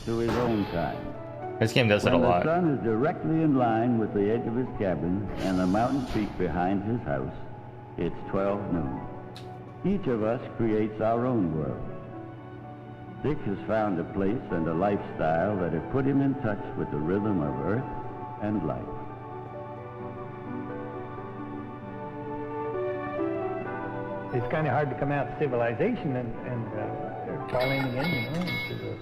To his own time. This game does it a lot. When the sun is directly in line with the edge of his cabin and the mountain peak behind his house, it's 12 noon. Each of us creates our own world. Dick has found a place and a lifestyle that have put him in touch with the rhythm of earth and life. It's kind of hard to come out of civilization and fall in again, you know, into the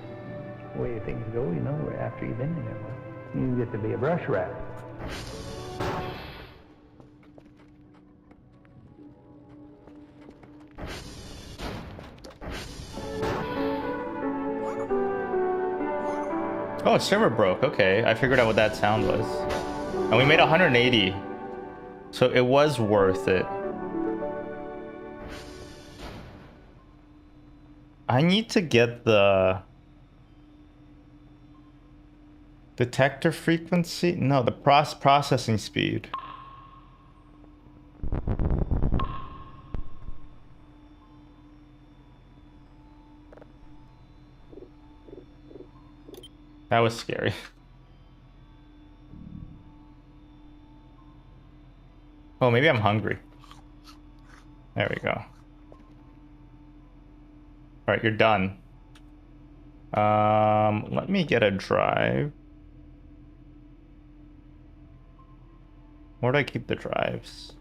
way things go, you know, after you've been there. You get to be a brush rat. Oh, server broke. Okay, I figured out what that sound was. And we made 180. So it was worth it. I need to get the detector frequency. No, the processing speed. That was scary. Oh, maybe I'm hungry. There we go. All right, you're done. Let me get a drive. Where do I keep the drives?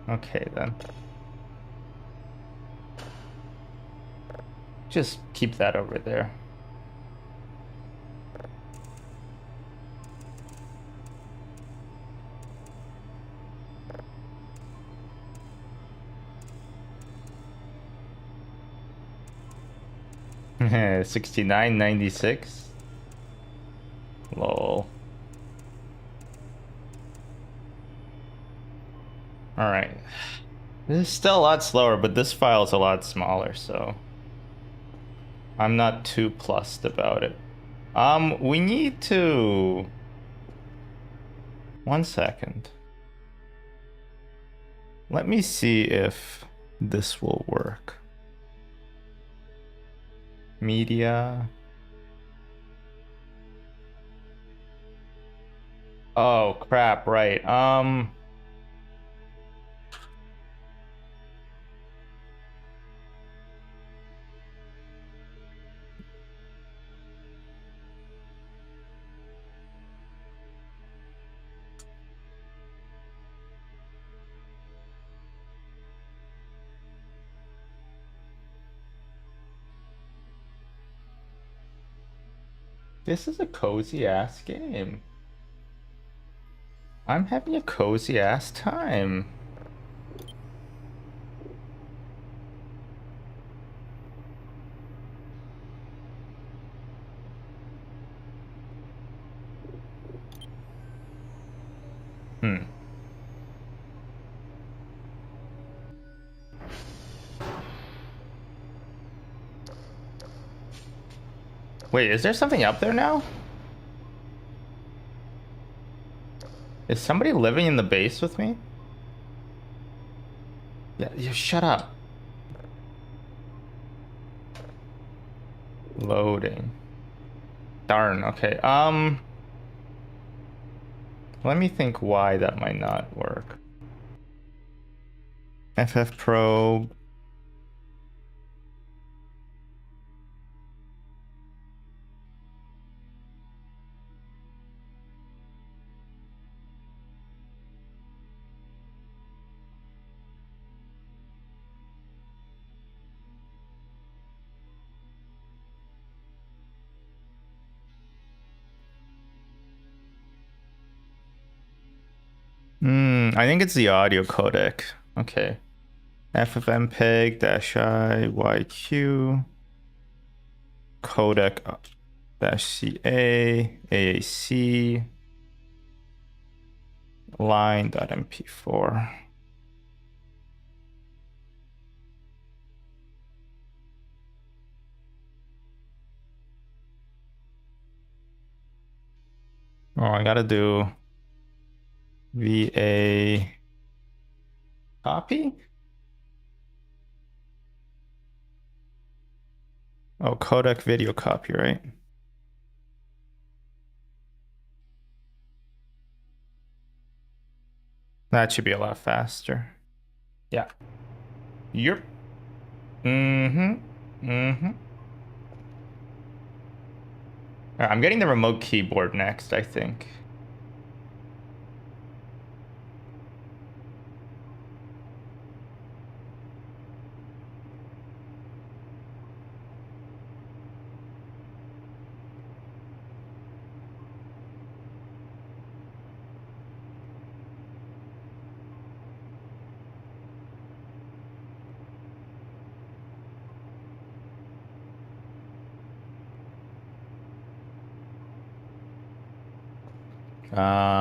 Okay, then. Just keep that over there. $69.96. Lol. All right. This is still a lot slower, but this file is a lot smaller, so I'm not too plussed about it. We need to... 1 second. Let me see if this will work. Media. Oh, crap, right. This is a cozy ass game. I'm having a cozy ass time. Wait, is there something up there now? Is somebody living in the base with me? Yeah, you shut up. Loading. Darn, okay. Let me think why that might not work. FF probe. I think it's the audio codec. Okay. FFmpeg-i YQ codec -CA AAC line.mp4. Oh, I gotta do VA copy. Oh, codec video copy, right? That should be a lot faster. Yeah. Yep. Alright, I'm getting the remote keyboard next, I think.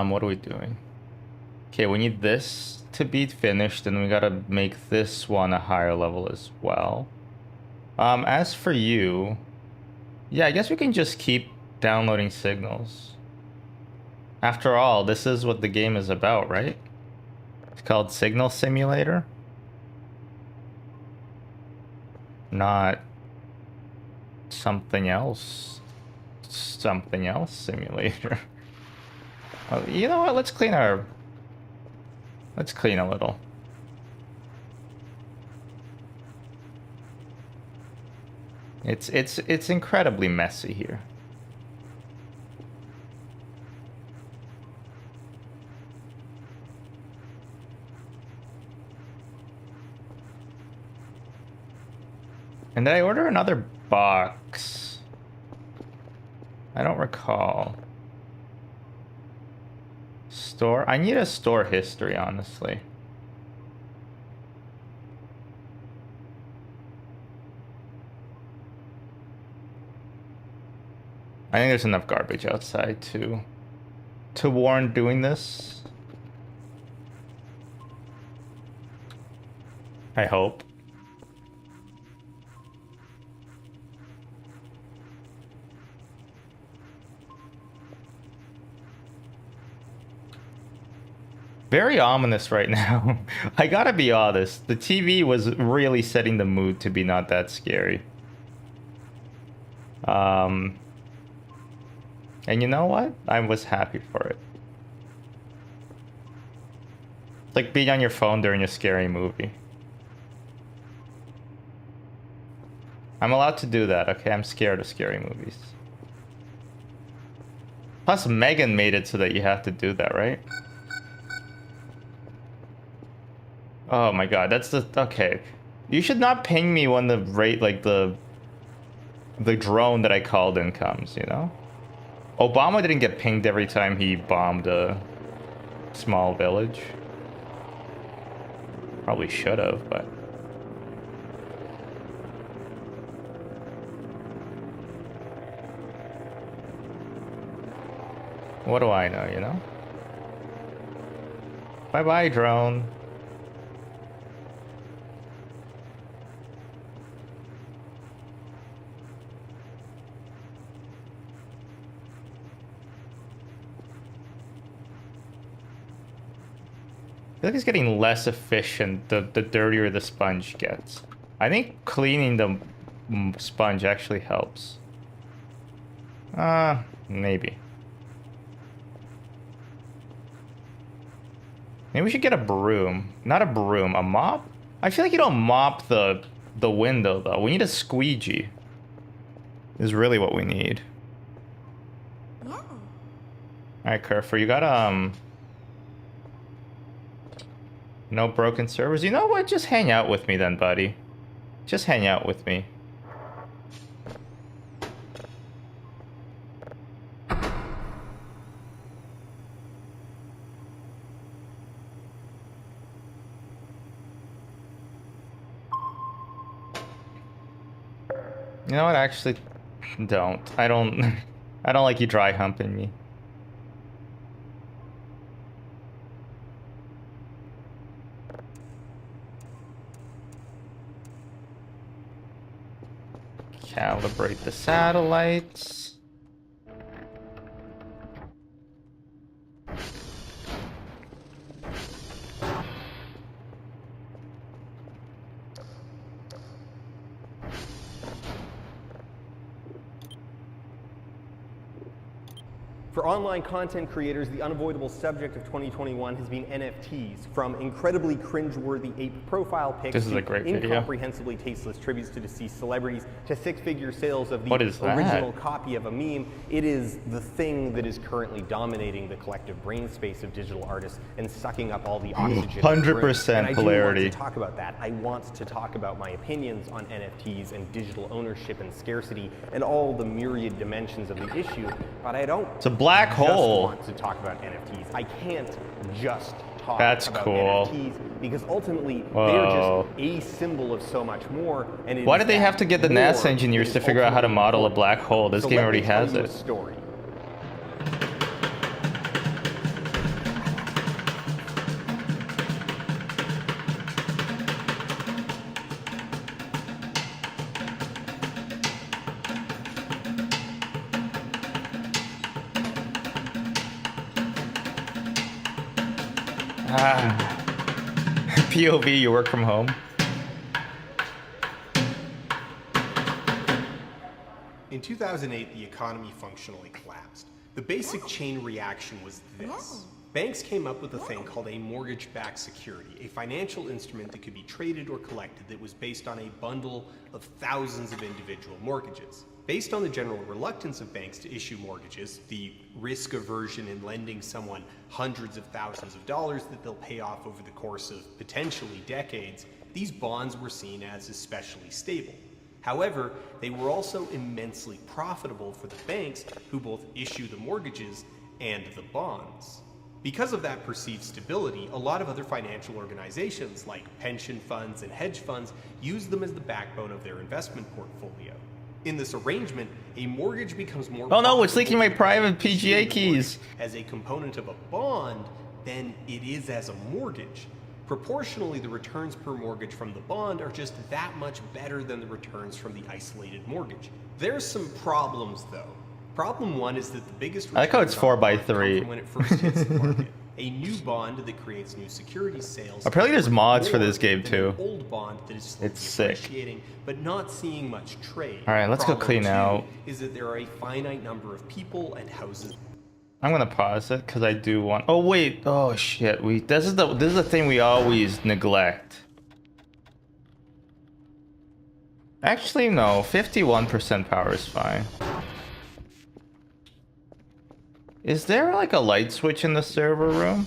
What are we doing? Okay, we need this to be finished, and we gotta make this one a higher level as well. As for you, yeah, I guess we can just keep downloading signals. After all, this is what the game is about, right? It's called Signal Simulator. Not something else. Something else simulator. Oh, you know what? Let's clean a little. It's incredibly messy here. And did I order another box? I don't recall. Store? I need a store history, honestly. I think there's enough garbage outside to warrant doing this. I hope. Very ominous right now. I gotta be honest. The TV was really setting the mood to be not that scary. And you know what? I was happy for it. It's like being on your phone during a scary movie. I'm allowed to do that, okay? I'm scared of scary movies. Plus, Megan made it so that you have to do that, right? Oh my god, that's the... Okay. You should not ping me when the rate, like, the drone that I called in comes, you know? Obama didn't get pinged every time he bombed a small village. Probably should have, but... What do I know, you know? Bye-bye, drone. I feel like it's getting less efficient the dirtier the sponge gets. I think cleaning the sponge actually helps. Maybe. Maybe we should get a broom. Not a broom, a mop? I feel like you don't mop the window, though. We need a squeegee. Is really what we need. Yeah. Alright, Kerfer, you got, no broken servers? You know what? Just hang out with me then, buddy. Just hang out with me. You know what? Actually, don't. I don't like you dry humping me. Calibrate the satellites. For online content creators, the unavoidable subject of 2021 has been NFTs, from incredibly cringeworthy ape profile pics This is to a great video. incomprehensibly tasteless tributes to deceased celebrities to six-figure sales of the What is that? original copy of a meme. It is the thing that is currently dominating the collective brain space of digital artists and sucking up all the oxygen. 100% and I polarity. do want to talk about that. I want to talk about my opinions on NFTs and digital ownership and scarcity and all the myriad dimensions of the issue, but I don't. It's a black hole. Want to talk about NFTs. I can't just talk That's about cool. NFTs because ultimately Whoa. they're just a symbol of so much more. And Why did they have to get the NASA engineers to figure out how to model a black hole? This game already has it. Story. POV, you work from home. In 2008, the economy functionally collapsed. The basic chain reaction was this. Banks came up with a thing called a mortgage-backed security, a financial instrument that could be traded or collected that was based on a bundle of thousands of individual mortgages. Based on the general reluctance of banks to issue mortgages, the risk aversion in lending someone hundreds of thousands of dollars that they'll pay off over the course of potentially decades, these bonds were seen as especially stable. However, they were also immensely profitable for the banks who both issue the mortgages and the bonds. Because of that perceived stability, a lot of other financial organizations like pension funds and hedge funds use them as the backbone of their investment portfolio. In this arrangement, a mortgage becomes more Oh no, it's profitable leaking my to the private bank issuing PGA the keys. mortgage as a component of a bond than it is as a mortgage. Proportionally, the returns per mortgage from the bond are just that much better than the returns from the isolated mortgage. There's some problems though. Problem one is that the biggest I like how it's returns on 4 by the bond come 3. from when it first hits the market. A new bond that creates new security sales. Apparently there's is worth mods for more this game than too. an old bond that is slowly It's sick. appreciating, but not seeing much trade. All right, let's go Problem clean two out. is that there are a finite number of people and houses. I'm gonna pause it because I do want. Oh wait! Oh shit! This is the thing we always neglect. Actually, no. 51% power is fine. Is there like a light switch in the server room?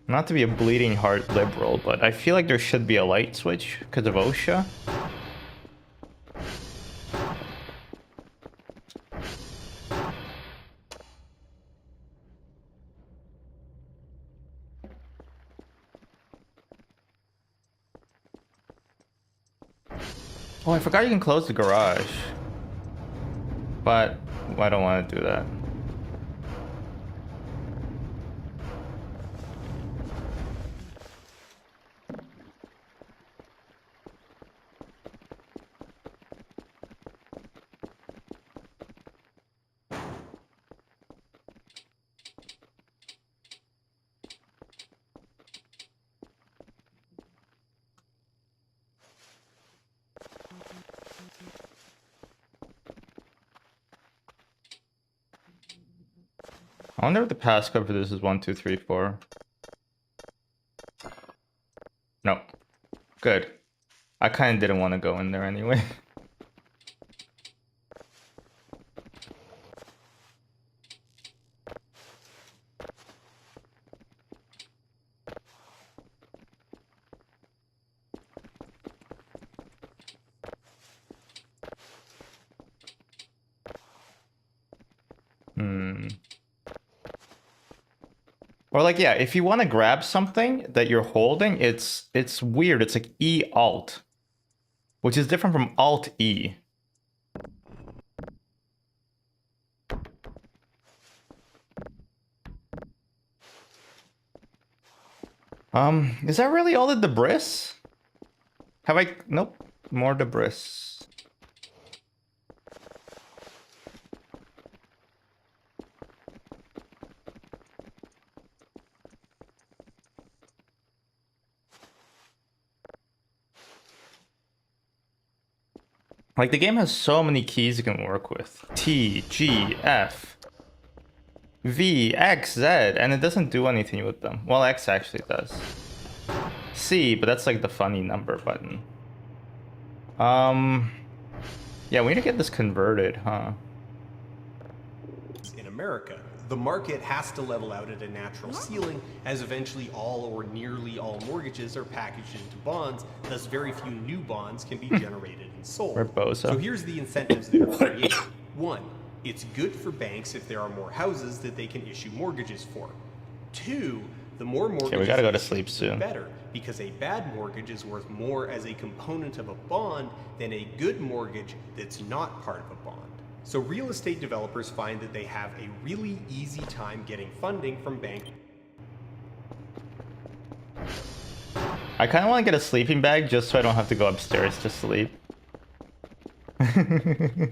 Not to be a bleeding heart liberal, but I feel like there should be a light switch because of OSHA. Oh, I forgot you can close the garage. But I don't want to do that. I wonder if the passcode for this is 1234. No. Good. I kind of didn't want to go in there anyway. Or like, yeah, if you want to grab something that you're holding, it's weird. It's like E-Alt, which is different from Alt-E. Is that really all the debris? Have I... Nope. More debris. Like, the game has so many keys you can work with. T, G, F, V, X, Z, and it doesn't do anything with them. Well, X actually does. C, but that's like the funny number button. Yeah, we need to get this converted, huh? In America, the market has to level out at a natural ceiling, as eventually all or nearly all mortgages are packaged into bonds, thus very few new bonds can be generated and sold. So here's the incentives that are created. 1, it's good for banks if there are more houses that they can issue mortgages for. 2, the more mortgages we gotta go to sleep soon. the better, because a bad mortgage is worth more as a component of a bond than a good mortgage that's not part of a bond. So real estate developers find that they have a really easy time getting funding from banks. I kind of want to get a sleeping bag just so I don't have to go upstairs to sleep. Because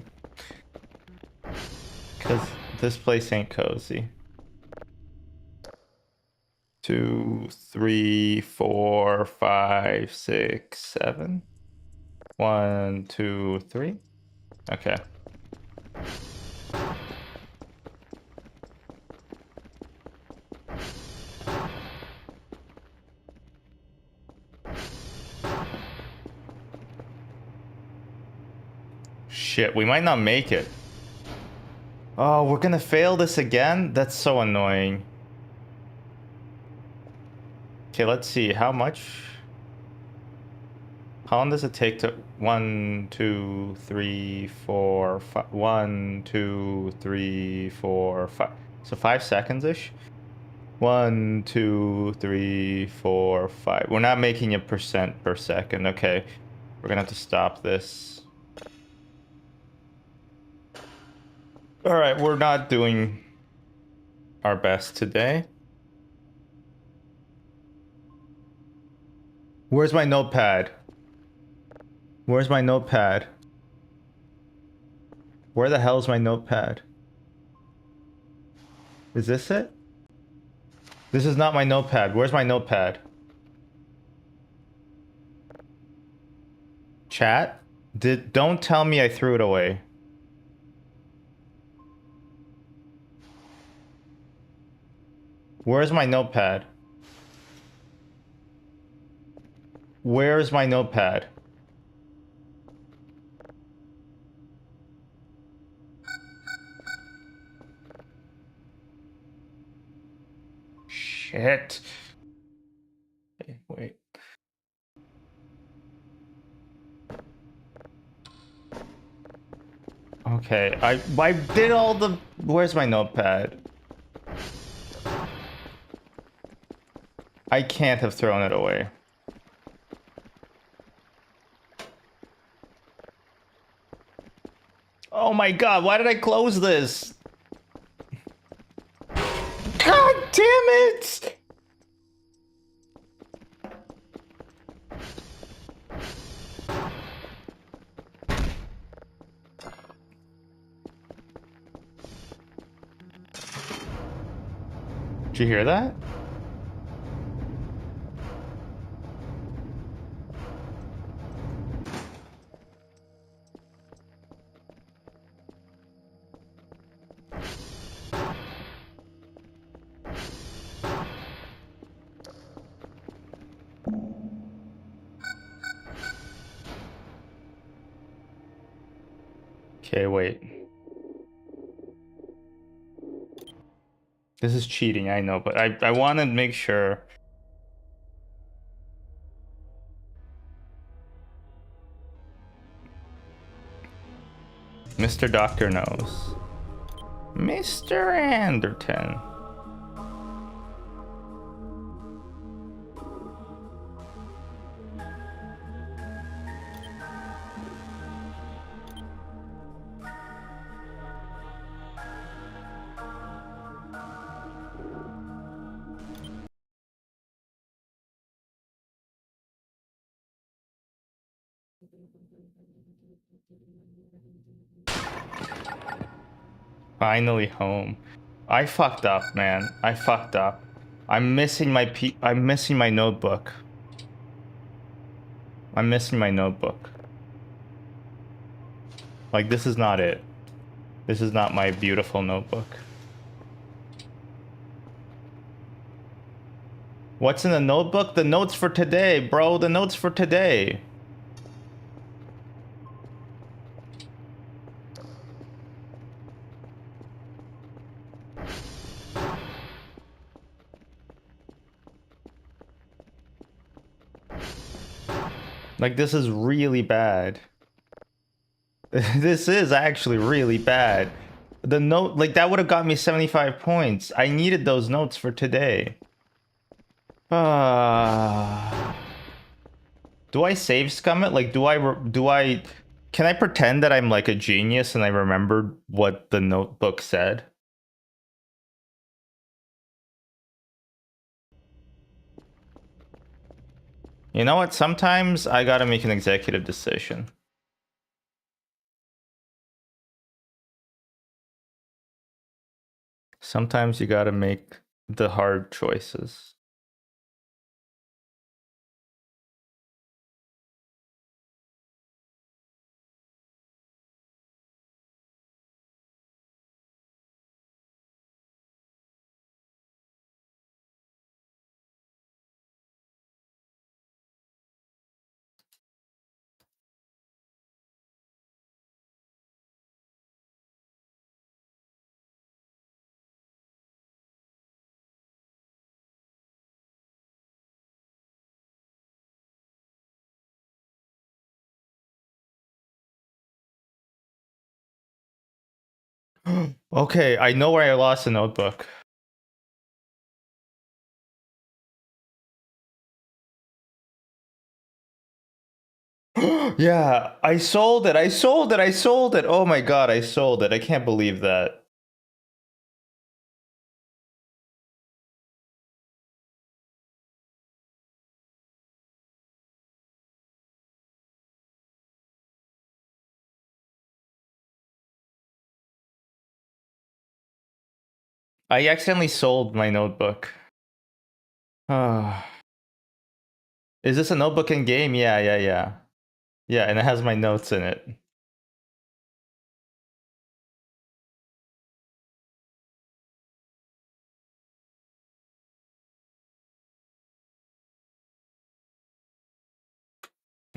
this place ain't cozy. 2, 3, 4, 5, 6, 7. 1, 2, 3. Okay. Shit, we might not make it. Oh, we're gonna fail this again? That's so annoying. Okay, let's see. How much? How long does it take to 1, 2, 3, 4, 5? 1, 2, 3, 4, 5. So 5 seconds ish. 1, 2, 3, 4, 5. We're not making it percent per second. Okay, we're gonna have to stop this. All right, we're not doing our best today. Where's my notepad? Where's my notepad? Where the hell is my notepad? Is this it? This is not my notepad. Where's my notepad? Chat? Don't tell me I threw it away. Where's my notepad? Where's my notepad? Shit. Okay, wait. Okay, I did all the... Where's my notepad? I can't have thrown it away. Oh my god, why did I close this? God damn it! Did you hear that? Okay, wait. This is cheating, I know, but I want to make sure. Mr. Doctor knows. Mr. Anderton. Finally home. I fucked up, man. I fucked up. I'm missing my notebook. I'm missing my notebook. Like, this is not it. This is not my beautiful notebook. What's in the notebook? The notes for today, bro. The notes for today. Like, this is really bad. This is actually really bad. The note, like, that would have got me 75 points. I needed those notes for today. Do I save scum it? Like, can I pretend that I'm like a genius and I remembered what the notebook said? You know what? Sometimes I gotta make an executive decision. Sometimes you gotta make the hard choices. Okay, I know where I lost the notebook. Yeah, I sold it. I sold it. I sold it. Oh my god, I sold it. I can't believe that. I accidentally sold my notebook. Is this a notebook in game? Yeah, yeah, yeah. Yeah, and it has my notes in it.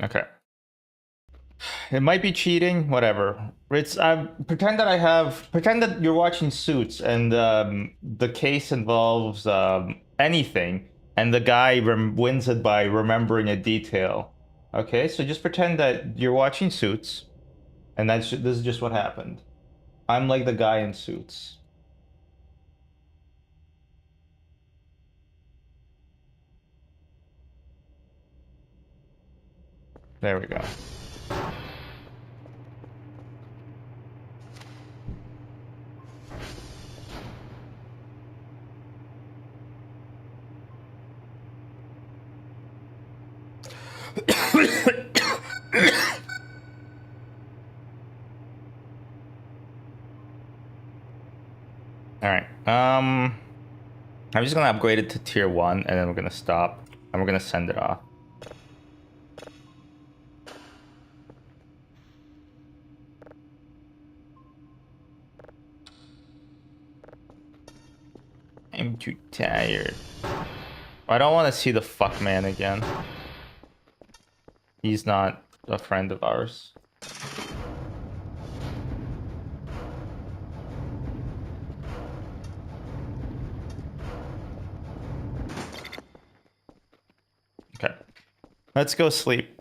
Okay. It might be cheating, whatever. It's pretend that you're watching Suits and the case involves anything, and the guy wins it by remembering a detail. Okay, so just pretend that you're watching Suits, and this is just what happened. I'm like the guy in Suits. There we go. All right. I'm just gonna upgrade it to tier 1, and then we're gonna stop, and we're gonna send it off. I'm too tired. I don't want to see the fuckman again. He's not a friend of ours. Okay. Let's go sleep.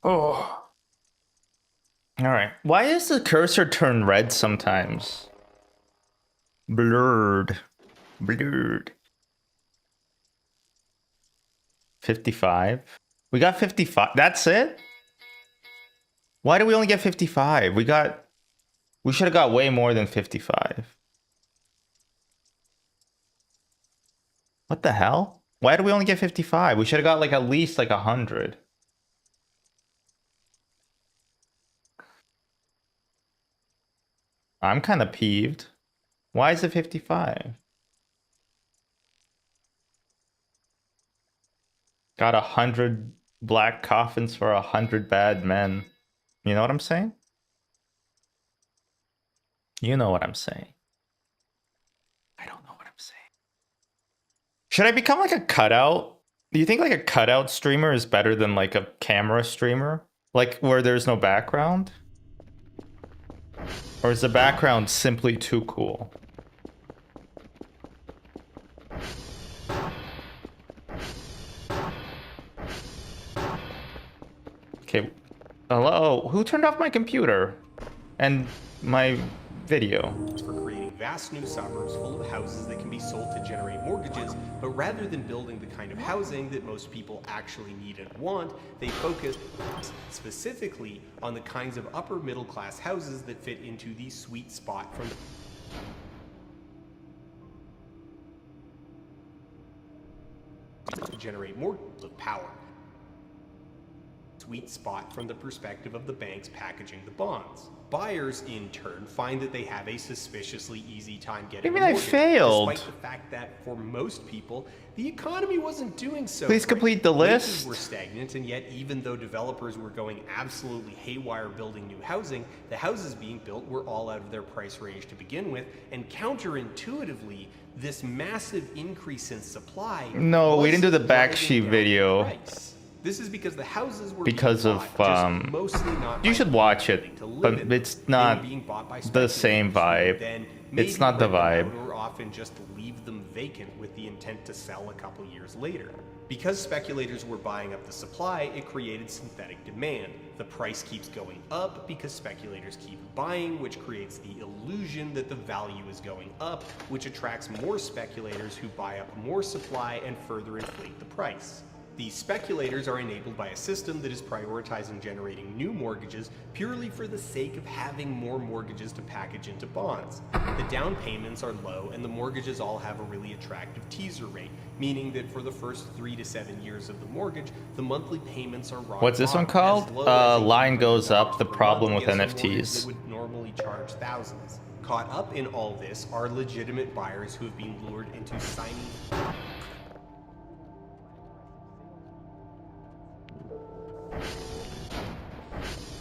Oh. Alright. Why does the cursor turn red sometimes? Blurred. Blurred. 55? We got 55. That's it? Why did we only get 55? We should have got way more than 55. What the hell? Why did we only get 55? We should have got like at least like 100. I'm kind of peeved. Why is it 55? Got 100 black coffins for 100 bad men. You know what I'm saying? You know what I'm saying. I don't know what I'm saying. Should I become like a cutout? Do you think like a cutout streamer is better than like a camera streamer? Like where there's no background? Or is the background simply too cool? Okay. Hello? Who turned off my computer? And my video? For creating vast new suburbs full of houses that can be sold to generate mortgages, but rather than building the kind of housing that most people actually need and want, they focus specifically on the kinds of upper middle class houses that fit into the sweet spot from to generate more of power. sweet spot from the perspective of the banks packaging the bonds. Buyers, in turn, find that they have a suspiciously easy time getting a mortgage, failed? despite the fact that, for most people, the economy wasn't doing so Please great. complete the Wages list. were stagnant, and yet even though developers were going absolutely haywire building new housing, the houses being built were all out of their price range to begin with, and counterintuitively, this massive increase in supply No, we was didn't do the back driving sheet down video. the price. This is because the houses were Because being of, bought, just mostly not you by should people watch it, willing to live but in them. it's They not were being bought by the same speculators who vibe. then It's maybe not the rent them vibe. out or often just leave them vacant with the intent to sell a couple years later. Because speculators were buying up the supply, it created synthetic demand. The price keeps going up because speculators keep buying, which creates the illusion that the value is going up, which attracts more speculators who buy up more supply and further inflate the price. These speculators are enabled by a system that is prioritizing generating new mortgages purely for the sake of having more mortgages to package into bonds. The down payments are low and the mortgages all have a really attractive teaser rate, meaning that for the first 3 to 7 years of the mortgage, the monthly payments are rock What's this one bottom, as called? low as Line goes up, the $800 per problem month with against a mortgage NFTs. that would normally charge thousands. Caught up in all this are legitimate buyers who have been lured into signing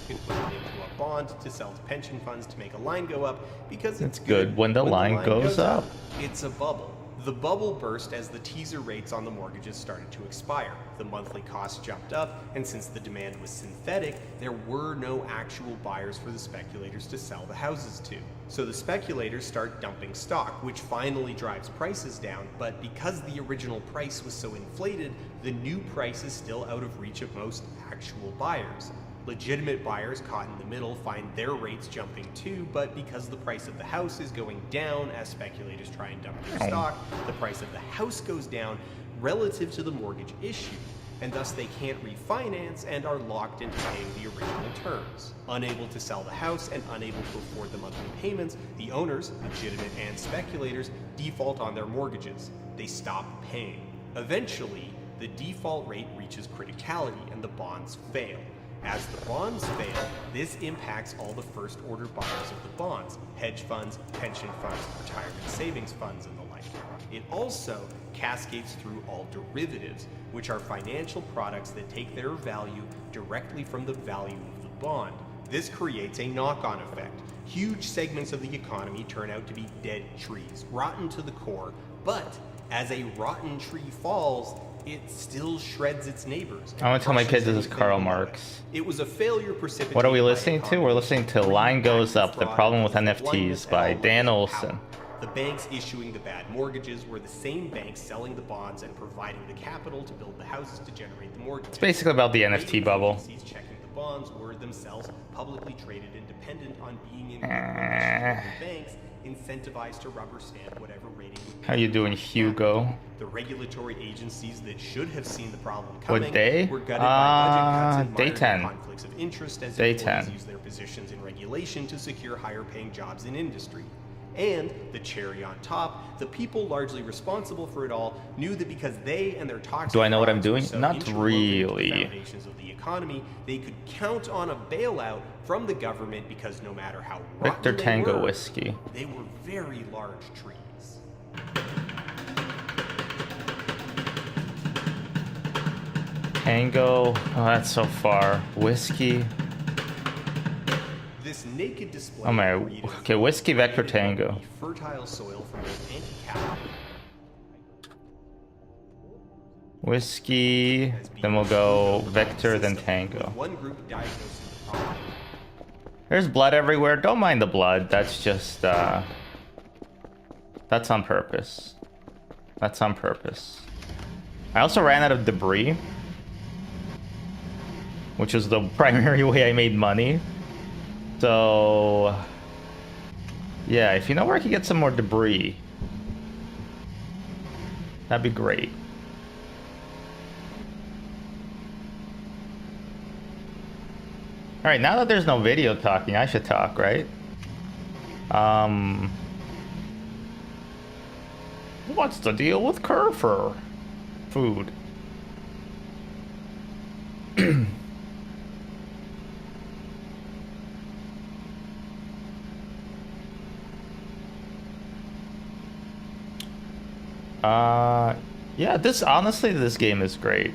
could put it into a bond to sell to pension funds to make a line go up because it's good when the line goes up. It's a bubble. The bubble burst as the teaser rates on the mortgages started to expire. The monthly costs jumped up, and since the demand was synthetic, there were no actual buyers for the speculators to sell the houses to. So the speculators start dumping stock, which finally drives prices down, but because the original price was so inflated, the new price is still out of reach of most actual buyers. Legitimate buyers caught in the middle find their rates jumping too, but because the price of the house is going down as speculators try and dump their stock, the price of the house goes down relative to the mortgage issue, and thus they can't refinance and are locked into paying the original terms. Unable to sell the house and unable to afford the monthly payments, the owners, legitimate and speculators, default on their mortgages. They stop paying. Eventually, the default rate reaches criticality and the bonds fail. As the bonds fail, this impacts all the first order buyers of the bonds, hedge funds, pension funds, retirement savings funds, and the like. It also cascades through all derivatives, which are financial products that take their value directly from the value of the bond. This creates a knock-on effect. Huge segments of the economy turn out to be dead trees, rotten to the core, but as a rotten tree falls, it still shreds its neighbors. I want to tell my kids this is anything Karl below it. Marx. It was a failure precipitated What are we by listening to? We're listening to Line Goes Up, The Problem with NFTs by Dan Olson. The banks issuing the bad mortgages were the same banks selling the bonds and providing the capital to build the houses to generate the mortgages. It's basically about the NFT bubble. Agencies checking the bonds were themselves publicly traded and dependent on being in good relations with the banks, incentivized to rubber stamp whatever rating. How you doing, Hugo? The regulatory agencies that should have seen the problem What coming day? were gutted by budget cuts and Day mired 10. by conflicts of interest as Day employees 10. use their positions in regulation to secure higher paying jobs in industry. And, the cherry on top, the people largely responsible for it all knew that because they and their toxic Do I know what I'm products doing? were so Not interwoven into the really. foundations of the economy, they could count on a bailout from the government because no matter how Victor rotten they Tango were, Whiskey. they were very large trees. Tango. Oh, that's so far. Whiskey. This naked display Oh my. of greed and Okay, Whiskey Vector created Tango. the fertile soil for both anti-capital Whiskey. Then we'll go Vector, then Tango. one group diagnosing the problem. There's blood everywhere. Don't mind the blood. That's just, that's on purpose. That's on purpose. I also ran out of debris, which is the primary way I made money. So, yeah, if you know where I can get some more debris, that'd be great. Alright, now that there's no video talking, I should talk, right? What's the deal with Kerfer? Food. Yeah, this game is great.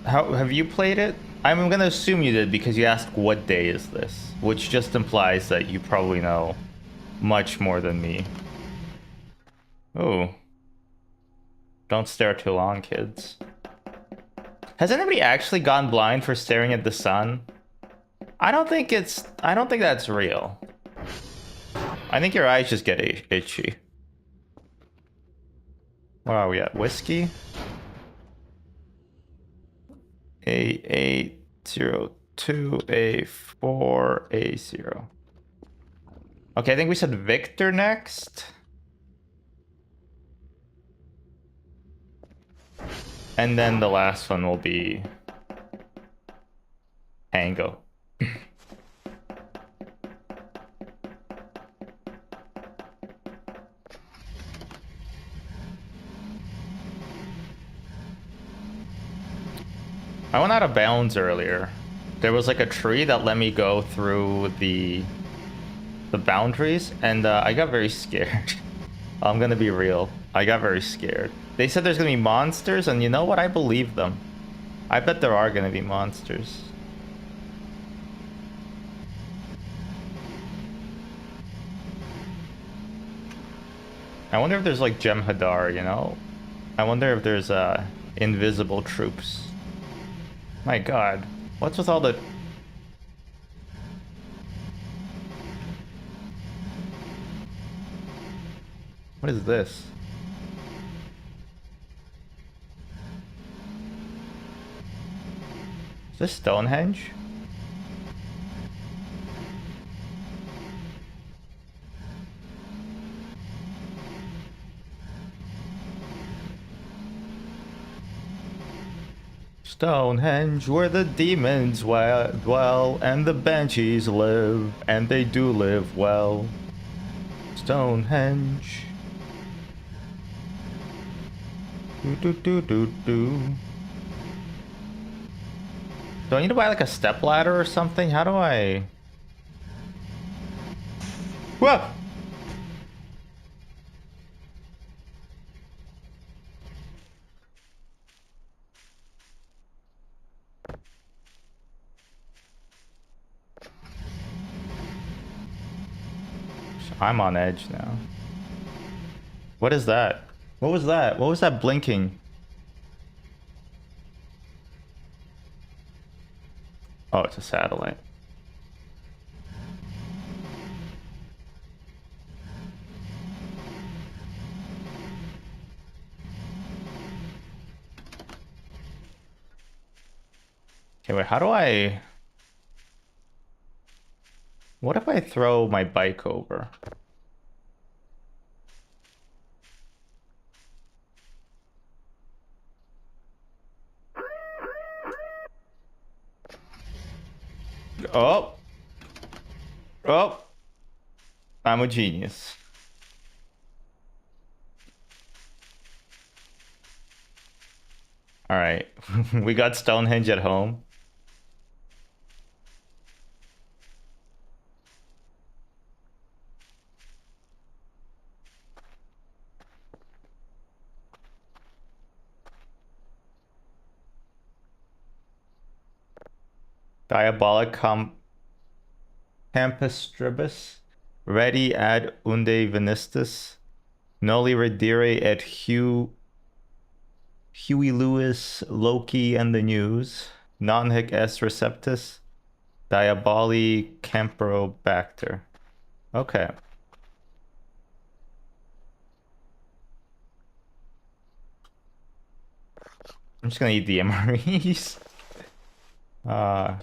How have you played it? I'm gonna assume you did because you asked what day is this, which just implies that you probably know much more than me. Oh, don't stare too long, kids. Has anybody actually gone blind for staring at the sun? I don't think that's real. I think your eyes just get itchy. Where are we at? Whiskey? A802 A4 A0. Okay, I think we said Victor next. And then the last one will be Tango. I went out of bounds earlier. There was like a tree that let me go through the boundaries, and I got very scared. I'm gonna be real. I got very scared. They said there's gonna be monsters, and you know what? I believe them. I bet there are gonna be monsters. I wonder if there's like Jem'Hadar, you know? I wonder if there's invisible troops. My god. What's with all the... What is this? Is this Stonehenge? Stonehenge, where the demons dwell, and the banshees live, and they do live well. Stonehenge. Do. Do I need to buy like a stepladder or something? How do I... Whoa! I'm on edge now. What is that? What was that? What was that blinking? Oh, it's a satellite. Okay, wait, how do I... What if I throw my bike over? Oh! Oh! I'm a genius. Alright, we got Stonehenge at home. Diabolic Campistribus, ready ad unde venistus, noli redire et Huey Lewis, Loki, and the news, non hic est receptus, Diaboli Campylobacter. Okay. I'm just gonna eat the MREs. Ah!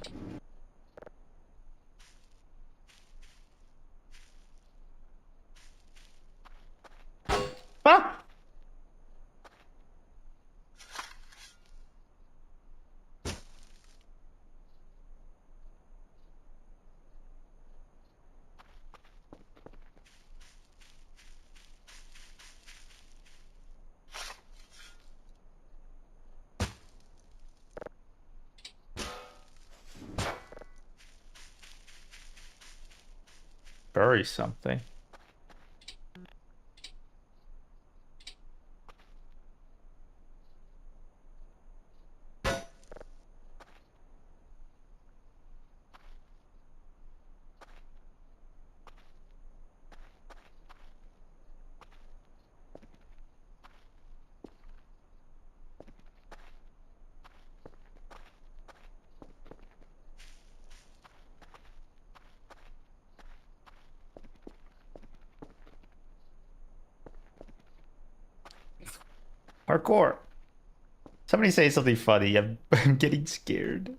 Bury something. Parkour. Somebody say something funny. I'm getting scared.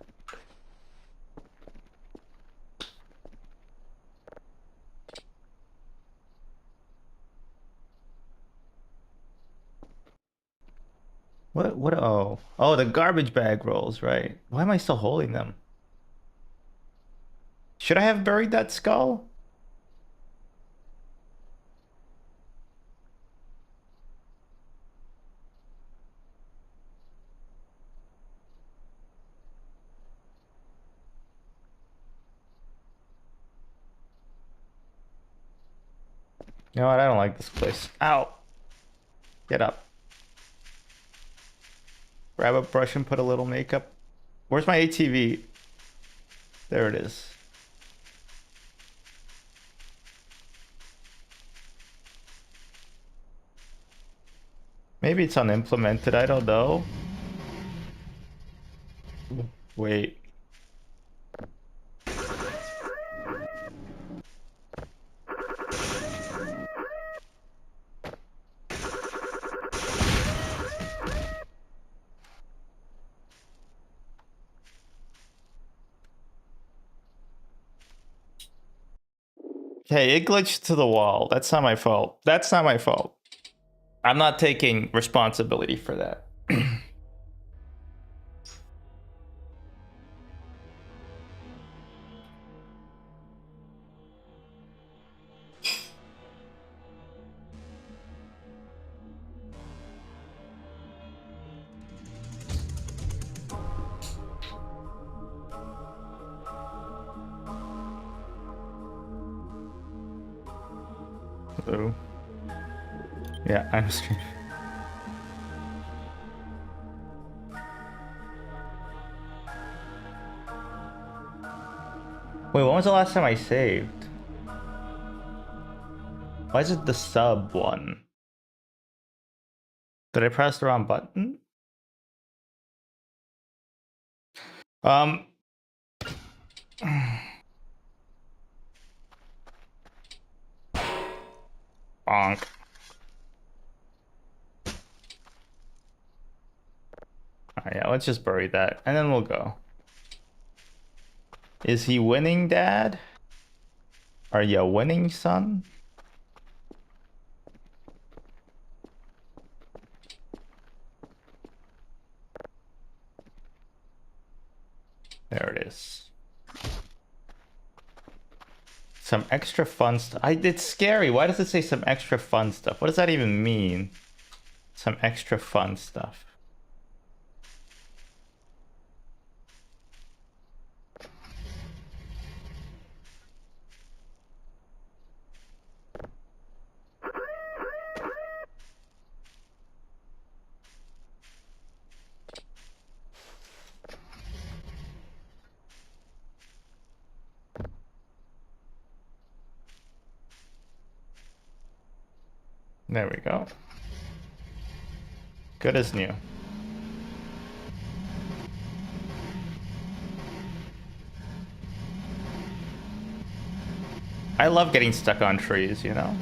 What oh, the garbage bag rolls, right? Why am I still holding them? Should I have buried that skull? You know what? I don't like this place. Ow! Get up. Grab a brush and put a little makeup. Where's my ATV? There it is. Maybe it's unimplemented, I don't know. Wait. Okay, it glitched to the wall. That's not my fault. That's not my fault. I'm not taking responsibility for that. Hello. Yeah, I'm streaming. Wait, when was the last time I saved? Why is it the sub one? Did I press the wrong button? Bonk. Alright, yeah, let's just bury that, and then we'll go. Is he winning, Dad? Are you winning, son? There it is. Some extra fun stuff. It's scary. Why does it say some extra fun stuff? What does that even mean? Some extra fun stuff. There we go. Good as new. I love getting stuck on trees, you know?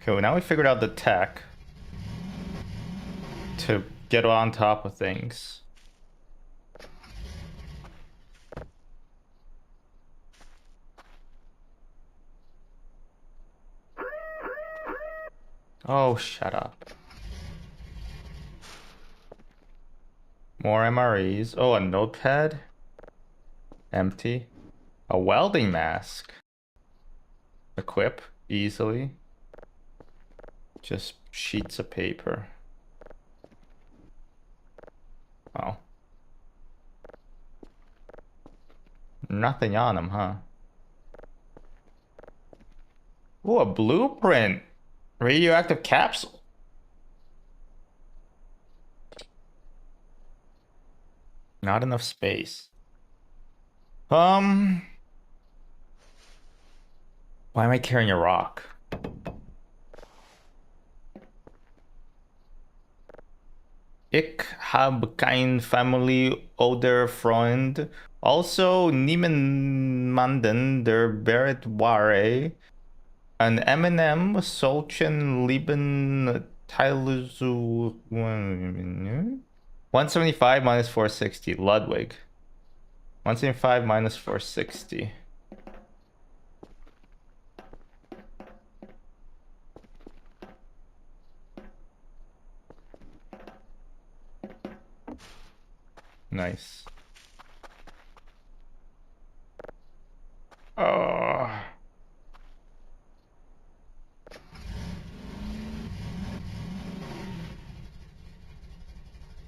Okay, well now we figured out the tech to get on top of things. Oh, shut up. More MREs. Oh, a notepad. Empty. A welding mask. Equip easily. Just sheets of paper. Oh. Nothing on them, huh? Ooh, a blueprint. Radioactive capsule. Not enough space. Why am I carrying a rock? Ich hab kein Family oder Freund. Also niemanden der Beret Ware. An Eminem, Solchen, Lieben, Tyluzu, 175 minus 460. Ludwig. 175 minus 460. Nice. Oh.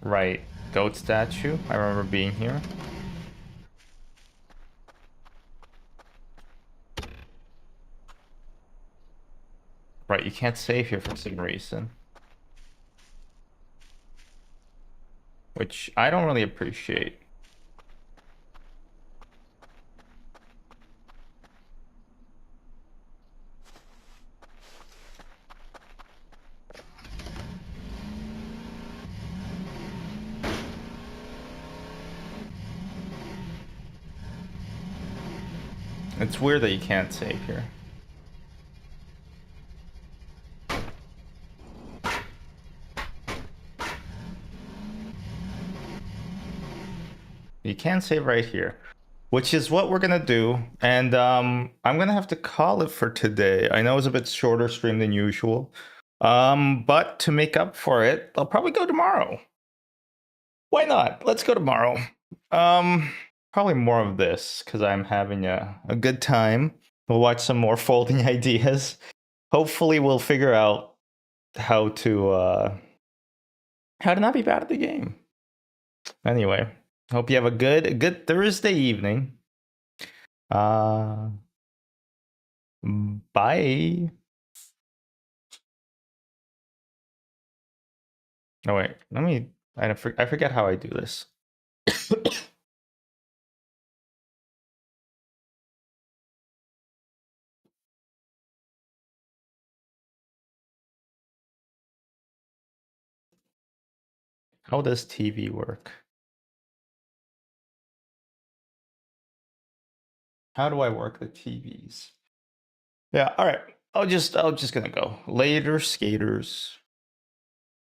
Right. Goat statue. I remember being here. Right, you can't save here for some reason. Which I don't really appreciate. It's weird that you can't save here. You can save right here, which is what we're gonna do. And I'm gonna have to call it for today. I know it's a bit shorter stream than usual. But to make up for it, I'll probably go tomorrow. Why not? Let's go tomorrow. Probably more of this because I'm having a good time. We'll watch some more folding ideas. Hopefully we'll figure out how to not be bad at the game. Anyway, hope you have a good Thursday evening. Bye. Oh wait, I forget how I do this. How does TV work? How do I work the TVs? Yeah, all right. I'll just gonna go. Later, skaters.